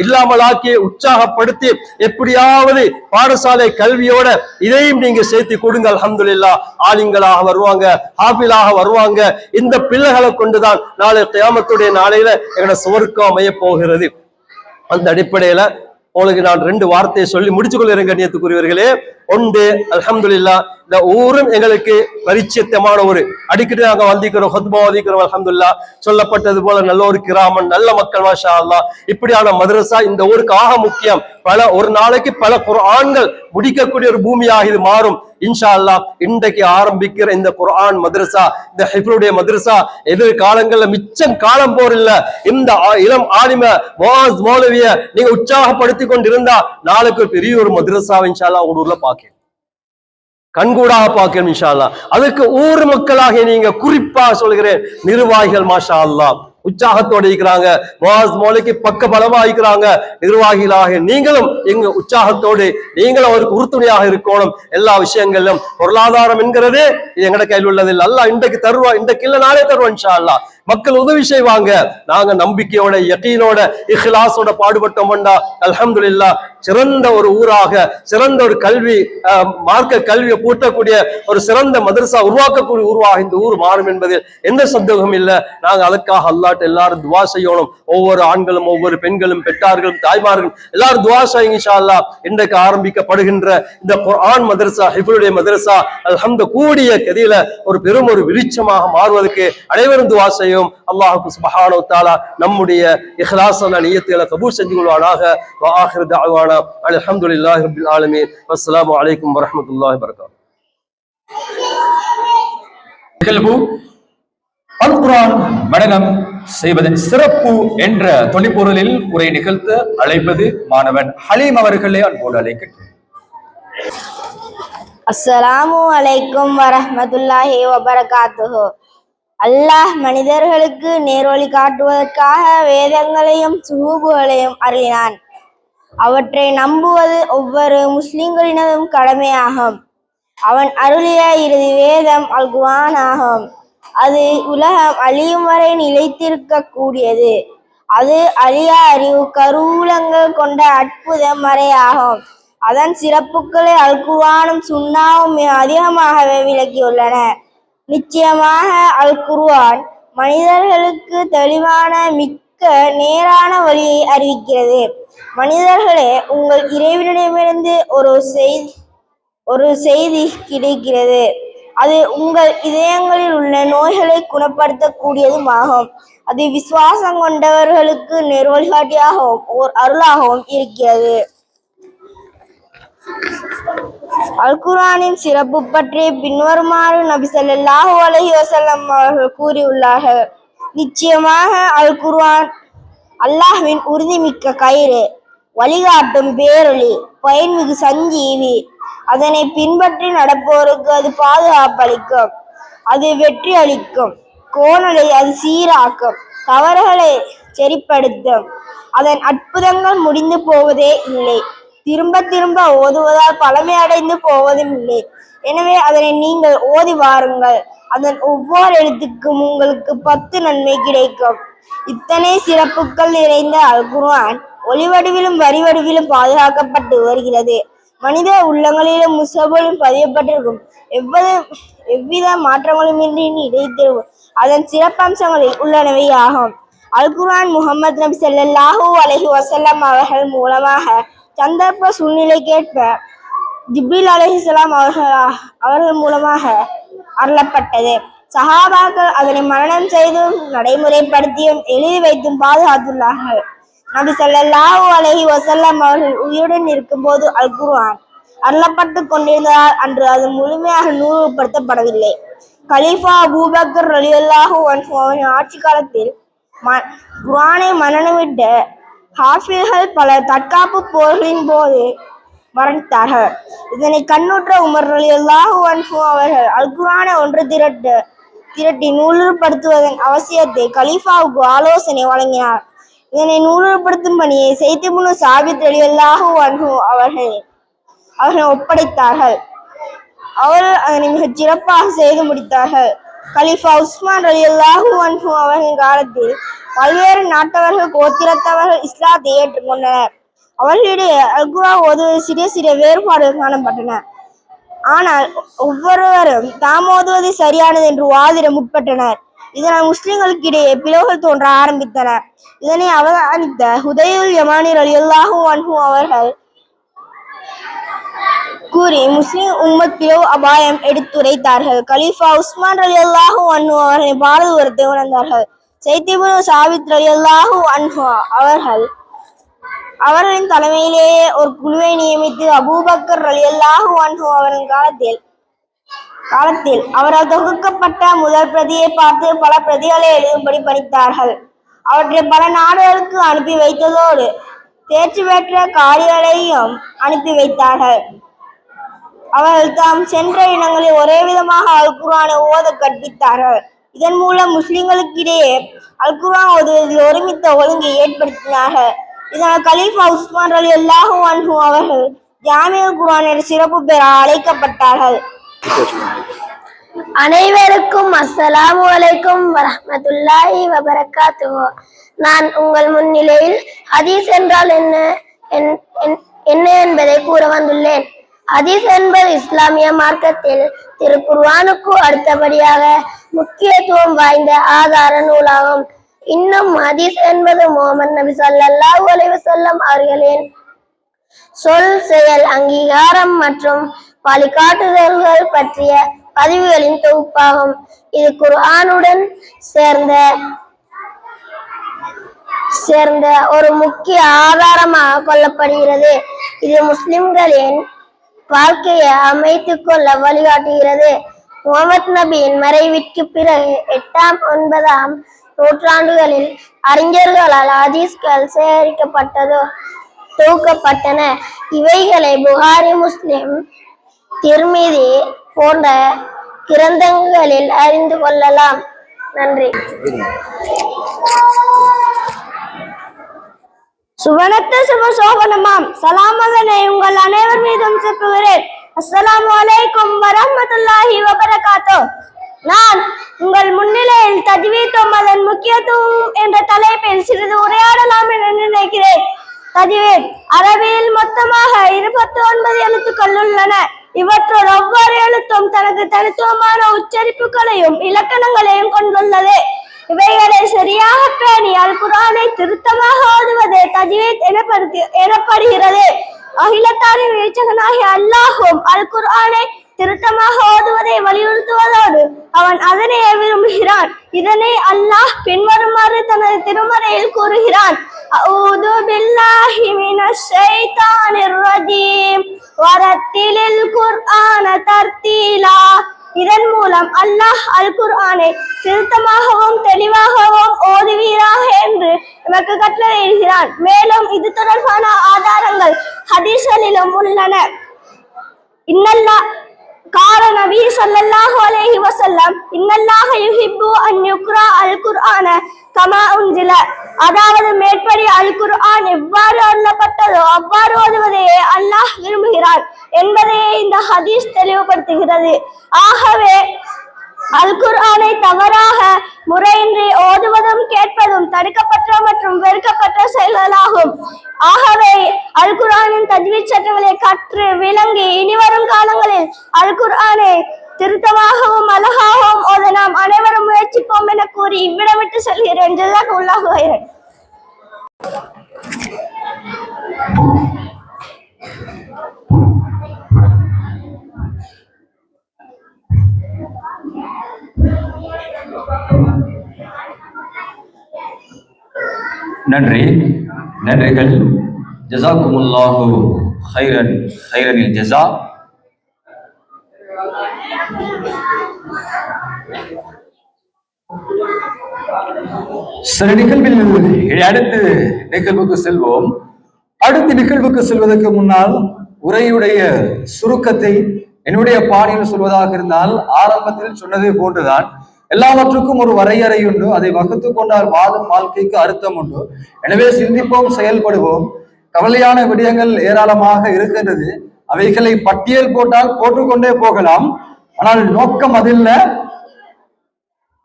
இல்லாமலாக்கி உற்சாகப்படுத்தி எப்படியாவது பாடசாலை கல்வியோட இதையும் நீங்க சேர்த்து கொடுங்க. அல்ஹம்துலில்லாஹ் ஆலிம்களாக வருவாங்க, ஹாஃபிலாக வருவாங்க. இந்த பிள்ளைகளை கொண்டுதான் நாளை கியாமத்துடைய நாளையில எங்களோட சுவர்க்கம் அமைய போகிறது. அந்த அடிப்படையில உங்களுக்கு நான் 2 வார்த்தையை சொல்லி முடிச்சு கொள்கிறேன் கண்ணியத்துக்குரியவர்களே. ஒன்று, அல்ஹம்துலில்லாஹ் இந்த ஊரும் எங்களுக்கு பரிச்சயமான ஒரு அடிக்கடி நாங்க வந்திக்கிறோம், ஹுத்பா வந்திக்கிறோம். அல்ஹம்துலில்லாஹ் சொல்லப்பட்டது போல நல்ல ஒரு கிராமம், நல்ல மக்கள், மாஷா அல்லாஹ். இப்படியான மதரசா இந்த ஊருக்கு ஆக முக்கியம். ஒரு நாளைக்கு பல குர்ஆன்கள் முடிக்கக்கூடிய ஒரு பூமியாக இது மாறும் இன்ஷா அல்லாஹ். இன்றைக்கு ஆரம்பிக்கிற இந்த குர்ஆன் மதரசா, இந்த ஹிஃப்லுடைய மதரசா எதிர்காலங்கள்ல மிச்சம் காலம் போரில்ல. இந்த இளம் ஆலிம முஆஸ் மௌலவிய நீங்க உற்சாகப்படுத்தி கொண்டிருந்தா நாளைக்கு பெரிய ஒரு மதரசா இன்ஷா அல்லாஹ் உங்க ஊர்ல பாக்க கண்கூடாக பார்க்கணும் இன்ஷா அல்லாஹ். அதுக்கு ஊர் மக்களாக நீங்க குறிப்பா சொல்கிறேன், நிர்வாகிகள் மாஷா அல்லாஹ் உற்சாகத்தோடு இருக்கிறாங்க, முஆஸ் மௌலவிக்கு பக்க பலமா இருக்கிறாங்க. நிர்வாகிகளாக நீங்களும் எங்க உற்சாகத்தோடு நீங்களும் அவருக்கு உறுதுணையாக இருக்கணும். எல்லா விஷயங்களிலும் பொருளாதாரம் என்கிறது இது எங்கட கையில் உள்ளது இல்லை. அல்லாஹ் இன்றைக்கு தருவா, இன்றைக்கு இல்ல நாளே தருவோம் இன்ஷா அல்லாஹ். மக்கள் உதவி செய்வாங்க. நாங்க நம்பிக்கையோட யகீனோட இஹ்லாஸோட பாடுபட்டோம்டா அல்ஹம்துலில்லாஹ் சிறந்த ஒரு ஊராக, சிறந்த ஒரு கல்வி மார்க்க கல்வியை பூட்டக்கூடிய ஒரு சிறந்த மதரசா உருவாக்கக்கூடிய ஊராக இந்த ஊர் மாறும் என்பதில் எந்த சந்தேகமும் இல்லை. நாங்க அதுக்காக அல்லாஹ்ட்ட எல்லாரும் துஆ செய்யணும். ஒவ்வொரு ஆண்களும் ஒவ்வொரு பெண்களும் பெற்றார்களும் தாய்மார்களும் எல்லாரும் துஆ செய்யுங்க இன்ஷா அல்லாஹ். இன்றைக்கு ஆரம்பிக்கப்படுகின்ற இந்த குர்ஆன் மதரசா, ஹிஃப்லுடைய மதரசா அல்ஹம்து கூடிய கதியில ஒரு பெரும் ஒரு விருட்சமாக மாறுவதற்கு அனைவரும் துஆ செய்யும். அல்லாஹ் சுப்ஹானஹு வ தஆலா நம்முடைய இஹ்லாஸான நியத்துகளை கபூல் செஞ்சு கொள்வானாக. வ ஆகிரு தஅவானா அல்ஹம்துலில்லாஹி ரப்பில் ஆலமீன். வஸ்ஸலாமு அலைக்கும் வரஹ்மத்துல்லாஹி வபரகாத்துஹு. நிகழ்வு அல் குர்ஆன் மனனம் செய்வதன் சிறப்பு என்ற தொனிப்பொருளில் உரை நிகழ்த்த அழைப்பது மாணவன் ஹலீம் அவர்களே அன்போடு அழைக்கின்றேன். அஸ்ஸலாமு அலைக்கும் வரஹ்மத்துல்லாஹி வபரகாத்துஹு. அல்லாஹ் மனிதர்களுக்கு நேர்வழி காட்டுவதற்காக வேதங்களையும் சுஹூபுகளையும் அருளினான். அவற்றை நம்புவது ஒவ்வொரு முஸ்லிம்களினதும் கடமையாகும். அவன் அருளிய இறுதி வேதம் அல் குர்ஆன் ஆகும். அது உலகம் அழியும் வரை நிலைத்திருக்க கூடியது. அது அழியா அறிவு கருவூலங்கள் கொண்ட அற்புத மறையாகும். அதன் சிறப்புகளை அல் குர்ஆனும் சுன்னாவும் மிக அதிகமாகவே விளக்கியுள்ளன. நிச்சயமாக அல் குர்ஆன் மனிதர்களுக்கு தெளிவான மிக்க நேரான வழியை அறிவிக்கிறது. மனிதர்களே, உங்கள் இறைவனிடமிருந்து ஒரு செய்தி கிடைக்கிறது. அது உங்கள் இதயங்களில் உள்ள நோய்களை குணப்படுத்தக்கூடியதுமாகும். அது விசுவாசம் கொண்டவர்களுக்கு நேர்வழிகாட்டியாகவும் ஓர் அருளாகவும் இருக்கிறது. அல் குர்ஆனின் சிறப்பு பற்றி பின்வருமாறு நபி ஸல்லல்லாஹு அலைஹி வஸல்லம் அவர்கள் கூறியுள்ளார்கள். நிச்சயமாக அல் குர்ஆன் அல்லாஹ்வின் உறுதிமிக்க கயிறு. வழிகாட்டும் பேரொளி, பயன்மிகு சஞ்சீவி. அதனை பின்பற்றி நடப்போருக்கு அது பாதுகாப்பளிக்கும், அது வெற்றி அளிக்கும். கோணலை அது சீராக்கும், தவறுகளை செறிப்படுத்தும். அதன் அற்புதங்கள் முடிந்து போவதே இல்லை, திரும்ப திரும்ப ஓதுவதால் பழமை அடைந்து போவதும் இல்லை. எனவே அதனை நீங்கள் ஓதி வாருங்கள். அதன் ஒவ்வொரு எழுத்துக்கும் உங்களுக்கு 10 நன்மை கிடைக்கும். இத்தனை சிறப்புகள் நிறைந்த அல் குர்ஆன் ஒளிவடிவிலும் வரிவடிவிலும் பாதுகாக்கப்பட்டு வருகிறது. மனித உள்ளங்களிலும் முசபலும் பதியப்பட்டிருக்கும். எவ்வித மாற்றங்களுமின்றி நிலைத்திருக்கும் அதன் சிறப்பம்சங்களில் உள்ளனவை ஆகும். அல் குர்ஆன் முஹம்மது நபி ஸல்லல்லாஹு அலைஹி வஸல்லம் அவர்கள் மூலமாக சந்தர்ப்ப சூழ்நிலைக்கேற்ப ஜிப்ரீல் அலைஹிஸ்ஸலாம் அவர்கள் மூலமாக அருளப்பட்டது. சஹாபாக்கள் அதனை மனனம் செய்தும் நடைமுறைப்படுத்தியும் எழுதி வைத்தும் பாதுகாத்துள்ளார்கள். நபி ஸல்லல்லாஹு அலைஹி வஸல்லம் அவர்கள் உயிருடன் இருக்கும்போது அல் குர்ஆன் அருளப்பட்டு கொண்டிருந்ததால் அன்று அது முழுமையாக நூறுபடுத்தப்படவில்லை. கலீஃபா அபூபக்கர் ரலியல்லாஹு அன்ஹு அவரின் ஆட்சி காலத்தில் குர்ஆனை மனனமிட்ட ஹாஃபில்கள் பலர் தற்காப்பு போர்களின் போது மரணித்தார்கள். இதனை கண்ணுற்ற உமர் ரலியல்லாஹு அன்ஹு அவர்கள் அல் குர்ஆனை ஒன்று திரட்டி நூலுபடுத்துவதன் அவசியத்தை கலீஃபாவுக்கு ஆலோசனை வழங்கினார். இதனை நூலுபடுத்தும் பணியை ஸைத் இப்னு சாபித் ரலியல்லாஹு அன்ஹு அவர்கள் ஒப்படைத்தார்கள். அவர்கள் அதனை மிகச் சிறப்பாக செய்து முடித்தார்கள். கலீஃபா உஸ்மான் ரலியல்லாஹு அன்ஹு அவர்களின் காலத்தில் பல்வேறு நாட்டவர்கள் கோத்திரத்தவர்கள் இஸ்லாத்தை ஏற்றுக்கொண்டனர். அவர்களிடையே அல் குர்ஆன் ஓதுவது சிறிய சிறிய வேறுபாடுகள் காணப்பட்டன. ஆனால் ஒவ்வொருவரும் தாம் ஓதுவது சரியானது என்று வாதிட முற்பட்டனர். இதனால் முஸ்லிம்களுக்கிடையே பிளவுகள் தோன்ற ஆரம்பித்தன. இதனை அவதானித்த ஹுதையுல் யமானி ரலியல்லாஹு அன்ஹு அவர்கள் கூறி முஸ்லிம் உம்மத் பிளவு அபாயம் எடுத்துரைத்தார்கள். கலீஃபா உஸ்மான் ரலியல்லாஹு அன்ஹு அவர்களின் பாரதூரத்தை உணர்ந்தார்கள். ஸைத் இப்னு சாபித் ரலியல்லாஹு அன்ஹு அவர்களின் தலைமையிலேயே ஒரு குழுவை நியமித்து அபூபக்கர் ரலியல்லாஹு அன்ஹு அவரின் காலத்தில் அவரால் தொகுக்கப்பட்ட முதல் பிரதியை பார்த்து பல பிரதிகளை எழுதும்படி பணித்தார்கள். அவற்றை பல நாடுகளுக்கு அனுப்பி வைத்ததோடு தேர்ச்சி பெற்ற காரிகளையும் அனுப்பி வைத்தார்கள். அவர்கள் தாம் சென்ற இடங்களில் ஒரே விதமாக அல் குர்ஆனை ஓத கற்பித்தார்கள். இதன் மூலம் முஸ்லிம்களுக்கிடையே அல் குர்ஆன் ஓதுவதில் ஒருமித்த ஒழுங்கை ஏற்படுத்தினார்கள். இதனால் கலீஃபா உஸ்மான் ரலியல்லாஹு அன்ஹு அவர்கள் ஜாமிஉல் குர்ஆன் என்ற சிறப்பு பெற அழைக்கப்பட்டார்கள். அனைவருக்கும் அஸ்ஸலாமு அலைக்கும் வரஹ்மத்துல்லாஹி வபரகாத்துஹு. நான் உங்கள் முன்னிலையில் ஹதீஸ் என்றால் என்ன என்பதை கூற வந்துள்ளேன். ஹதீஸ் என்பது இஸ்லாமிய மார்க்கத்தில் திருக்குர்ஆனுக்கு அடுத்தபடியாக முக்கியத்துவம் வாய்ந்த ஆதார நூலாகும். இன்னும் ஹதீஸ் என்பது முஹம்மது நபி ஸல்லல்லாஹு அலைஹி வஸல்லம் அவர்களின் சொல், செயல், அங்கீகாரம் மற்றும் வழிகாட்டுதல்கள் பற்றிய பதிவுகளின் தொகுப்பாகும். இது குர்ஆனுடன் சேர்ந்த ஒரு முக்கிய ஆதாரமாக கொள்ளப்படுகிறது. இது முஸ்லிம்களின் வாழ்க்கையை அமைத்துக் கொள்ள வழிகாட்டுகிறது. முஹம்மது நபியின் மறைவிற்கு பிறகு 8ஆம் 9ஆம் நூற்றாண்டுகளில் அறிஞர்களால் ஹதீஸ்கள் தொகுக்கப்பட்டன. இவைகளை புகாரி, முஸ்லிம், திர்மிதி போன்ற கிரந்தங்களில் அறிந்து கொள்ளலாம். நன்றி. சுவனத்த சுபசோபனமாம் சலாமதனை உங்கள் அனைவர் மீதும் செப்புகிறேன். அஸ்ஸலாமு அலைக்கும் வரஹ்மத்துல்லாஹி வபரகாத்துஹு. நான் உங்கள் முன்னிலையில் தஜ்வீத் அதன் முக்கியத்துவம் என்ற தலைப்பில் சிறிது உரையாடலாம் என நினைக்கிறேன். தஜ்வீத் அரபியில் மொத்தமாக 29 எழுத்துக்கள் உள்ளன. இவற்றுள் ஒவ்வொரு எழுத்தும் தனக்கு தனித்துவமான உச்சரிப்புகளையும் இலக்கணங்களையும் கொண்டுள்ளது. இவைகளை சரியாக பேணி அல் குர்ஆனை திருத்தமாக ஓதுவதே தஜ்வீத் எனப்படுகிறது. அகிலத்தாரின் வீழ்ச்சகனாகிய அல்லாஹும் அல் குர்ஆனை திருத்தமாக ஓதுவதை வலியுறுத்துவதோடு அவன் அதனையே விரும்புகிறான். இதனை அல்லாஹ் பின்வருமாறு தனது திருமறையில் கூறுகிறான். அஊது பில்லாஹி மினஷ் ஷைத்தானிர் ரஜீம் வரத்திலில் குர்ஆன தர்தீலா இதன் மூலம் அல்லாஹ் அல் குர்ஆனை திருத்தமாகவும் தெளிவாகவும் ஓதுவீராக என்று நமக்கு கட்டளையிடுகிறான். மேலும் இது தொடர்பான ஆதாரங்கள் ஹதீஸ்களிலும் உள்ளன. قال نبي صلى الله عليه وسلم إن الله يحب أن يقرأ القرآن كما أنزل. அதாவது மேற்படி அல் குர்ஆன் எவ்வாறு அருளப்பட்டதோ அவ்வாறு ஓதுவதையே அல்லாஹ் விரும்புகிறான் என்பதையே இந்த ஹதீஸ் தெளிவுபடுத்துகிறது. ஆகவே அல் குர்ஆனை தவறாக முறையின்றி ஓதுவதும் கேட்பதும் தடுக்கப்பட்ட மற்றும் வெறுக்கப்பட்ட செயல்களாகும். ஆகவே அல் குர்ஆனின் தஜ்வீத் சட்டங்களை கற்று விளங்கி இனிவரும் காலங்களில் அல் குர்ஆனை திருத்தமாகவும் அழகாகவும் ஓத நாம் அனைவரும் முயற்சிப்போம் என கூறி இவ்விடமிட்டு செல்கிறேன். ஜஸாக்குல்லாஹு ஹைரன். நன்றிகள். ஜஸாக்குமுல்லாஹு ஹைரன் ஹைரனில் ஜஸா. சில நிகழ்வில் அடுத்து நிகழ்வுக்கு செல்வோம். அடுத்த நிகழ்வுக்கு செல்வதற்கு முன்னால் உரையுடைய சுருக்கத்தை என்னுடைய பாணியில் சொல்வதாக இருந்தால், ஆரம்பத்தில் சொன்னதை போன்றுதான் எல்லாவற்றுக்கும் ஒரு வரையறை உண்டு. அதை வகுத்து கொண்டால் வாழும் வாழ்க்கைக்கு அர்த்தம் உண்டு. எனவே சிந்திப்போம், செயல்படுவோம். கவலையான விடயங்கள் ஏராளமாக இருக்கின்றது. அவைகளை பட்டியல் போட்டால் போட்டுக்கொண்டே போகலாம். ஆனால் நோக்கம் அதில்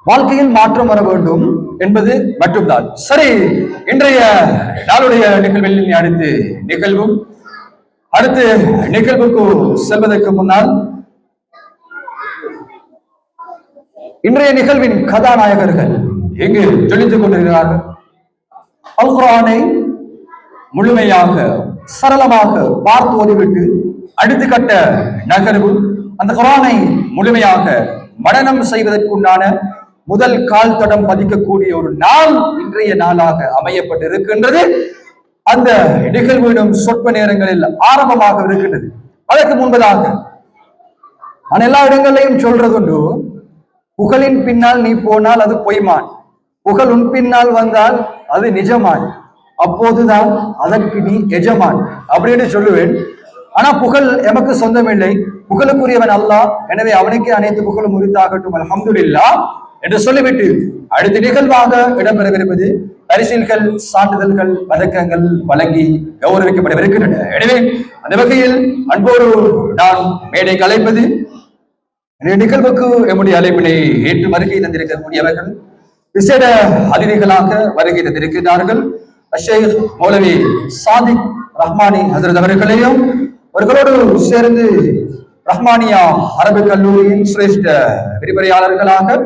வாழ்க்கையில் மாற்றம் வர வேண்டும் என்பது மட்டும்தான். சரி, இன்றைய நாளுடைய நிகழ்வில் அடுத்து நிகழ்வுக்கு செல்வதற்கு முன்னால் இன்றைய நிகழ்வின் கதாநாயகர்கள் எங்கு ஜொலித்துக் கொண்டிருக்கிறார்கள்? அல் குர்ஆனை முழுமையாக சரளமாக பார்த்து ஓதிவிட்டு அடுத்த கட்ட நகர்வு அந்த குர்ஆனை முழுமையாக மனனம் செய்வதற்குண்டான முதல் கால் தடம் பதிக்கக்கூடிய ஒரு நாள் இன்றைய நாளாக அமையப்பட்டிருக்கின்றது. அந்த நிகழ்வினும் சொற்ப நேரங்களில் ஆரம்பமாக இருக்கின்றது. அதற்கு முன்பதாக நான் எல்லா இடங்களையும் சொல்றதுண்டு, புகழின் பின்னால் நீ போனால் அது பொய்மான், புகழ் உன் பின்னால் வந்தால் அது நிஜமான், அப்போதுதான் அதற்கு நீ எஜமான் அப்படின்னு சொல்லுவேன். ஆனா புகழ் எமக்கு சொந்தமில்லை, புகழுக்குரியவன் அல்லாஹ். எனவே அவனுக்கே அனைத்து புகழும் உரித்தாகட்டும், அல்ஹம்துலில்லாஹ் என்று சொல்லிவிட்டு அடுத்த நிகழ்வாக இடம்பெறவிருப்பது பரிசில்கள், சான்றிதழ்கள், பதக்கங்கள் வழங்கி கௌரவிக்கப்படவிருக்கின்றன. எனவே அந்த வகையில் அன்போடு நான் மேடைக்கு அழைப்பது நிகழ்வுக்கு எம்முடைய அழைப்பினை ஏற்று வருகை தந்திருக்கக்கூடியவர்கள், விசேட அதிதிகளாக வருகை தந்திருக்கிறார்கள். ஷேக் மௌலவி சாதிக் ரஹ்மானி ஹசரத் அவர்களையும், அவர்களோடு சேர்ந்து ரஹ்மானியா அரபு கல்லூரியின் சிரேஷ்ட விரிவுரையாளர்களாக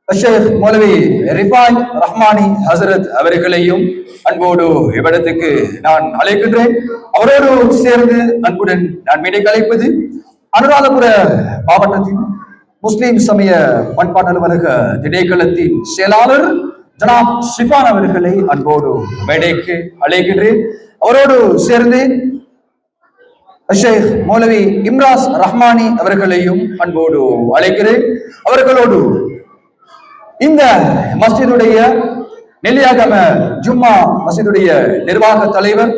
ஷேக் மௌலவி ரிஃபாய் ரஹ்மானி ஹசரத் அவர்களையும் அன்போடு இவ்விடத்துக்கு நான் அழைக்கின்றேன். அவரோடு சேர்ந்து அன்புடன் நான் மேடைக்கு அழைப்பது அனுராதபுர மாவட்டத்தின் முஸ்லிம் சமய பண்பாட்டு அலுவலக திணைக்களத்தின் செயலாளர் ஜனாப் ஷிஃபான் அவர்களை அன்போடு மேடைக்கு அழைக்கின்றேன். அவரோடு சேர்ந்து ஷேக் மௌலவி இம்ராஸ் ரஹ்மானி அவர்களையும் அன்போடு அழைக்கிறேன். அவர்களோடு இந்த மஸ்ஜிதுடைய நெல்லியாகம ஜும்மா மஸ்ஜிதுடைய நிர்வாக தலைவர்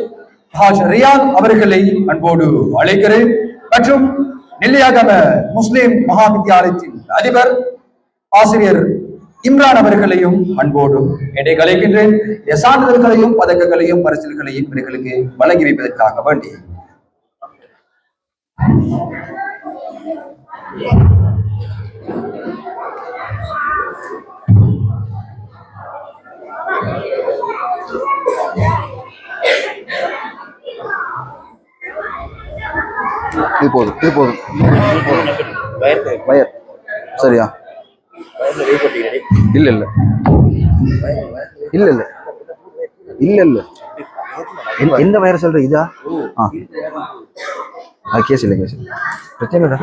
ஹாஜ் ரியான் அவர்களை அன்போடு அழைக்கிறேன். மற்றும் நெல்லியாகம முஸ்லிம் மகா வித்தியாலயத்தின் அதிபர் ஆசிரியர் இம்ரான் அவர்களையும் அன்போடு இடையே அழைக்கின்றேன். சான்றிதழ்களையும் பதக்கங்களையும் பரிசில்களையும் இவர்களுக்கு வழங்கி வைப்பதற்காக வேண்டி இது போதும் வயர் சரியா? இல்ல இல்ல இல்ல இல்ல இல்ல இல்ல எந்த வயர் சொல்ற? இதா? கேஸ் இல்லை பிரச்சனை இல்லடா.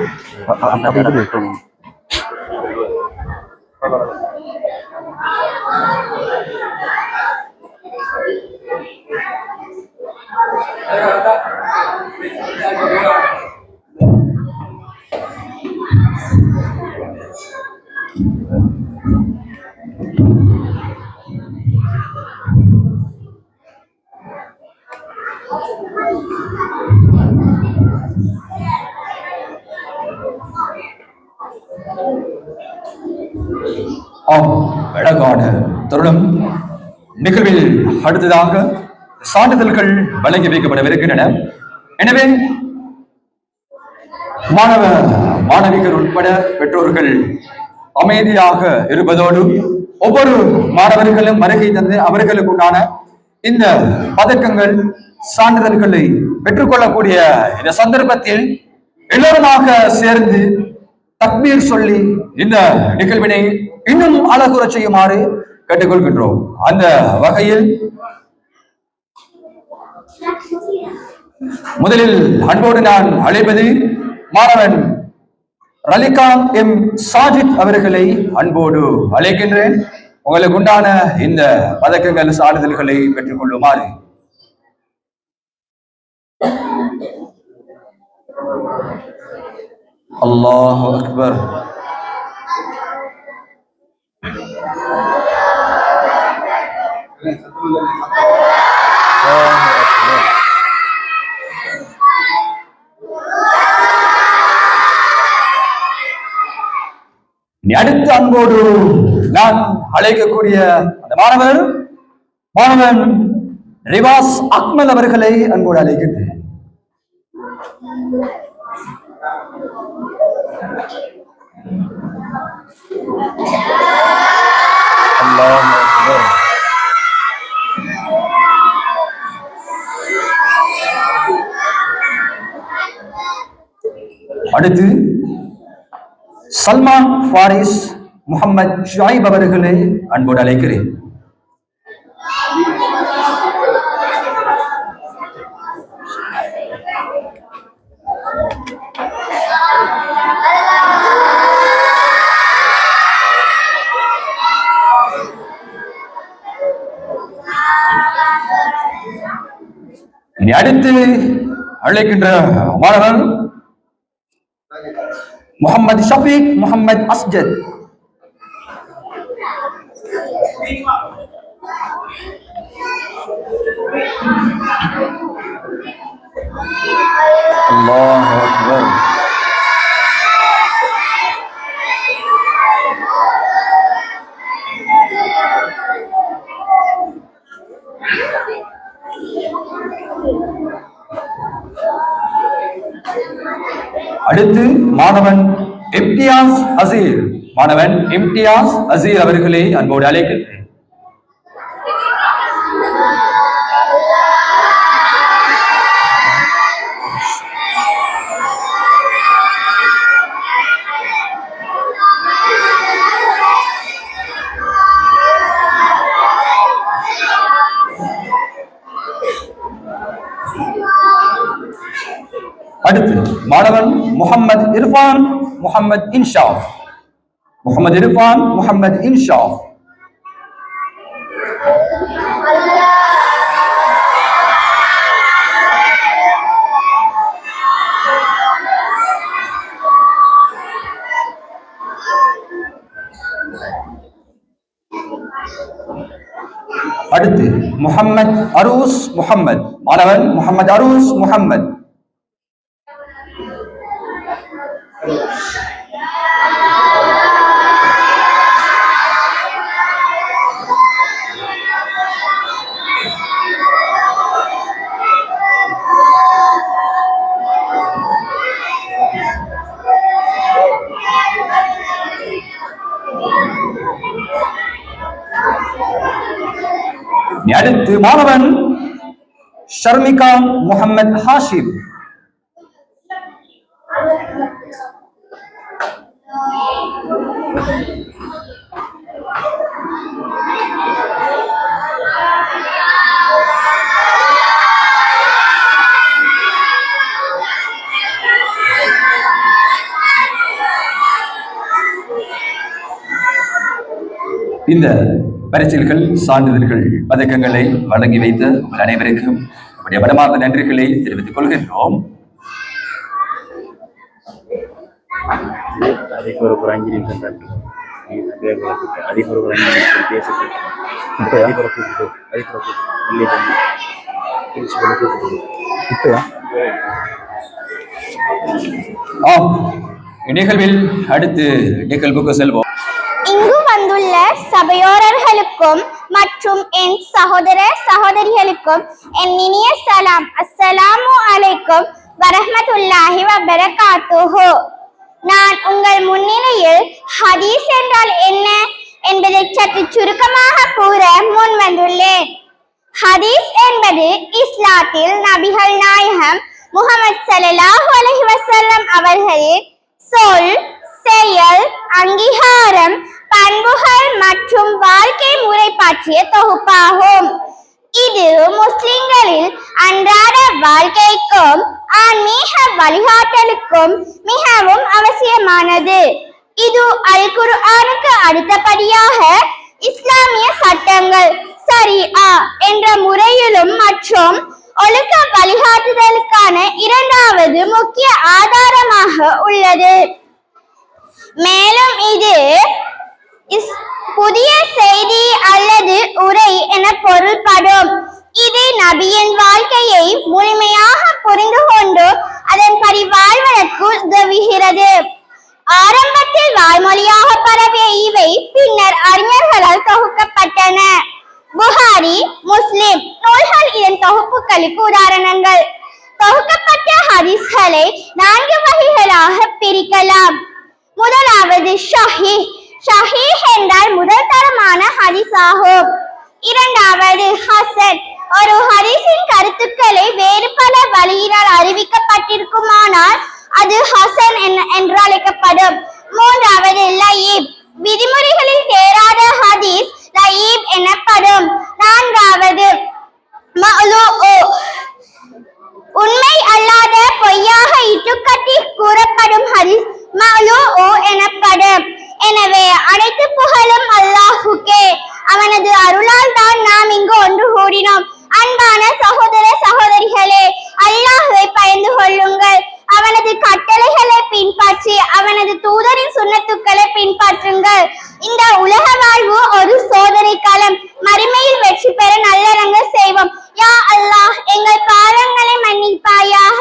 ஆம், அழகான தருணம். நிகழ்வில் அடுத்ததாக சான்றிதழ்கள் வழங்கி வைக்கப்படவிருக்கின்றன. எனவே மாணவிகள் உட்பட பெற்றோர்கள் அமைதியாக இருப்பதோடு ஒவ்வொரு மாணவர்களும் வருகை தந்து அவர்களுக்கு உண்டான இந்த பதக்கங்கள் சான்றிதழ்களை பெற்றுக்கொள்ளக்கூடிய இந்த சந்தர்ப்பத்தில் எல்லோருமாக சேர்ந்து தக்பீர் சொல்லி இந்த நிகழ்வினை இன்னும் அழகுற செய்யுமாறு கேட்டுக்கொள்கின்றோம். அந்த வகையில் முதலில் அன்போடு நான் அழைப்பது மாணவன் ரலிகான் எம் சாஜித் அவர்களை அன்போடு அழைக்கின்றேன். உங்களுக்கு உண்டான இந்த பதக்கங்கள் சான்றிதழ்களை பெற்றுக் கொள்ளுமாறு. அல்லாஹு அக்பர். அடுத்த அன்போடு நான் அழைக்கக்கூடிய அந்த மாணவன் ரிவாஸ் அக்மல் அவர்களை அன்போடு அழைக்கின்றேன். அடுத்து சல்மான் ஃபாரிஸ் முகமது ஷுஐப் அவர்களை அன்போடு அழைக்கிறேன். இனி அடுத்து அழைக்கின்ற மாணவன் முகமது ஷபீக் முகமது அஸ்ஜத். அல்லாஹு அக்பர். அடுத்து மாணவன் இம்தியாஸ் அசீர் அவர்களை அன்போடு அழைக்கின்றேன். அடுத்து மாணவன் முகமது இர்ஃபான் முகமது இன்ஷாஃப். அடுத்து முகமது அரூஸ் முகமது. மாணவன் முகமது அரூஸ் முகமது. அடுத்து மாணவன் ஷர்மிகா முகமது ஹாஷிம். இந்த பரிசில்கள் சான்றிதழ்கள் பதக்கங்களை வழங்கி வைத்த உங்கள் அனைவருக்கும் நம்முடைய மனமார்ந்த நன்றிகளை தெரிவித்துக் கொள்கின்றோம். அதுக்கு ஒரு 5 நிமிஷம் தட்டு அதுக்கு ஒரு 5 நிமிஷம் பேசிட்டு இப்பயா ஆம், இந்நிகழ்வில் அடுத்து நிகழ்வுக்கு செல்வோம். இங்கு வந்துள்ள சபையோரர்களுக்கும் மற்றும் என் சகோதர சகோதரிகளுக்கும் என் இனிய சலாம். அஸ்ஸலாமு அலைக்கும் வரஹ்மத்துல்லாஹி வபரகாத்துஹு. நான் உங்கள் முன்னிலையில் ஹதீஸ் என்றால் என்ன என்பதை சற்று சுருக்கமாக கூற முன் வந்துள்ளேன். ஹதீஸ் என்பது இஸ்லாத்தில் நபிகள் நாயகம் முஹம்மது ஸல்லல்லாஹு அலைஹி வஸல்லம் அவர்களின் சொல், செயல், அங்கீகாரம், பண்புகள் மற்றும் வாழ்க்கை முறை பற்றிய தொகுப்பாகும். இது முஸ்லிம்களில் அன்றாட வாழ்க்கைக்கும் ஆன்மீக வழிகாட்டலுக்கும் மிகவும் அவசியமானது. இது அல் குர்ஆனுக்கு அடுத்தபடியாக இஸ்லாமிய சட்டங்கள் ஷரீஆ என்ற முறையிலும் மற்றும் ஒழுக்க வழிகாட்டுதலுக்கான இரண்டாவது முக்கிய ஆதாரமாக உள்ளது. மேலும் இது புதிய செய்தி அல்லது உரை என பொருள்படும். இது நபியின் வாழ்க்கையை முழுமையாக புரிந்து கொண்டு அதன்படி வாழ்வதற்கு உதவுகிறது. ஆரம்பத்தில் வாய்மொழியாக பரவிய இவை பின்னர் அறிஞர்களால் தொகுக்கப்பட்டன. புகாரி, முஸ்லிம் நூல்கள் இதன் தொகுப்புகளுக்கு உதாரணங்கள். தொகுக்கப்பட்ட ஹதீஸ்களை 4 வகைகளாக பிரிக்கலாம். முதலாவது ஷஹீஹ். ஷஹீஹ் என்றால் முதல் தரமான ஹதீஸ் ஆகும். இரண்டாவது ஹசன். ஒரு ஹதீஸின் கருத்துக்களை வேறு பல வழியினால் அறிவிக்கப்பட்டிருக்குமானால் அது ஹசன் என்று அழைக்கப்படும். மூன்றாவது லயீப். விதிமுறைகளில் தேராத ஹதீஸ் லயீப் எனப்படும். நான்காவது மஅலூஉ. உண்மை அல்லாத பொய்யாக இட்டுக்கட்டி கூறப்படும் ஹதீஸ் மஅலூஉ எனப்படும். எனவே அனைத்து புகழும் அல்லாஹ்வுக்கே. அவனது அருளால் தான் நாம் இங்கு ஒன்று கூடினோம். அன்பான சகோதர சகோதரிகளே, அல்லாஹ்வை பயந்து கொள்ளுங்கள். அவனது கட்டளைகளை பின்பற்றி அவனது தூதரின் சுன்னத்துக்களை பின்பற்றுங்கள். இந்த உலக வாழ்வு ஒரு சோதனை களம். மறுமையில் வெற்றி பெற நல்லறங்கள் செய்வோம். யா அல்லாஹ், எங்கள் பாவங்களை மன்னிப்பாயாக,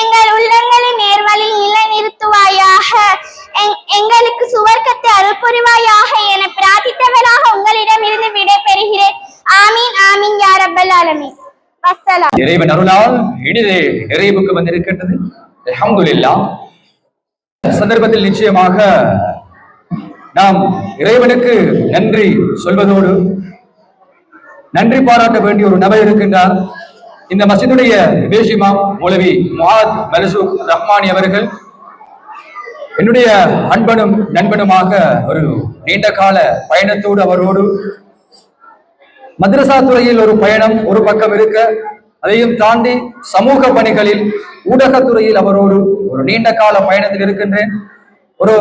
எங்கள் உள்ளங்களை நேர்வழியில் நிலைநிறுத்துவாயாக, எங்களுக்கு சுவர்க்கத்தை அருள் புரிவாயாக என பிரார்த்தித்தவளாக உங்களிடம் இருந்து விடை பெறுகிறேன். ஆமீன் ஆமீன் யா ரப்பல் ஆலமீன். வஸ்ஸலாம். இறைவன் அருளால் இனிதே நிறைவுக்கு வந்திருக்கின்றது. அல்ஹம்துலில்லாஹ். சந்தர்ப்பத்தில் நிச்சயமாக நாம் இறைவனுக்கு நன்றி சொல்வதோடு நன்றி பாராட்ட வேண்டிய ஒரு நபர் இருக்கின்றார். இந்த மஸ்ஜிதுடைய இமாம் மௌலவி முஆத் மர்சூக் ரஹ்மானி அவர்கள் என்னுடைய அன்பனும் நண்பனுமாக ஒரு நீண்ட கால பயணத்தோடு அவரோடு மദ്രസா துறையில் ஒரு பயணம் ஒரு பக்கம் இருக்க, அதையும் தாண்டி சமூக பணிகளில் ஊடகத்துறையில் அவரோடு ஒரு நீண்ட கால பயணத்தில் இருக்கின்றேன். ஒரு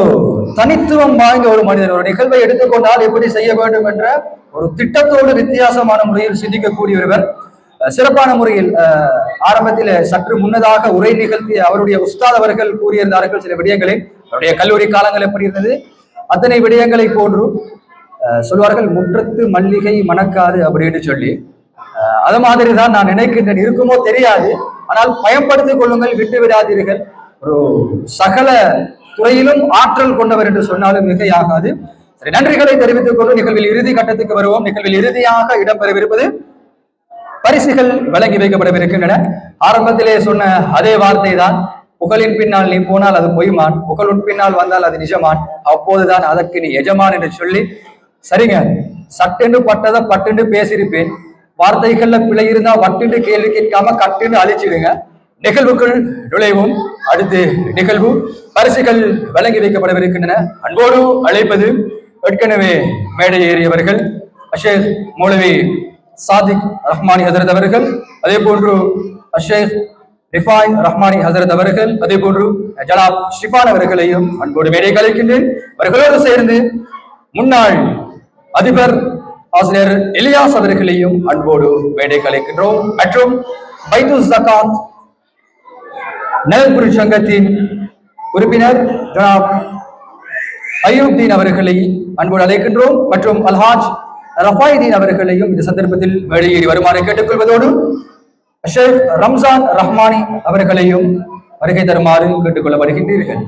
தனித்துவம் வாய்ந்த ஒரு மனிதர். ஒரு நிகழ்வை எடுத்துக்கொண்டால் எப்படி செய்ய வேண்டும் என்ற ஒரு திட்டத்தோடு வித்தியாசமான முறையில் சிந்திக்கக்கூடிய ஒருவர். சிறப்பான முறையில் ஆரம்பத்தில் சற்று முன்னதாக உரை நிகழ்த்திய அவருடைய உஸ்தாத் அவர்கள் கூறியிருந்தார்கள் சில விடயங்களை. அவருடைய கல்லூரி காலங்கள் எப்படி இருந்தது, அத்தனை விடயங்களை போன்று சொல்வார்கள். முற்றத்து மல்லிகை மணக்காது அப்படின்னு சொல்லி அது மாதிரி தான் நான் நினைக்கின்றேன். இருக்குமோ தெரியாது, ஆனால் பயன்படுத்திக் கொள்ளுங்கள், விட்டு விடாதீர்கள். ஒரு சகல துறையிலும் ஆற்றல் கொண்டவர் என்று சொன்னாலும் மிகையாகாது. சரி, நன்றிகளை தெரிவித்துக் கொண்டு நிகழ்வில் இறுதி கட்டத்துக்கு வருவோம். நிகழ்வில் இறுதியாக இடம்பெறவிருப்பது பரிசுகள் வழங்கி வைக்கப்படவிருக்கின்றன. ஆரம்பத்திலே சொன்ன அதே வார்த்தை தான், புகழின் பின்னால் நீ போனால் அது பொய்மான், புகழுன் பின்னால் வந்தால் அது நிஜமான், அப்போதுதான் அதற்கு நீ எஜமான் என்று சொல்லி, சரிங்க, சட்டென்று பட்டதை பட்டுன்னு பேசியிருப்பேன், வார்த்தைகள்ல பிழை இருந்தா வட்டுன்னு கேள்வி கேட்காம கட்டுன்னு அழிச்சிடுங்க. நிகழ்வுக்குள் நுழைவும். அடுத்து நிகழ்வு பரிசுகள் வழங்கி வைக்கப்படவிருக்கின்றன. அன்போடு அழைப்பது ஏற்கனவே மேடை ஏறியவர்கள் அஷேக் மௌலவி சாதிக் ரஹ்மானி ஹசரத் அவர்கள், அதே போன்று அஷேக் ரிஃபாய் ரஹ்மானி ஹசரத் அவர்கள், அதே போன்று ஜனாப் ஷிஃபான் அவர்களையும் அன்போடு மேடை கலைக்கின்றேன். அவர்களோடு சேர்ந்து முன்னாள் அதிபர் ஆசிரியர் இலியாஸ் அவர்களையும் அன்போடு மேடை கலைக்கின்றோம். மற்றும் பைத்து ஜகாத் நல்புரி சங்கத்தின் உறுப்பினர் ஜனாப் அய்யூப்தீன் அவர்களை அன்போடு அழைக்கின்றோம் மற்றும் அல்ஹாஜ் ரஃபாய்தீன் அவர்களையும் இந்த சந்தர்ப்பத்தில் வெளியேறி வருமாறு கேட்டுக்கொள்வதோடு ஷேக் ரம்ஜான் ரஹ்மானி அவர்களையும் வருகை தருமாறு கேட்டுக்கொள்ள வருகின்றீர்கள்.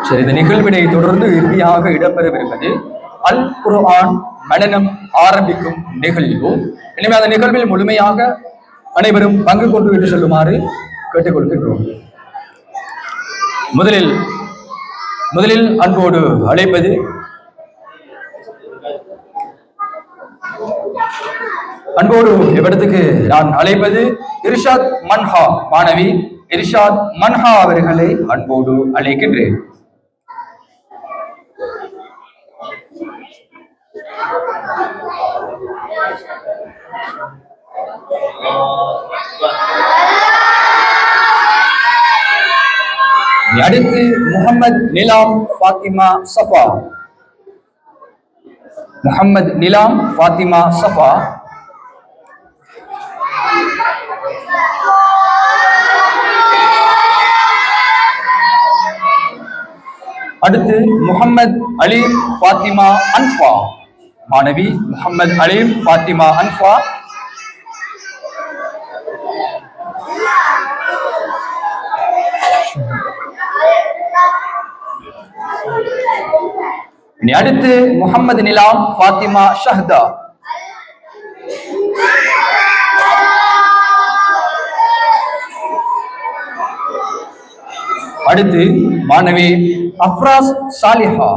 சரி, இந்த நிகழ்வினை தொடர்ந்து இறுதியாக இடம்பெறவிருப்பது அல் குர்ஆன் மனனம் ஆரம்பிக்கும் நிகழ்வு. எனவே அந்த நிகழ்வில் முழுமையாக அனைவரும் பங்கு கொண்டு விட்டு செல்லுமாறு கேட்டுக்கொள்கின்றோம். முதலில் அன்போடு அழைப்பது இவ்விடத்துக்கு நான் அழைப்பது இர்ஷாத் மன்ஹா மாணவி இர்ஷாத் மன்ஹா அவர்களை அன்போடு அழைக்கின்றேன். அடுத்து முகமது நிலாம் ஃபாத்திமா சஃபா. முகமது நிலாம் ஃபாத்திமா சஃபா. அடுத்து முகமது அலீம் ஃபாத்திமா அன்ஃபா மாணவி முகமது அலீம் ஃபாத்திமா அன்ஃபா. அடுத்து முகமது நிலாம் ஃபாத்திமா ஷஹ்தா. அடுத்து மாணவி அஃப்ராஸ் சாலிஹா.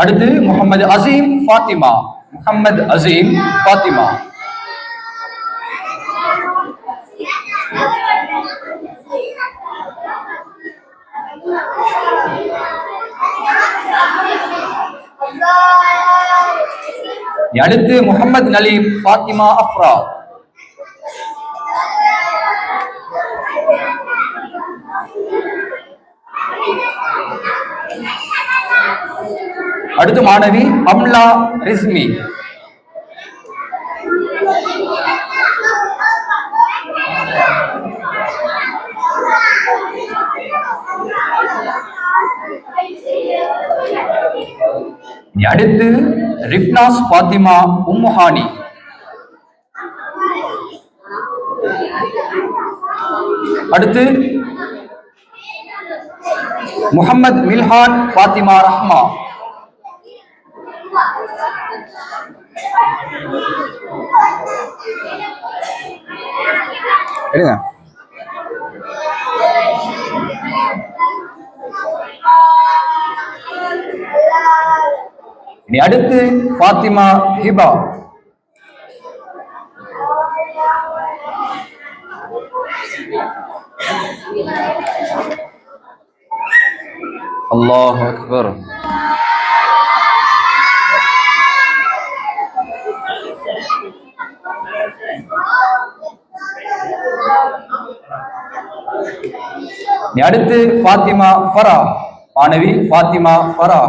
அடுத்து முகமது அசீம் ஃபாத்திமா. முகமது அசீம் ஃபாத்திமா. அடுத்து முகமது நலீம் ஃபாத்திமா அஃப்ரா. அடுத்து மாணவி அம்லா ரிஸ்மி. அடுத்து ரிப்னாஸ் ஃபாத்திமா உம்முஹானி. அடுத்து முகமது மில்ஹான் ஃபாத்திமா ரஹ்மா. அடுத்து ஃபாத்திமா ஹிபா. அல்லாஹ் அக்பர். அடுத்து ஃபாத்திமா ஃபரா மாணவி ஃபாத்திமா ஃபரா.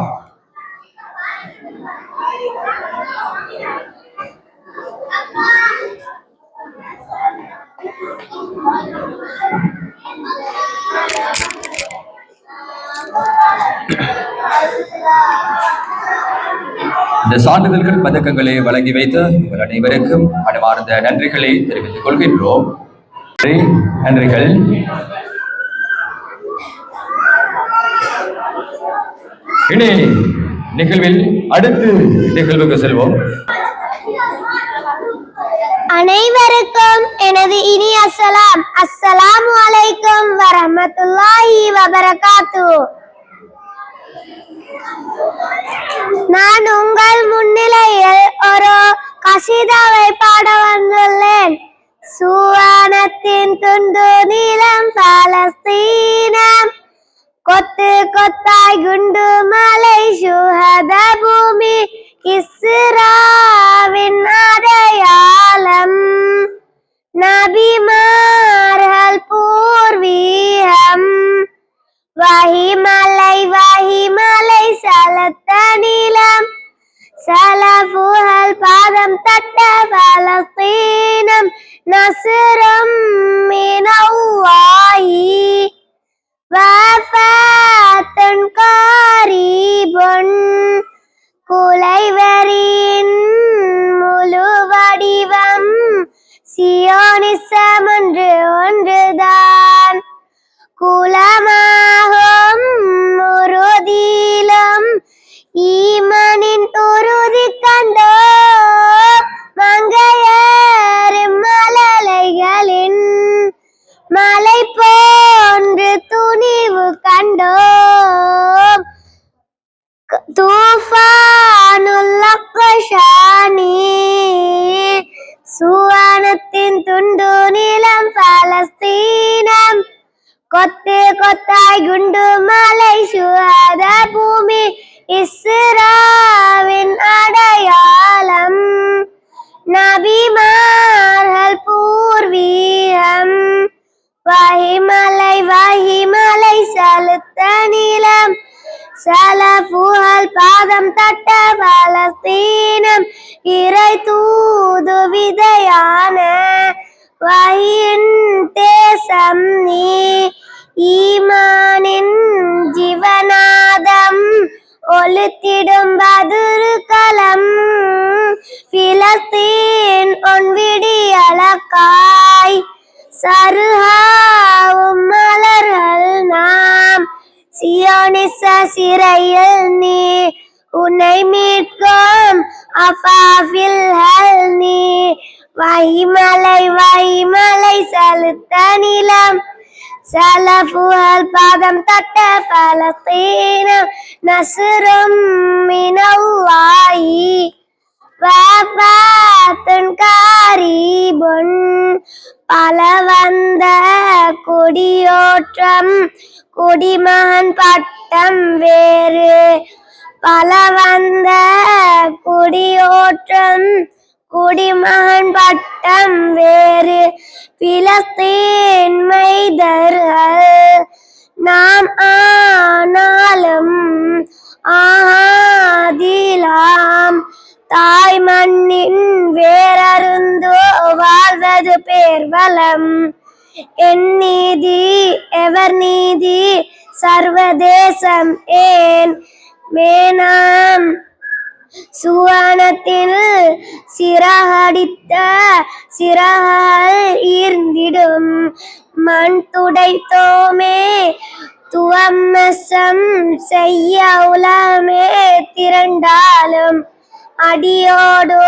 இந்த சான்றிதழ்கள் பதக்கங்களை வழங்கி வைத்த உங்கள் அனைவருக்கும் மனமார்ந்த நன்றிகளை தெரிவித்துக் கொள்கின்றோம். நன்றிகள். இனி நிகழ்வில் அடுத்து நிகழ்வுக்கு செல்வோம். அனைவருக்கும் எனது இனிய சலாம். அஸ்ஸலாமு அலைக்கும் வரஹ்மத்துல்லாஹி வபரகாத்துஹு. நான் உங்கள் முன்னிலையில் ஒரு கசீதாவை பாட வந்துள்ளேன். சுவானத்தின் துண்டு நீளம் பாலஸ்தீனம், கொத்து கொத்தாய் குண்டு மலை சுஹத பூமி இஸ்ராவின் அடையாளம் நபிமார்கள் பூர்வீகம் வஹிமலை சலத்த நீளம் சலபுகள் பாதம் தட்ட பலஸ்தீனம் நசுரம் மினல்லாஹி வஃபாத்துன் கரீபுன் குலைவரின் முழு வடிவம் சியோனிசம் ஒன்றுதான் குலமாகும் உறுதியிலும் ஈமானின் உறுதி கண்டோ மங்கையர் மலலைகளின் மலை போன்று துணிவு கண்டோம் தூஃபானுல் அக்ஷானி சுவானத்தின் துண்டு நிலம் பலஸ்தீனம் கொத்து கொத்தாய் குண்டு மலை சுஹத பூமி இஸ்ராவின் அடையாளம் நபிமார்கள் பூர்வீகம் வஹிமலை சலுத்த நீளம் சலபுகள் பாதம் தட்ட பலஸ்தீனம் இறை தூது விதையான வஹியின் தேசம் நீ ஈமானின் ஜீவநாதம் ஒலித்திடும் பதிரு களம் பிலஸ்தீன் ஒன்விடியலக்காய் சருகாவும் மலர்கள் நாம் சியோனிச சிறையில் நீ உன்னை மீட்கும் அஃபாஃபில் நீ வஹிமலை சலுத்த நிலம் சலபுகள் பாதம் தட்ட பலஸ்தீனம் நசுரும் மினல்லாஹி வஃபாத்துன் கரீபுன் பல வந்த கொடியோற்றம் குடிமகன் பட்டம் வேறு பல வந்த கொடியோற்றம் குடிமகன் பட்டம் வேறு பிலஸ்தீன் மைதர்கள் நாம் ஆனாலும் ஆதிலாம் தாய் மண்ணின் வேறருந்து வாழ்வது பேர்வலம் என் நீதி எவர் நீதி சர்வதேசம் ஏன் மேனாம் சுவானத்தில் சிறகடித்த சிறகால் ஈர்ந்திடும் மண் துடைத்தோமே துவம்மசம் செய்ய உலகமே திரண்டாலும் அடியோடு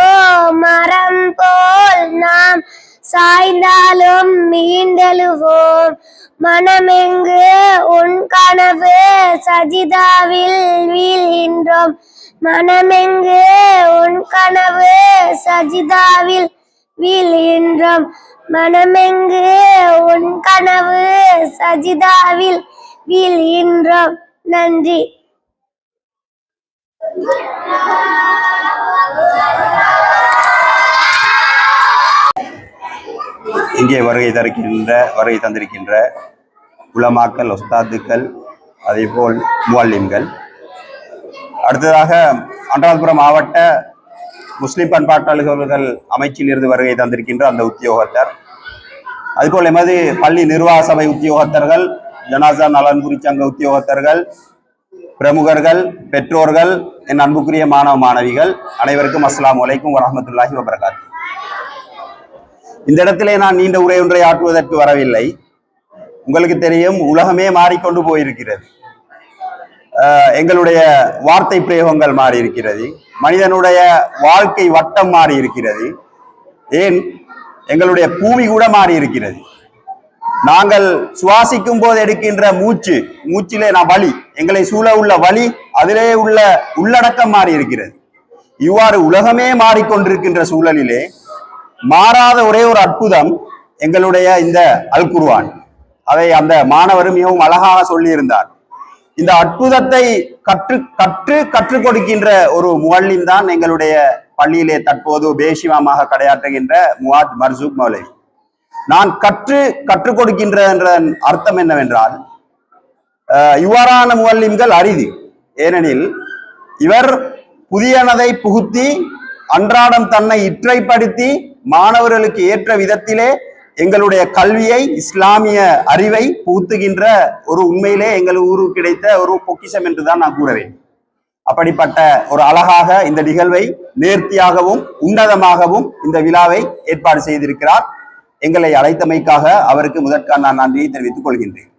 மரம் போல் நாம் சாய்ந்தாலும் மீண்டெழுவோம் மனமெங்கு உன் கனவு சஜிதாவில் வீழ்கின்றோம் மனமெங்கு உன் கனவு சஜிதாவில் வீழ்கின்றோம் மனமெங்கு உன் கனவு சஜிதாவில் வீழ்கின்றோம். நன்றி. இங்கே வருகை தந்திருக்கின்ற உலமாக்கள், ஒஸ்தாதுக்கள், அதேபோல் முஅல்லிம்கள், அடுத்ததாக அனுராதபுரம் மாவட்ட முஸ்லிம் பண்பாட்டு அலுவலர்கள் அமைச்சிலிருந்து வருகை தந்திருக்கின்ற அந்த உத்தியோகத்தர், அதுபோல் எமது பள்ளி நிர்வாக சபை உத்தியோகத்தர்கள், ஜனாசா நலன்புரி சங்க உத்தியோகத்தர்கள், பிரமுகர்கள், பெற்றோர்கள், என் அன்புக்குரிய மாணவ மாணவிகள் அனைவருக்கும் அஸ்ஸலாமு அலைக்கும் வரஹ்மத்துல்லாஹி வபரகாத்துஹு. இந்த இடத்திலே நான் நீண்ட உரை ஒன்றை ஆற்றுவதற்கு வரவில்லை. உங்களுக்கு தெரியும், உலகமே மாறிக்கொண்டு போயிருக்கிறது. எங்களுடைய வார்த்தை பிரயோகங்கள் மாறி இருக்கிறது. மனிதனுடைய வாழ்க்கை வட்டம் மாறி இருக்கிறது. ஏன், எங்களுடைய பூமி கூட மாறி இருக்கிறது. நாங்கள் சுவாசிக்கும் போது எடுக்கின்ற மூச்சிலே வலி, எங்களை சூழ உள்ள வலி, அதிலே உள்ள உள்ளடக்கம் மாறி இருக்கிறது. இவ்வாறு உலகமே மாறிக்கொண்டிருக்கின்ற சூழலிலே மாறாத ஒரே ஒரு அற்புதம் எங்களுடைய இந்த அல் குர்ஆன். அதை அந்த மாணவர் மிகவும் அழகாக சொல்லியிருந்தார். இந்த அற்புதத்தை கற்றுக் கொடுக்கின்ற ஒரு முஅல்லிம் தான் எங்களுடைய பள்ளியிலே தற்போது பேஷிமாமாக கடையாற்றுகின்ற முவாத் மர்சூக் மௌலவி. நான் கற்றுக் கொடுக்கின்ற என்ற அர்த்தம் என்னவென்றால், இவ்வாறான முஅல்லிம்கள் அரிது. ஏனெனில் இவர் புதியனதை புகுத்தி அன்றாடம் தன்னை இற்றைப்படுத்தி மாணவர்களுக்கு ஏற்ற விதத்திலே எங்களுடைய கல்வியை, இஸ்லாமிய அறிவை புகுத்துகின்ற ஒரு உண்மையிலே எங்கள் ஊருக்கு கிடைத்த ஒரு பொக்கிஷம் என்றுதான் நான் கூறுவேன். அப்படிப்பட்ட ஒரு அழகாக இந்த நிகழ்வை நேர்த்தியாகவும் உன்னதமாகவும் இந்த விழாவை ஏற்பாடு செய்திருக்கிறார். எங்களை அழைத்தமைக்காக அவருக்கு முதற்கான நான் நன்றியை தெரிவித்துக் கொள்கின்றேன்.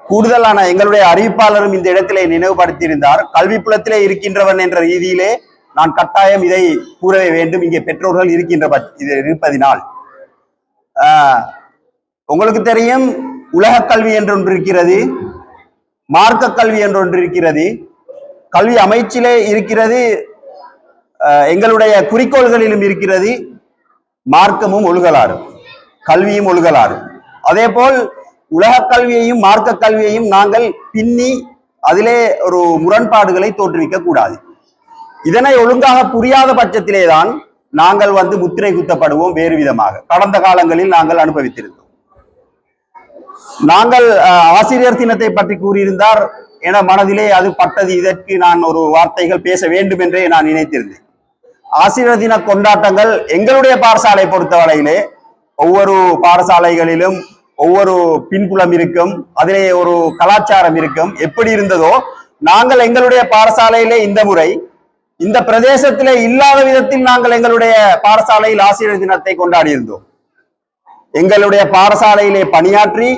கூடுதலான எங்களுடைய அறிவிப்பாளரும் இந்த இடத்திலே நினைவுபடுத்தியிருந்தார். கல்வி புலத்திலே இருக்கின்றவன் என்ற ரீதியிலே நான் கட்டாயம் இதை கூறவே வேண்டும். இங்கே பெற்றோர்கள் இருப்பதினால் உங்களுக்கு தெரியும், உலக கல்வி என்று ஒன்று இருக்கிறது, மார்க்க கல்வி என்று ஒன்று இருக்கிறது, கல்வி அமைச்சிலே இருக்கிறது, எங்களுடைய குறிக்கோள்களிலும் இருக்கிறது. மார்க்கமும் ஒழுகலாறு, கல்வியும் ஒழுகலாறு. அதே போல் உலக கல்வியையும் மார்க்க கல்வியையும் நாங்கள் பின்னி அதிலே ஒரு முரண்பாடுகளை தோற்றுவிக்க கூடாது. இதனை ஒழுங்காக புரியாத பட்சத்திலேதான் நாங்கள் முத்திரை குத்தப்படுவோம். வேறு விதமாக கடந்த காலங்களில் நாங்கள் அனுபவித்திருந்தோம். நாங்கள் ஆசிரியர் தினத்தை பற்றி கூறியிருந்தார் என மனதிலே அது பட்டது. இதற்கு நான் ஒரு வார்த்தைகள் பேச வேண்டும் என்றே நான் நினைத்திருந்தேன். ஆசிரியர் தின கொண்டாட்டங்கள் எங்களுடைய பாடசாலை பொறுத்தவரையிலே ஒவ்வொரு பாடசாலைகளிலும் ஒவ்வொரு பின்புலம் இருக்கும், அதிலே ஒரு கலாச்சாரம் இருக்கும். எப்படி இருந்ததோ நாங்கள் எங்களுடைய பாடசாலையிலே இந்த முறை இந்த பிரதேசத்திலே இல்லாத விதத்தில் நாங்கள் எங்களுடைய பாடசாலையில் ஆசிரியர் தினத்தை கொண்டாடி இருந்தோம். எங்களுடைய பாடசாலையிலே பணியாற்றி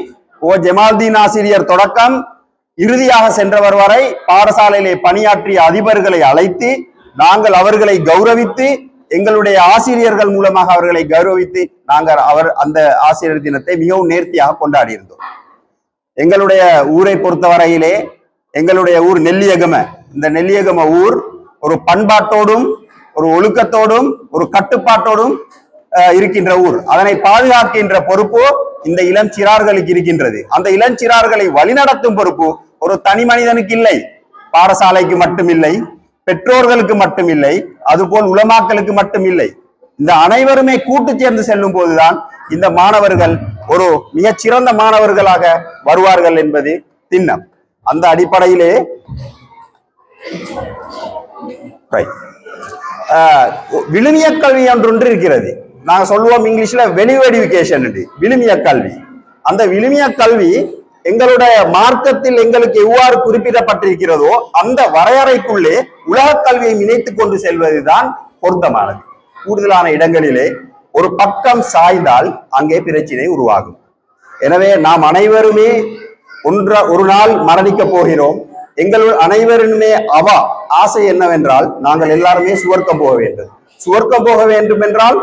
ஜமால்தீன் ஆசிரியர் தொடக்கம் இறுதியாக சென்றவர் வரை பாடசாலையிலே பணியாற்றிய அதிபர்களை அழைத்து நாங்கள் அவர்களை கௌரவித்து, எங்களுடைய ஆசிரியர்கள் மூலமாக அவர்களை கௌரவித்து நாங்கள் அந்த ஆசிரியர் தினத்தை மிகவும் நேர்த்தியாக கொண்டாடி இருந்தோம். எங்களுடைய ஊரை பொறுத்தவரையிலே எங்களுடைய ஊர் நெல்லியகம. இந்த நெல்லியகம ஊர் ஒரு பண்பாட்டோடும் ஒரு ஒழுக்கத்தோடும் ஒரு கட்டுப்பாட்டோடும் இருக்கின்ற ஊர். அதனை பாதுகாக்கின்ற பொறுப்பு இந்த இளம் சிறார்களுக்கு இருக்கின்றது. அந்த இளஞ்சிறார்களை வழிநடத்தும் பொறுப்பு ஒரு தனி மனிதனுக்கு இல்லை, பாடசாலைக்கு மட்டுமில்லை, பெற்றோர்களுக்கு மட்டுமில்லை, அதுபோல் உலமாக்களுக்கு மட்டுமில்லை. இந்த அனைவருமே கூட்டு சேர்ந்து செல்லும் போதுதான் இந்த மாணவர்கள் ஒரு மிகச்சிறந்த மாணவர்களாக வருவார்கள் என்பது திண்ணம். அந்த அடிப்படையிலே விழுமிய கல்வி ஒன்று இருக்கிறது. நாங்க சொல்லுவோம் இங்கிலீஷ்ல வேல்யூ எஜுகேஷன், விழுமிய கல்வி. அந்த விழுமிய கல்வி எங்களுடைய மார்க்கத்தில் எங்களுக்கு எவ்வாறு குறிப்பிடப்பட்டிருக்கிறதோ அந்த வரையறைக்குள்ளே உலக கல்வியை இணைத்துக் கொண்டு செல்வதுதான் பொருத்தமானது. கூடுதலான இடங்களிலே ஒரு பக்கம் சாய்ந்தால் அங்கே பிரச்சனை உருவாகும். எனவே நாம் அனைவருமே ஒரு நாள் மரணிக்க போகிறோம். எங்கள் அனைவருமே ஆசை என்னவென்றால் நாங்கள் எல்லாருமே சுவர்க்கம் போக வேண்டும். சுவர்க்கம் போக வேண்டும் என்றால்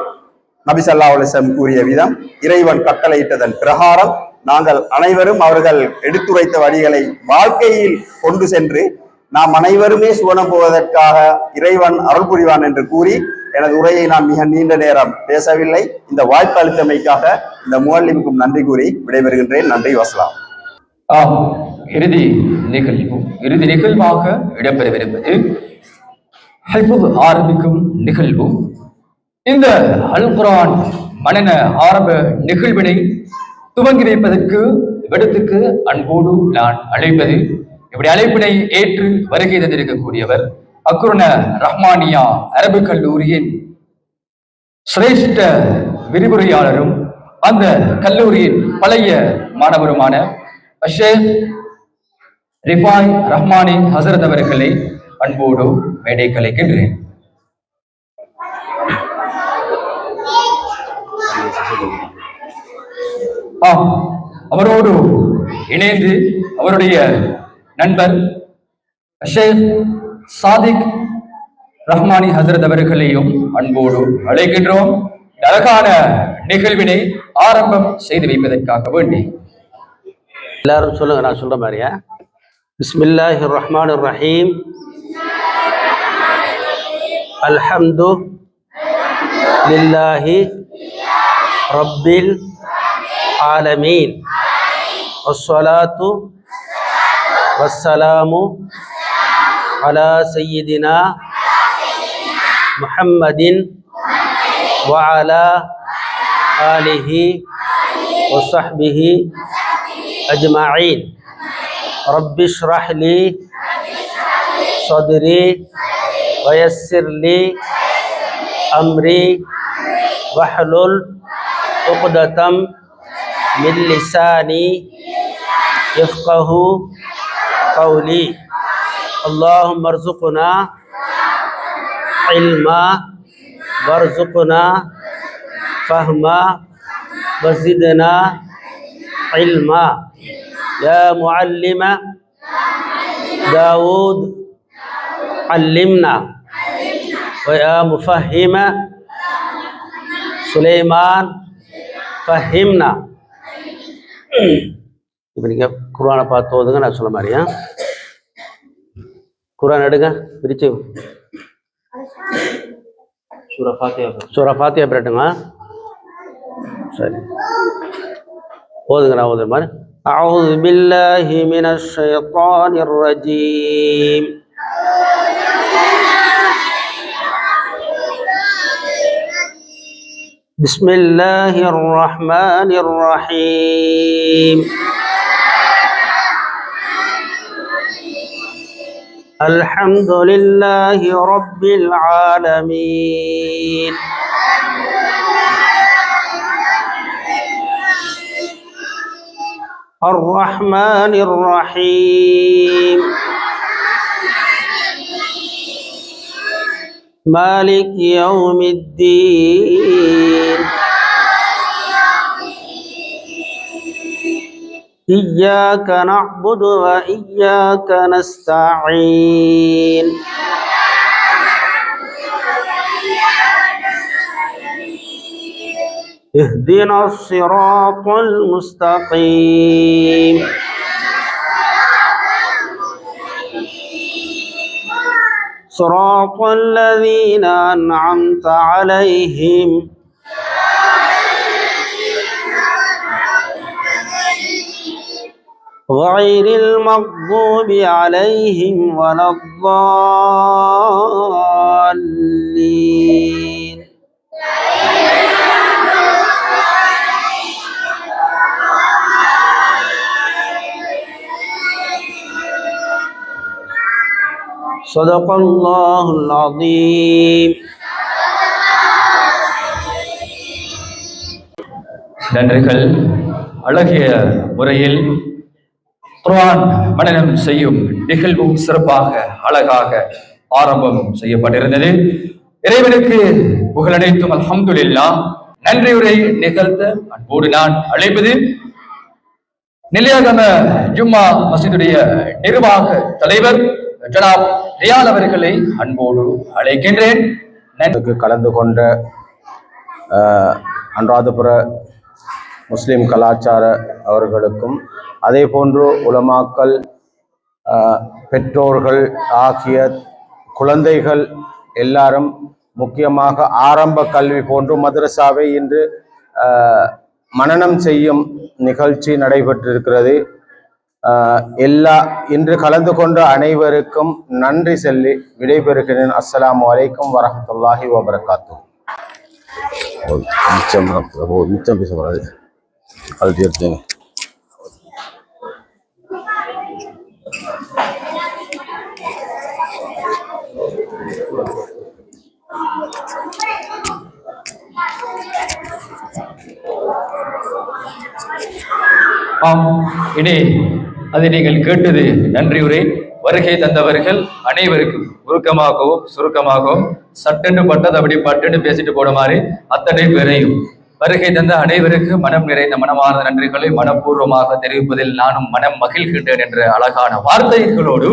நபி ஸல்லல்லாஹு அலைஹி வஸல்லம் கூறிய விதம், இறைவன் கட்டளையிட்டதன் பிரகாரம் நாங்கள் அனைவரும் அவர்கள் எடுத்துரைத்த வழிகளை வாழ்க்கையில் கொண்டு சென்று நாம் அனைவருமே சுவனம் போவதற்காக இறைவன் அருள் புரிவான் என்று கூறி எனது உரையை நான் மிக நீண்ட நேரம் பேசவில்லை. இந்த வாய்ப்பு அளித்தமைக்காக இந்த முஅல்லிமுக்கும் நன்றி கூறி விடைபெறுகின்றேன். நன்றி, வஸ்ஸலாம். இறுதி நிகழ்வாக இடம்பெறவிருப்பது ஹிஃப்ஸ் ஆரம்பிக்கும் நிகழ்வு. இந்த அல் குர்ஆன் மனன ஆரம்ப நிகழ்வினை துவங்கி வைப்பதற்கு இடத்துக்கு அன்போடு நான் அழைப்பது, இப்படி அழைப்பினை ஏற்று வருகை தந்திருக்கக்கூடியவர் அக்குர்ன ரஹ்மானியா அரபு கல்லூரியின் சிரேஷ்ட விரிவுரையாளரும் அந்த கல்லூரியின் பழைய மாணவருமான ஷேக் ரிஃபாய் ரஹ்மானி ஹசரத் அவர்களை அன்போடு மேடை கலைக்கின்றேன். அவரோடு இணைந்து அவருடைய நண்பர் ஷேக் சாதிக் ரஹ்மானி ஹசரத் அவர்களையும் அன்போடு அழைக்கின்றோம். அழகான நிகழ்வினை ஆரம்பம் செய்து வைப்பதற்காக வேண்டி எல்லாரும் சொல்லுங்க, நான் சொல்ற மாதிரியா. பிஸ்மில்லாஹிர் ரஹ்மானிர் ரஹீம். அல்ஹம்து லில்லாஹி ரப்பில் ஆலமீன். வஸ்ஸலாத்து والسلام على سيدنا محمد وعلى آله وصحبه أجمعين رب اشرح لي صدري ويسر لي أمري واحلل عقدة من لساني يفقه قولي اللهم ارزقنا علما وارزقنا فهما وزدنا علما يا معلم داود علمنا ويا مفهم سليمان فهمنا. இப்போ நீங்கள் குர்ஆனை பார்த்து ஓதுங்க, நான் சொல்ல மாதிரியா குர்ஆன் எடுங்க பிரிச்சு சூரா ஃபாத்தியா பிரட்டுங்க. சரி ஓதுங்க, நான் ஓதுற மாதிரி. أعوذ بالله من الشيطان الرجيم بسم الله الرحمن الرحيم الحمد لله رب العالمين الرحمن الرحيم مالك يوم الدين إياك نعبد وإياك نستعين اهدنا الصراط المستقيم صراط الذين أنعمت عليهم غير المغضوب عليهم ولا الضالين. صدق الله العظيم. நன்றிகள். அழகிய முறையில் குர்ஆன் மனனம் செய்யும் நிகழ்வும் சிறப்பாக அழகாக ஆரம்பம் செய்யப்பட்டிருந்தது. இறைவனுக்கு புகழனைத்தும் அல்ஹம்துலில்லாஹ். நன்றியுரை நிகழ்த்த அன்போடு நான் அழைப்பது நிலையகம ஜும்மா மஸ்ஜிதுடைய நிர்வாக தலைவர் ஜனாப் ரியால் அவர்களை அன்போடு அழைக்கின்றேன். கலந்து கொண்ட அனுராதபுர முஸ்லிம் கலாச்சார அவர்களுக்கும் அதே போன்று உலமாக்கள், பெற்றோர்கள் ஆகிய குழந்தைகள் எல்லாரும், முக்கியமாக ஆரம்ப கல்வி போன்று மதரசாவை இன்று மனனம் செய்யும் நிகழ்ச்சி நடைபெற்றிருக்கிறது. இன்று கலந்து கொண்ட அனைவருக்கும் நன்றி சொல்லி விடைபெறுகிறேன். அஸ்ஸலாமு அலைக்கும் வரஹ்மத்துல்லாஹி வபரகாத்துஹு. மிச்சம் பேச வராது, அது எடுத்துங்க. இனி அதை நீங்கள் கேட்டது நன்றியுரை. வருகை தந்தவர்கள் அனைவருக்கும் உருக்கமாகவும் சுருக்கமாகவும் சட்டென்று பட்டது அப்படி பட்டுன்னு பேசிட்டு போன மாதிரி அத்தனை பேரையும் வருகை தந்த அனைவருக்கு மனம் நிறைந்த மனமார்ந்த நன்றிகளை மனப்பூர்வமாக தெரிவிப்பதில் நானும் மனம் மகிழ்கின்றேன் என்ற அழகான வார்த்தைகளோடு